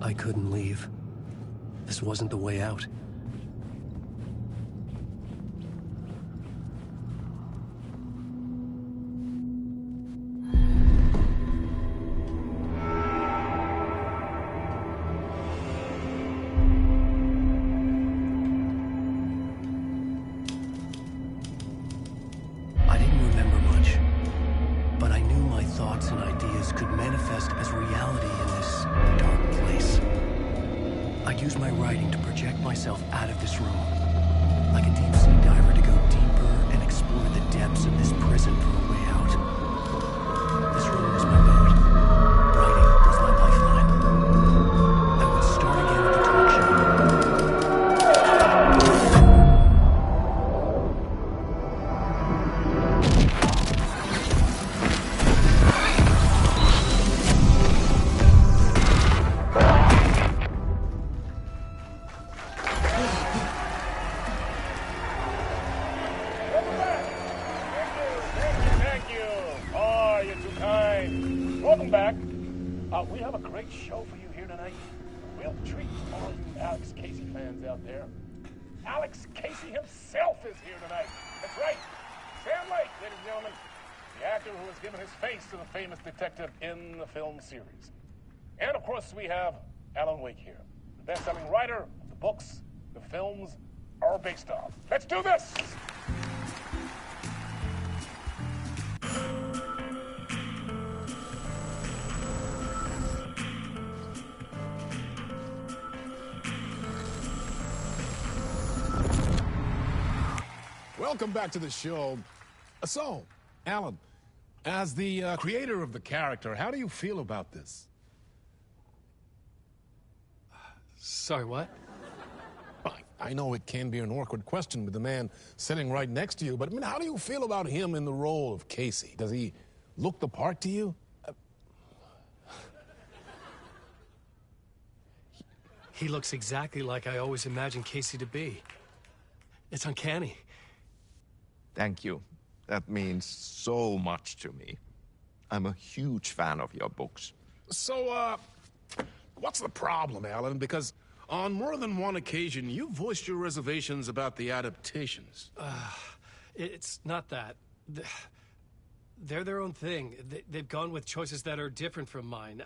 I couldn't leave. This wasn't the way out. I didn't remember much, but I knew my thoughts and ideas could manifest as reality in this dark place. I'd use my writing to project myself out of this room, like a deep-sea diver to go deeper and explore the depths of this prison for a way out. This room was my boat. Writing was my lifeline. I would start again at the talk show. Thank you. Oh, you're too kind. Welcome back. We have a great show for you here tonight. We'll treat all you Alex Casey fans out there. Alex Casey himself is here tonight. That's right. Sam Lake, ladies and gentlemen. The actor who has given his face to the famous detective in the film series. And of course, we have Alan Wake here, the best-selling writer of the books the films are based on. Let's do this! Welcome back to the show. So, Alan, as the creator of the character, how do you feel about this? Sorry, what? I know it can be an awkward question with the man sitting right next to you, but I mean, how do you feel about him in the role of Casey? Does he look the part to you? He looks exactly like I always imagined Casey to be. It's uncanny. Thank you. That means so much to me. I'm a huge fan of your books. So, what's the problem, Alan? Because on more than one occasion, you voiced your reservations about the adaptations. It's not that. They're their own thing. They've gone with choices that are different from mine.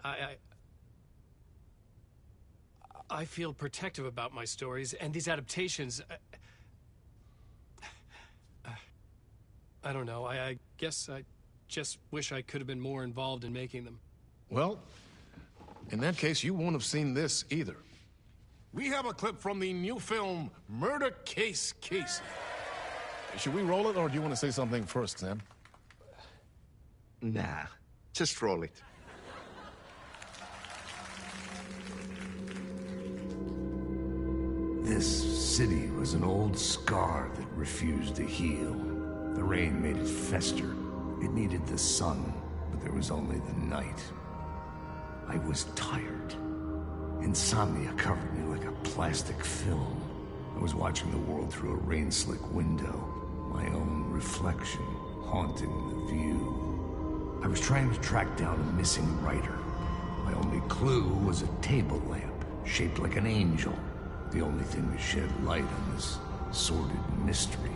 I feel protective about my stories, and these adaptations... I don't know. I guess I just wish I could have been more involved in making them. Well, in that case, you won't have seen this either. We have a clip from the new film, Murder Case Casey. Should we roll it, or do you want to say something first, Sam? Nah, just roll it. This city was an old scar that refused to heal. The rain made it fester. It needed the sun, but there was only the night. I was tired. Insomnia covered me like a plastic film. I was watching the world through a rain-slick window, my own reflection haunting the view. I was trying to track down a missing writer. My only clue was a table lamp, shaped like an angel. The only thing to shed light on this sordid mystery.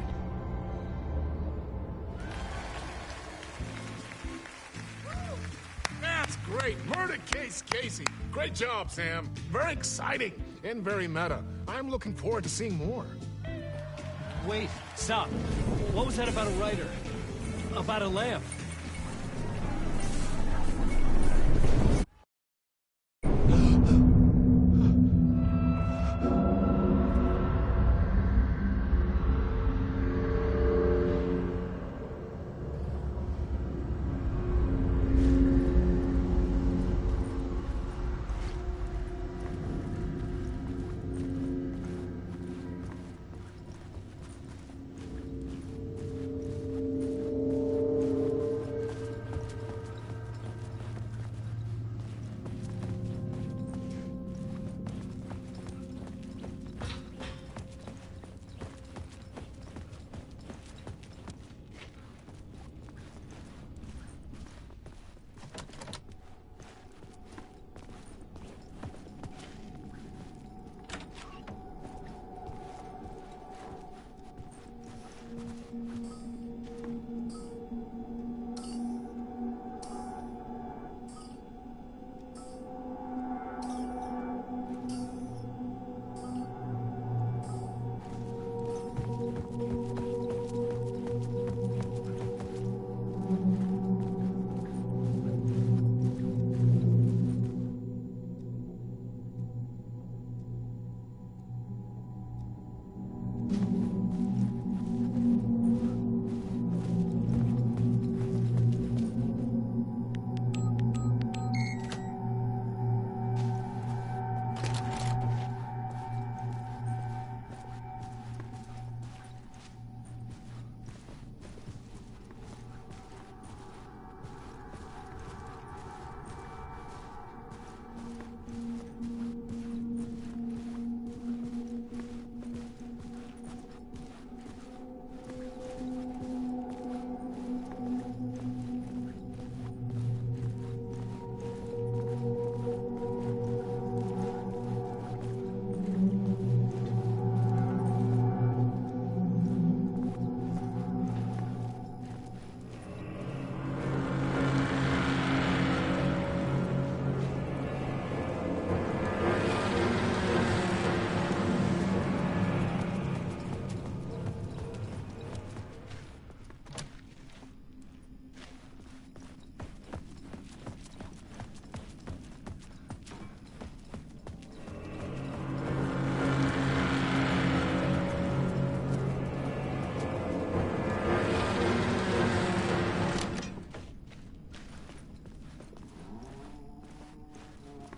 That's great! Murder Case Casey! Great job, Sam. Very exciting and very meta. I'm looking forward to seeing more. Wait, stop. What was that about a writer? About a lamp?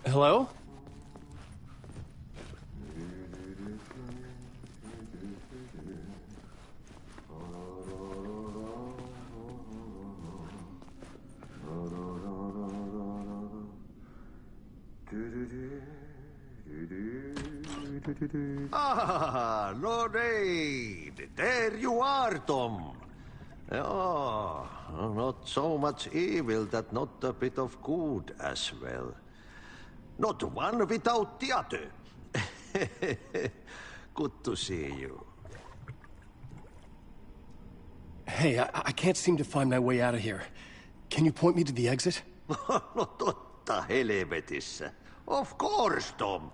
Hello? Do do do do do. Ah, Lord Aid. There you are, Tom. Oh, not so much evil that not a bit of good as well. Not one without the other. Good to see you. Hey, I can't seem to find my way out of here. Can you point me to the exit? No totta helvetissä. Of course, Tom.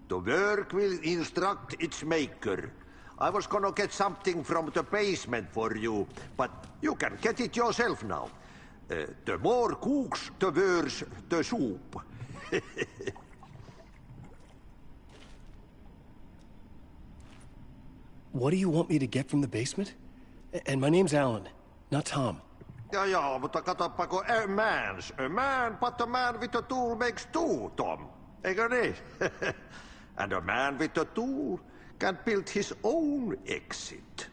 The work will instruct its maker. I was gonna get something from the basement for you, but you can get it yourself now. The more cooks, the worse the soup. What do you want me to get from the basement? And my name's Alan, not Tom. Ja, mutta katoppa kun a man, but a man with a tool makes two, Tom. Eikö niin? And a man with a tool can build his own exit.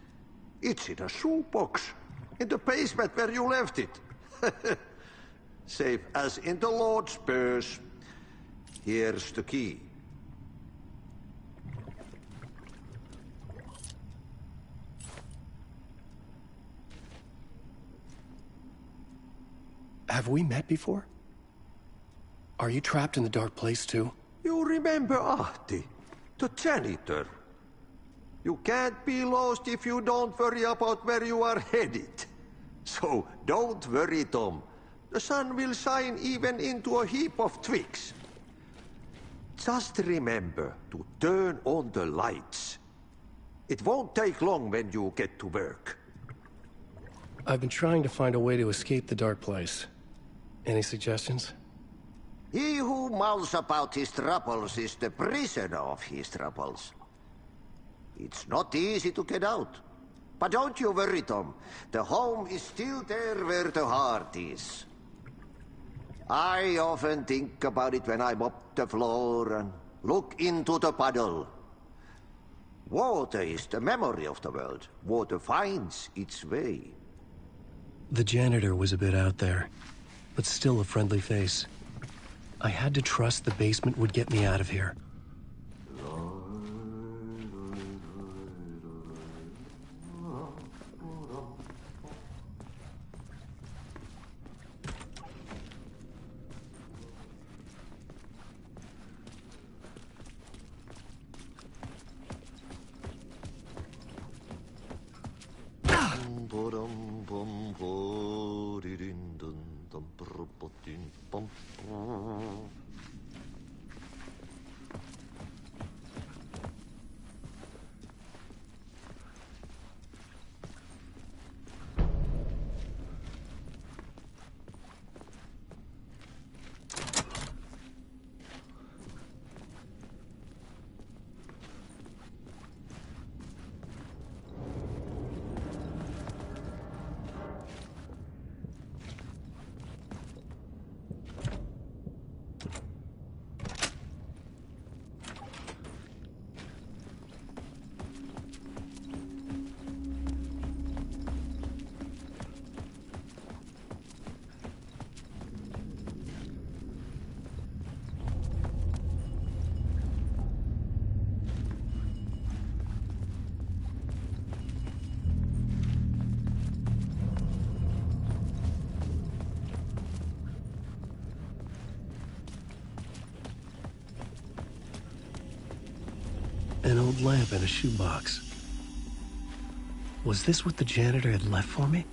It's in a shoebox, in the basement where you left it. Safe as in the Lord's purse. Here's the key. Have we met before? Are you trapped in the dark place too? You remember Ahti, the janitor. You can't be lost if you don't worry about where you are headed. So don't worry, Tom. The sun will shine even into a heap of twigs. Just remember to turn on the lights. It won't take long when you get to work. I've been trying to find a way to escape the dark place. Any suggestions? He who mouths about his troubles is the prisoner of his troubles. It's not easy to get out. But don't you worry, Tom. The home is still there where the heart is. I often think about it when I mop the floor and look into the puddle. Water is the memory of the world. Water finds its way. The janitor was a bit out there, but still a friendly face. I had to trust the basement would get me out of here. An old lamp in a shoebox. Was this what the janitor had left for me?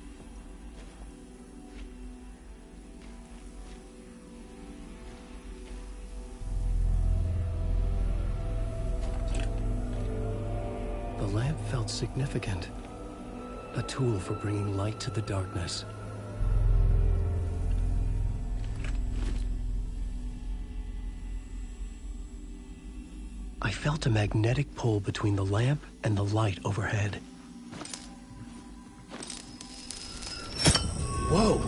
The lamp felt significant. A tool for bringing light to the darkness. I felt a magnetic pull between the lamp and the light overhead. Whoa!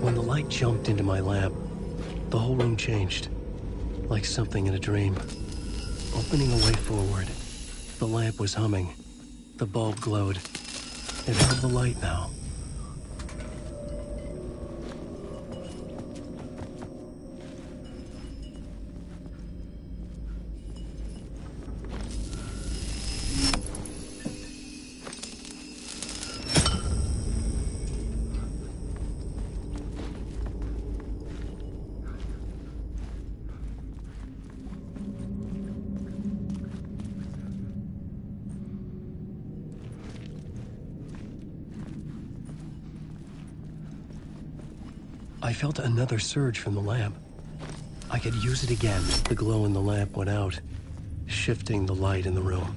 When the light jumped into my lamp, the whole room changed. Like something in a dream. Opening a way forward, the lamp was humming. The bulb glowed. It held the light now. I felt another surge from the lamp. I could use it again. The glow in the lamp went out, shifting the light in the room.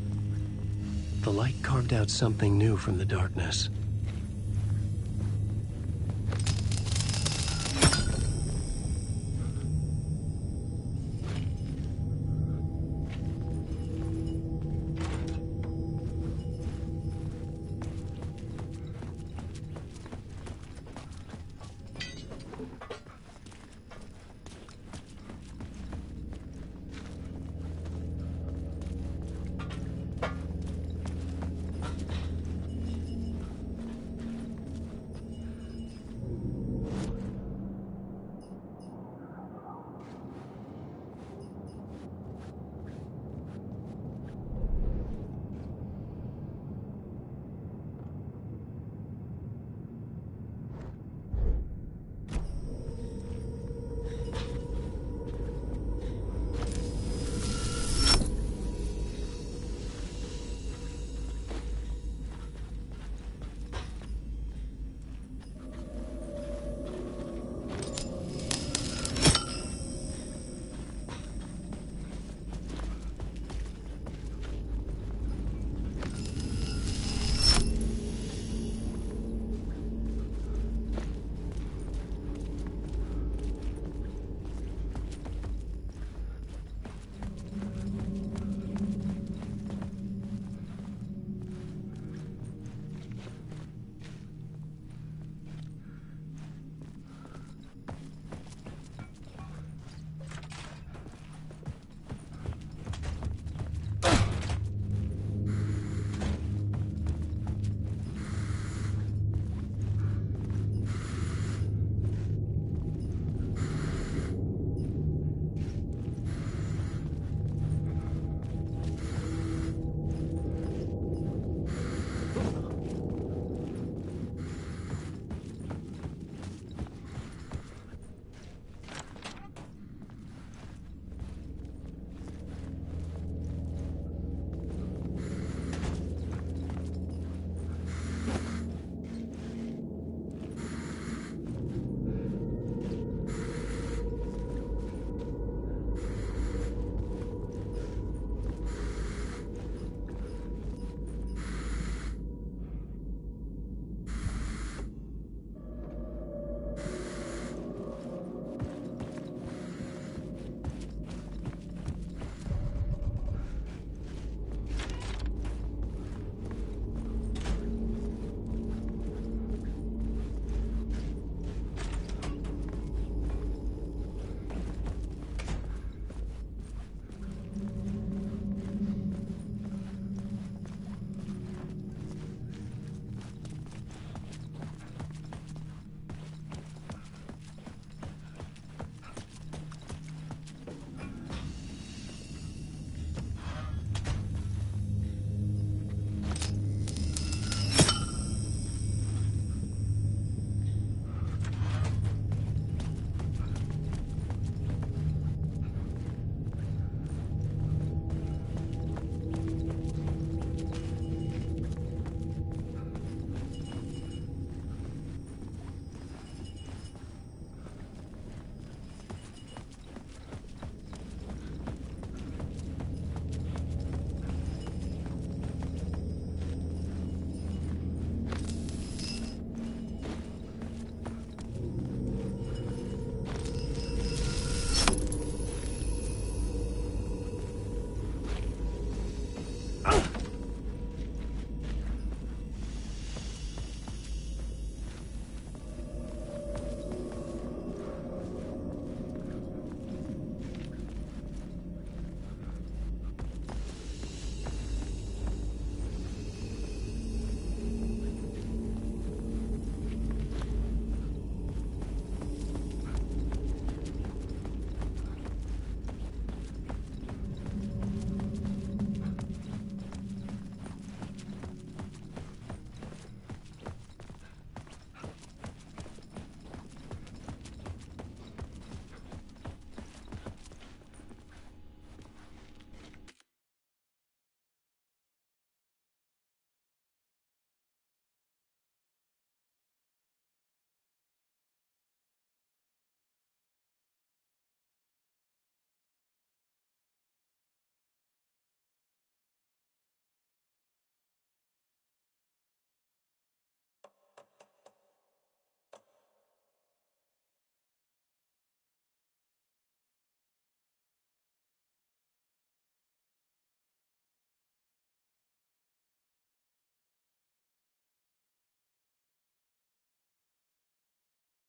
The light carved out something new from the darkness.